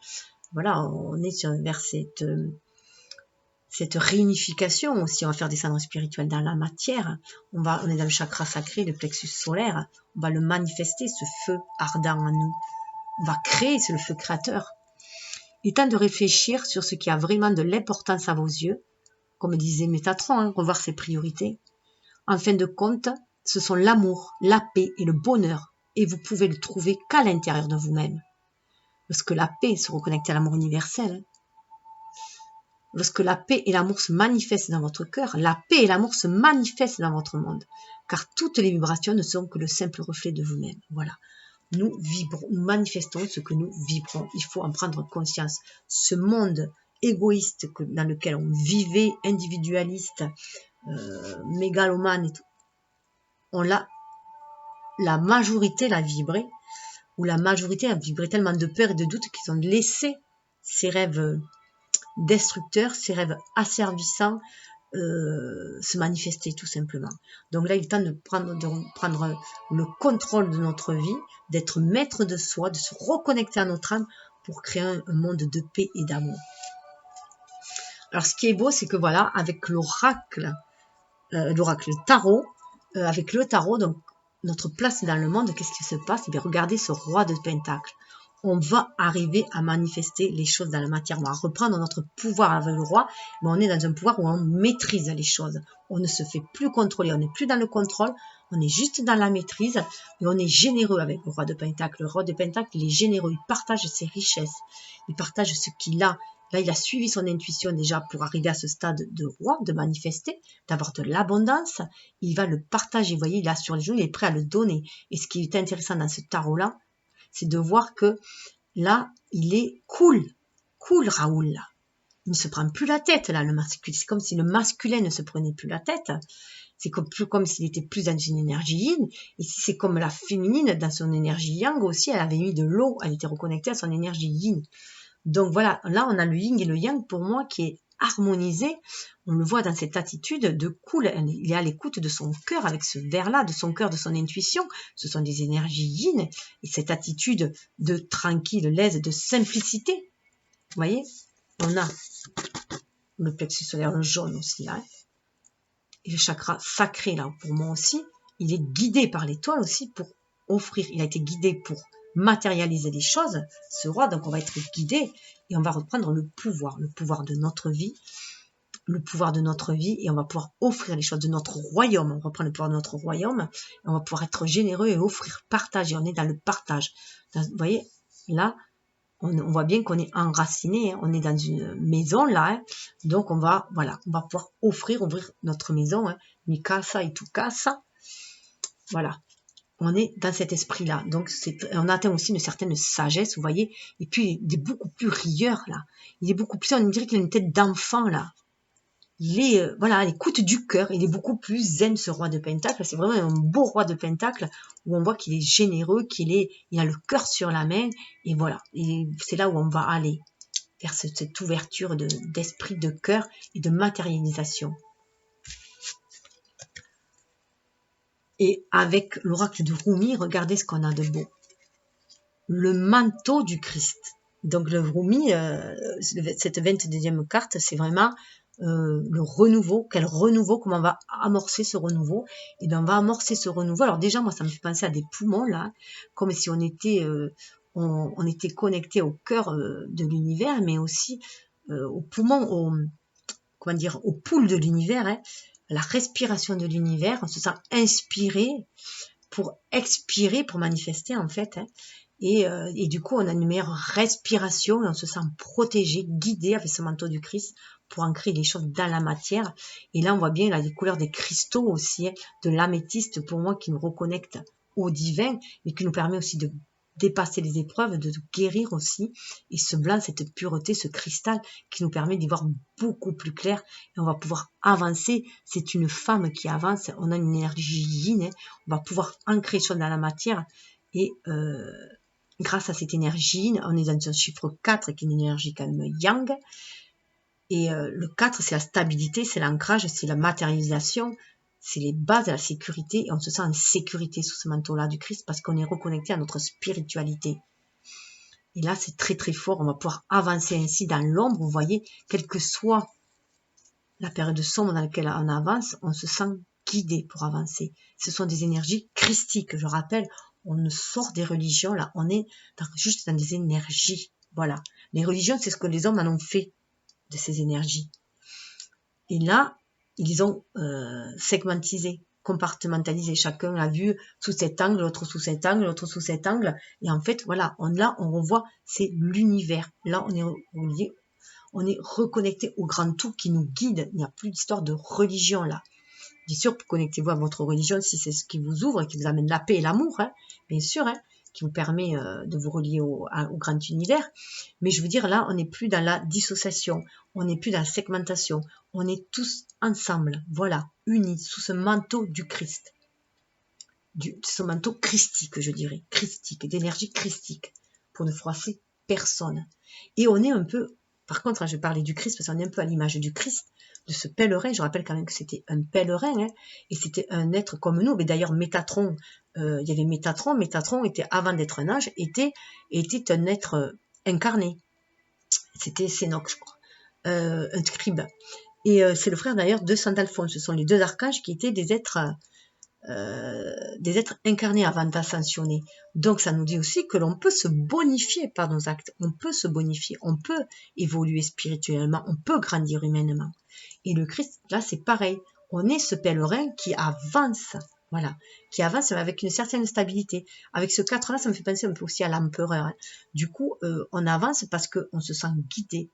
Voilà, on est vers cette réunification aussi, on va faire descendre spirituel dans la matière, on est dans le chakra sacré, le plexus solaire, on va le manifester, ce feu ardent en nous, on va créer, c'est le feu créateur. Il est temps de réfléchir sur ce qui a vraiment de l'importance à vos yeux, comme disait Métatron, hein, revoir ses priorités. En fin de compte, ce sont l'amour, la paix et le bonheur, et vous pouvez le trouver qu'à l'intérieur de vous-même. Parce que la paix se reconnecte à l'amour universel, lorsque la paix et l'amour se manifestent dans votre cœur, la paix et l'amour se manifestent dans votre monde. Car toutes les vibrations ne sont que le simple reflet de vous-même. Voilà. Nous vibrons, nous manifestons ce que nous vibrons. Il faut en prendre conscience. Ce monde égoïste dans lequel on vivait, individualiste, mégalomane et tout, la majorité l'a vibré, ou la majorité a vibré tellement de peur et de doute qu'ils ont laissé ces rêves destructeurs, ces rêves asservissants se manifester tout simplement. Donc là, il est temps de prendre le contrôle de notre vie, d'être maître de soi, de se reconnecter à notre âme pour créer un monde de paix et d'amour. Alors, ce qui est beau, c'est que voilà, avec l'oracle tarot, avec le tarot, donc notre place dans le monde, qu'est-ce qui se passe? Eh bien, regardez ce roi de Pentacle. On va arriver à manifester les choses dans la matière. On va reprendre notre pouvoir avec le roi, mais on est dans un pouvoir où on maîtrise les choses. On ne se fait plus contrôler, on n'est plus dans le contrôle, on est juste dans la maîtrise, et on est généreux avec le roi de Pentacle. Le roi de Pentacle, il est généreux, il partage ses richesses, il partage ce qu'il a. Là, il a suivi son intuition déjà pour arriver à ce stade de roi, de manifester, d'avoir de l'abondance. Il va le partager, vous voyez, il a sur les genoux, il est prêt à le donner. Et ce qui est intéressant dans ce tarot-là, c'est de voir que là, il est cool Raoul, là. Il ne se prend plus la tête, là, le masculin. C'est comme si le masculin ne se prenait plus la tête. C'est comme s'il était plus dans une énergie yin. Ici, c'est comme la féminine, dans son énergie yang aussi, elle avait mis de l'eau, elle était reconnectée à son énergie yin. Donc voilà, là, on a le yin et le yang, pour moi, qui est harmonisé. On le voit dans cette attitude de cool. Il est à l'écoute de son cœur, avec ce verre-là, de son cœur, de son intuition. Ce sont des énergies yin. Et cette attitude de tranquille, l'aise, de simplicité. Vous voyez, on a le plexus solaire, le jaune aussi, là. Et le chakra sacré, là, pour moi aussi, il est guidé par l'étoile aussi pour offrir. Il a été guidé pour matérialiser les choses, ce roi. Donc, on va être guidé et on va reprendre le pouvoir de notre vie, le pouvoir de notre vie, et on va pouvoir offrir les choses de notre royaume. On reprend le pouvoir de notre royaume, et on va pouvoir être généreux et offrir, partager. On est dans le partage. Vous voyez, là, on voit bien qu'on est enraciné, hein, on est dans une maison là, hein, donc on va pouvoir ouvrir notre maison, hein, mi casa et tout casa, voilà, on est dans cet esprit là, donc on atteint aussi une certaine sagesse, vous voyez, et puis il est beaucoup plus rieur là, il est beaucoup plus, on dirait qu'il a une tête d'enfant là, il est, voilà, à l'écoute du cœur, il est beaucoup plus zen ce roi de Pentacle, c'est vraiment un beau roi de Pentacle, où on voit qu'il est généreux, il a le cœur sur la main, et voilà, et c'est là où on va aller, vers cette ouverture d'esprit, de cœur et de matérialisation. Et avec l'oracle de Rumi, regardez ce qu'on a de beau. Le manteau du Christ. Donc le Rumi, cette 22e carte, c'est vraiment le renouveau. Quel renouveau, comment on va amorcer ce renouveau? Et bien on va amorcer ce renouveau. Alors déjà, moi, ça me fait penser à des poumons, là, comme si on était connecté au cœur de l'univers, mais aussi aux poumons, comment dire, aux poules de l'univers, hein, la respiration de l'univers. On se sent inspiré pour expirer, pour manifester, en fait, hein. Et du coup, on a une meilleure respiration et on se sent protégé, guidé avec ce manteau du Christ pour ancrer les choses dans la matière. Et là, on voit bien les couleurs des cristaux aussi, hein, de l'améthyste pour moi qui nous reconnecte au divin et qui nous permet aussi de dépasser les épreuves, de guérir aussi. Et ce blanc, cette pureté, ce cristal qui nous permet d'y voir beaucoup plus clair et on va pouvoir avancer. C'est une femme qui avance, on a une énergie yin, hein, on va pouvoir ancrer les choses dans la matière et grâce à cette énergie, on est dans un chiffre 4 qui est une énergie quand même yang. Et le 4, c'est la stabilité, c'est l'ancrage, c'est la matérialisation, c'est les bases de la sécurité. Et on se sent en sécurité sous ce manteau-là du Christ parce qu'on est reconnecté à notre spiritualité. Et là, c'est très très fort. On va pouvoir avancer ainsi dans l'ombre. Vous voyez, quelle que soit la période sombre dans laquelle on avance, on se sent guidé pour avancer. Ce sont des énergies christiques, je rappelle. On sort des religions, là, on est juste dans des énergies. Voilà. Les religions, c'est ce que les hommes en ont fait de ces énergies. Et là, ils ont segmentisé, compartimentalisé. Chacun a vu sous cet angle, l'autre sous cet angle, l'autre sous cet angle. Et en fait, voilà, on revoit, c'est l'univers. Là, on est reconnecté au grand tout qui nous guide. Il n'y a plus d'histoire de religion, là. Bien sûr, connectez-vous à votre religion si c'est ce qui vous ouvre et qui vous amène la paix et l'amour, hein, bien sûr, hein, qui vous permet de vous relier au grand univers. Mais je veux dire, là, on n'est plus dans la dissociation, on n'est plus dans la segmentation, on est tous ensemble, voilà, unis sous ce manteau du Christ, ce manteau christique, je dirais, christique, d'énergie christique, pour ne froisser personne. Et on est un peu, par contre, je parlais du Christ parce qu'on est un peu à l'image du Christ, de ce pèlerin. Je rappelle quand même que c'était un pèlerin, hein, et c'était un être comme nous. Mais d'ailleurs, Métatron, il y avait Métatron. Métatron était, avant d'être un ange, était un être incarné. C'était Sénoc, je crois, un scribe. Et c'est le frère d'ailleurs de Saint Alphonse. Ce sont les deux archanges qui étaient des êtres incarnés avant d'ascensionner. Donc ça nous dit aussi que l'on peut se bonifier par nos actes, on peut se bonifier, on peut évoluer spirituellement, on peut grandir humainement. Et le Christ, là c'est pareil, on est ce pèlerin qui avance, voilà, qui avance avec une certaine stabilité. Avec ce 4-là, ça me fait penser un peu aussi à l'empereur, hein. Du coup, on avance parce qu'on se sent guidé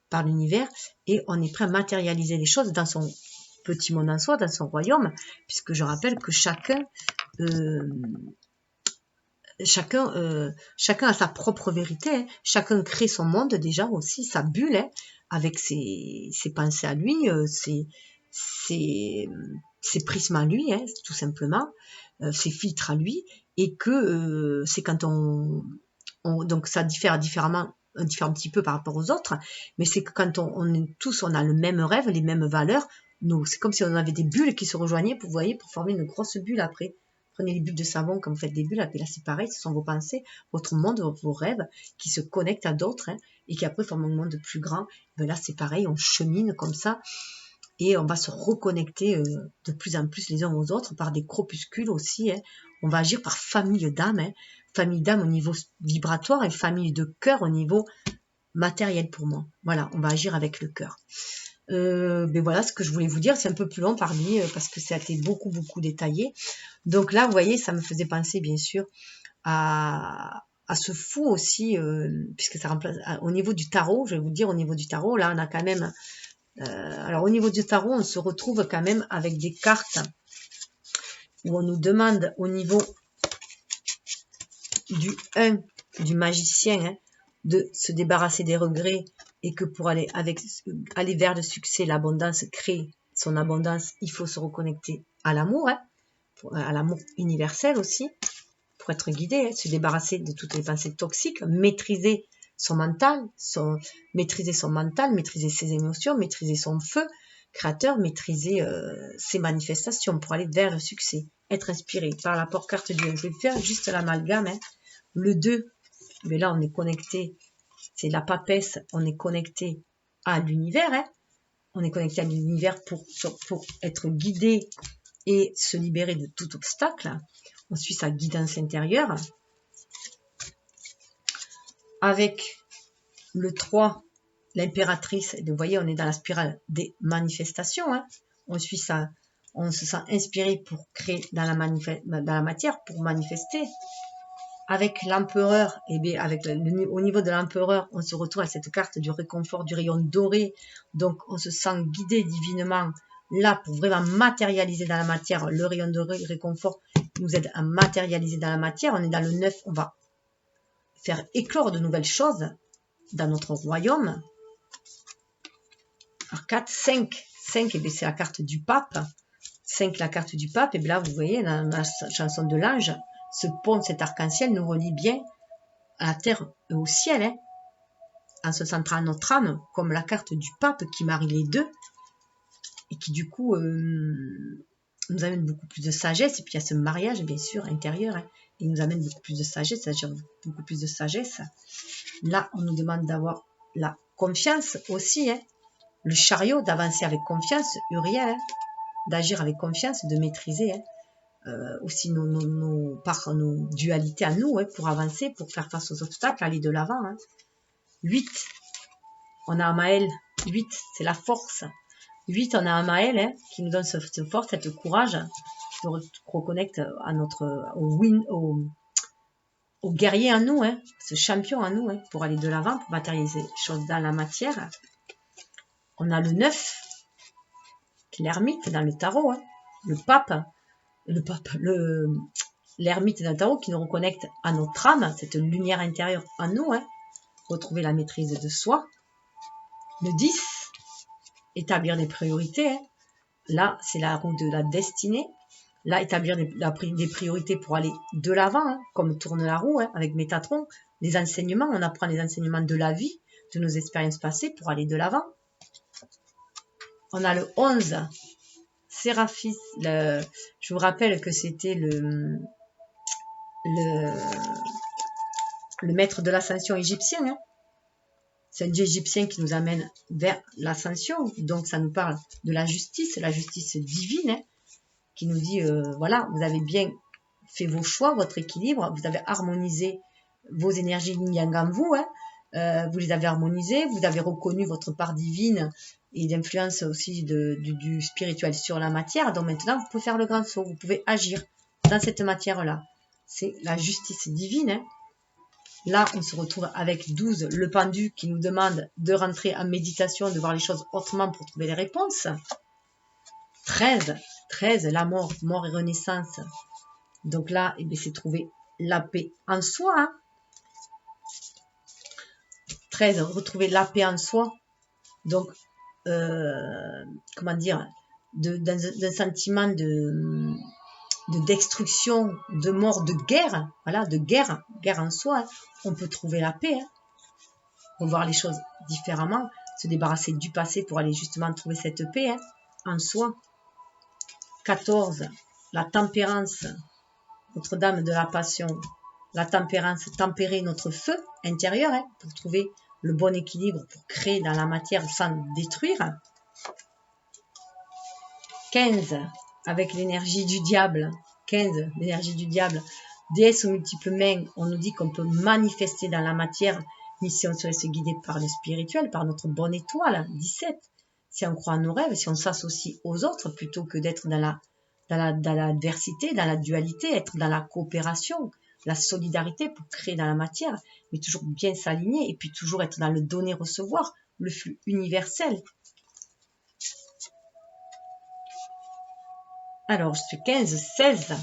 par l'univers et on est prêt à matérialiser les choses dans son petit monde en soi, dans son royaume, puisque je rappelle que chacun a sa propre vérité, hein. Chacun crée son monde déjà aussi, sa bulle, hein, avec ses pensées à lui, ses prismes à lui, hein, tout simplement, ses filtres à lui, et que c'est quand donc ça diffère différemment diffère un petit peu par rapport aux autres, mais c'est que quand on est tous, on a le même rêve, les mêmes valeurs, nous, c'est comme si on avait des bulles qui se rejoignaient, vous voyez, pour former une grosse bulle après. Prenez les bulles de savon quand vous faites des bulles, et là c'est pareil, ce sont vos pensées, votre monde, vos rêves qui se connectent à d'autres hein, et qui après forment un monde plus grand. Ben là c'est pareil, on chemine comme ça et on va se reconnecter de plus en plus les uns aux autres par des corpuscules aussi. Hein. On va agir par famille d'âme, hein. Famille d'âme au niveau vibratoire et famille de cœur au niveau matériel pour moi. Voilà, on va agir avec le cœur. Mais voilà ce que je voulais vous dire, c'est un peu plus long parmi parce que ça a été beaucoup détaillé. Donc là, vous voyez, ça me faisait penser bien sûr à ce fou aussi, puisque ça remplace au niveau du tarot, je vais vous dire au niveau du tarot, là on a quand même, alors au niveau du tarot, on se retrouve quand même avec des cartes où on nous demande au niveau du 1, du magicien, hein, de se débarrasser des regrets et que pour aller vers le succès, l'abondance, créer son abondance, il faut se reconnecter à l'amour, hein, à l'amour universel aussi, pour être guidé, hein, se débarrasser de toutes les pensées toxiques, maîtriser son mental, maîtriser ses émotions, maîtriser son feu créateur, maîtriser ses manifestations pour aller vers le succès, être inspiré par l'apport carte du 1. Je vais faire juste l'amalgame, hein. Le 2, mais là on est connecté, c'est la papesse, on est connecté à l'univers, hein. On est connecté à l'univers pour être guidé et se libérer de tout obstacle. On suit sa guidance intérieure. Avec le 3, l'impératrice, vous voyez, on est dans la spirale des manifestations. Hein. On suit ça, on se sent inspiré pour créer dans la matière, pour manifester. Avec l'empereur, et bien au niveau de l'empereur, on se retrouve à cette carte du réconfort, du rayon doré. Donc, on se sent guidé divinement là pour vraiment matérialiser dans la matière. Le rayon doré, le réconfort, nous aide à matérialiser dans la matière. On est dans le 9, on va faire éclore de nouvelles choses dans notre royaume. Alors 4, 5, et bien c'est la carte du pape. 5, la carte du pape, et bien là vous voyez dans la chanson de l'ange, ce pont, cet arc-en-ciel nous relie bien à la terre et au ciel, hein, en se centrant notre âme, comme la carte du pape qui marie les deux, et qui du coup nous amène beaucoup plus de sagesse, et puis il y a ce mariage bien sûr intérieur, hein, il nous amène beaucoup plus de sagesse, c'est-à-dire beaucoup plus de sagesse. Là, on nous demande d'avoir la confiance aussi, hein, le chariot, d'avancer avec confiance, Uriel, hein, d'agir avec confiance, de maîtriser, hein, aussi par nos dualités à nous, hein, pour avancer, pour faire face aux obstacles, aller de l'avant. Hein. 8, on a Amaël. 8, c'est la force. 8, on a Amaël, hein, qui nous donne cette force, cette courage, qui nous reconnecte à au guerrier en nous, hein, ce champion en nous, hein, pour aller de l'avant, pour matérialiser les choses dans la matière. On a le 9, l'ermite dans le tarot, hein, l'ermite dans le tarot qui nous reconnecte à notre âme, cette lumière intérieure en nous, hein, retrouver la maîtrise de soi. Le 10, établir des priorités, hein. Là, c'est la roue de la destinée. Là, établir des priorités pour aller de l'avant, hein, comme tourne la roue, hein, avec Métatron. Les enseignements, on apprend les enseignements de la vie, de nos expériences passées pour aller de l'avant. On a le 11, Séraphis. Je vous rappelle que c'était le maître de l'ascension égyptien. Hein. C'est un dieu égyptien qui nous amène vers l'ascension. Donc, ça nous parle de la justice divine, hein, qui nous dit, voilà, vous avez bien fait vos choix, votre équilibre, vous avez harmonisé vos énergies yin-yang en vous, hein, vous les avez harmonisées, vous avez reconnu votre part divine et d'influence aussi du spirituel sur la matière. Donc maintenant, vous pouvez faire le grand saut, vous pouvez agir dans cette matière-là. C'est la justice divine. Hein. Là, on se retrouve avec 12, le pendu qui nous demande de rentrer en méditation, de voir les choses autrement pour trouver les réponses. 13, la mort et renaissance. Donc là, eh bien, c'est trouver la paix en soi. Hein. 13, retrouver la paix en soi. Donc, comment dire, d'un sentiment de destruction, de mort, de guerre, voilà, de guerre en soi, hein. On peut trouver la paix. Hein. revoir les choses différemment, se débarrasser du passé pour aller justement trouver cette paix hein, en soi. 14, la tempérance, notre dame de la passion, la tempérance, tempérer notre feu intérieur hein, pour trouver le bon équilibre, pour créer dans la matière sans détruire. 15, avec l'énergie du diable, 15, l'énergie du diable, déesse aux multiples mains, on nous dit qu'on peut manifester dans la matière, mais si on se laisse guider par le spirituel, par notre bonne étoile, 17, si on croit à nos rêves, si on s'associe aux autres, plutôt que d'être dans l'adversité, dans la dualité, être dans la coopération, la solidarité pour créer dans la matière, mais toujours bien s'aligner, et puis toujours être dans le donner-recevoir, le flux universel. Alors, je fais 15, 16.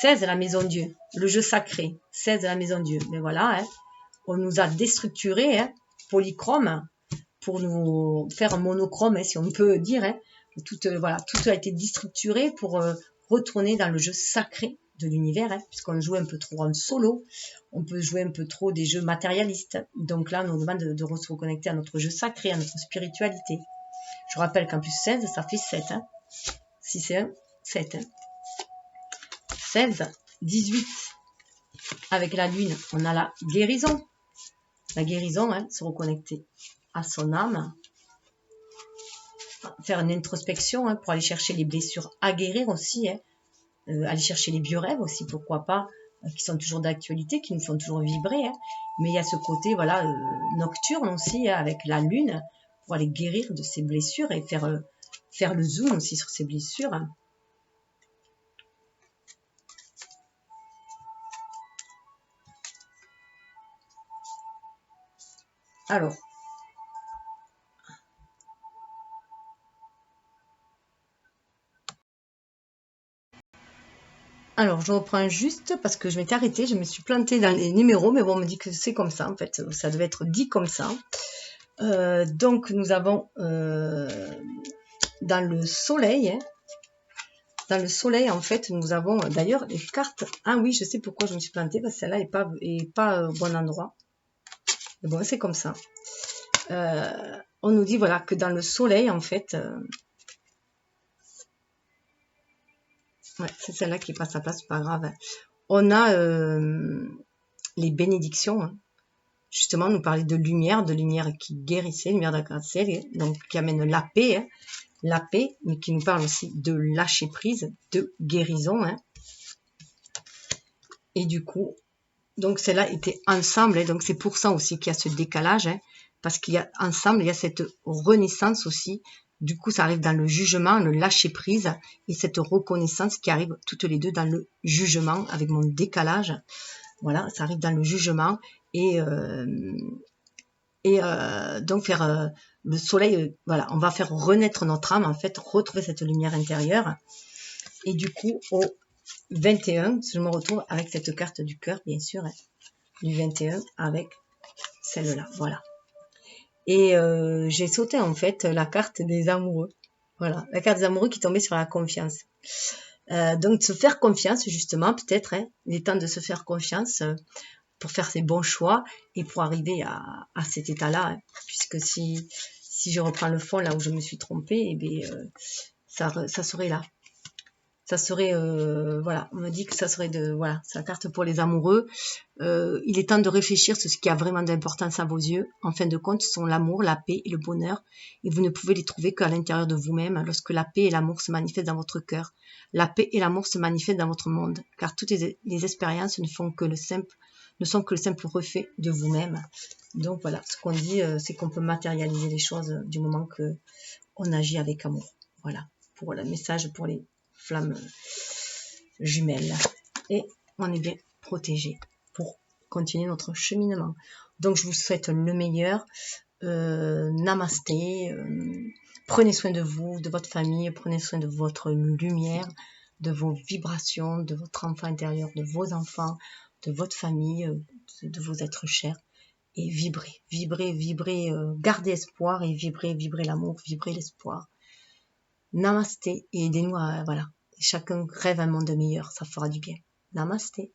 16, la maison Dieu, le jeu sacré. 16, la maison Dieu. Mais voilà, hein, on nous a déstructuré, hein, polychrome, pour nous faire un monochrome, hein, si on peut dire. Hein. Voilà, tout a été déstructuré pour retourner dans le jeu sacré de l'univers, hein, puisqu'on joue un peu trop en solo, on peut jouer un peu trop des jeux matérialistes. Donc là, on nous demande de se reconnecter à notre jeu sacré, à notre spiritualité. Je rappelle qu'en plus 16, ça fait 7. Hein. 6 c'est 1, 7. Hein. 16, 18. Avec la lune, on a la guérison. La guérison, hein, se reconnecter à son âme. Faire une introspection hein, pour aller chercher les blessures à guérir aussi. Hein. Aller chercher les vieux rêves aussi, pourquoi pas, qui sont toujours d'actualité, qui nous font toujours vibrer. Hein. Mais il y a ce côté voilà nocturne aussi, hein, avec la lune, pour aller guérir de ces blessures et faire le zoom aussi sur ces blessures. Hein. Alors, je reprends juste parce que je m'étais arrêtée, je me suis plantée dans les numéros, mais bon, on me dit que c'est comme ça, en fait, ça devait être dit comme ça. Donc, nous avons dans le soleil, hein, dans le soleil, en fait, nous avons d'ailleurs les cartes. Ah oui, je sais pourquoi je me suis plantée, parce que celle-là est pas au bon endroit. Mais bon, c'est comme ça. On nous dit, voilà, que dans le soleil, en fait... ouais, c'est celle-là qui passe à place, c'est pas grave. On a les bénédictions, hein. Justement, nous parler de lumière qui guérissait, lumière d'arc-en-ciel, donc qui amène la paix, hein, la paix, mais qui nous parle aussi de lâcher prise, de guérison. Hein. Et du coup, donc celle-là était ensemble, hein, donc c'est pour ça aussi qu'il y a ce décalage, hein, parce qu'il y a ensemble, il y a cette renaissance aussi. Du coup, ça arrive dans le jugement, le lâcher prise, et cette reconnaissance qui arrive toutes les deux dans le jugement, avec mon décalage. Voilà, ça arrive dans le jugement, et donc faire le soleil, voilà, on va faire renaître notre âme, en fait, retrouver cette lumière intérieure. Et du coup, au 21, je me retrouve avec cette carte du cœur, bien sûr, hein, du 21, avec celle-là, voilà. Et j'ai sauté, en fait, la carte des amoureux. Voilà, la carte des amoureux qui tombait sur la confiance. Donc, se faire confiance, justement, peut-être, hein, il est temps de se faire confiance pour faire ses bons choix et pour arriver à cet état-là. Hein, puisque si je reprends le fond, là où je me suis trompée, eh bien, ça serait là. Ça serait, voilà, on me dit que ça serait voilà, c'est la carte pour les amoureux. Il est temps de réfléchir sur ce qui a vraiment d'importance à vos yeux. En fin de compte, ce sont l'amour, la paix et le bonheur. Et vous ne pouvez les trouver qu'à l'intérieur de vous-même, lorsque la paix et l'amour se manifestent dans votre cœur. La paix et l'amour se manifestent dans votre monde, car toutes les expériences ne sont que le simple reflet de vous-même. Donc voilà, ce qu'on dit, c'est qu'on peut matérialiser les choses du moment que on agit avec amour. Voilà, pour le message pour les flammes jumelles. Et on est bien protégé pour continuer notre cheminement. Donc je vous souhaite le meilleur. Namasté. Prenez soin de vous, de votre famille, prenez soin de votre lumière, de vos vibrations, de votre enfant intérieur, de vos enfants, de votre famille, de vos êtres chers. Et vibrez, gardez espoir et vibrez l'amour, vibrez l'espoir. Namasté et aidez-nous à, voilà, chacun rêve un monde meilleur, ça fera du bien. Namasté.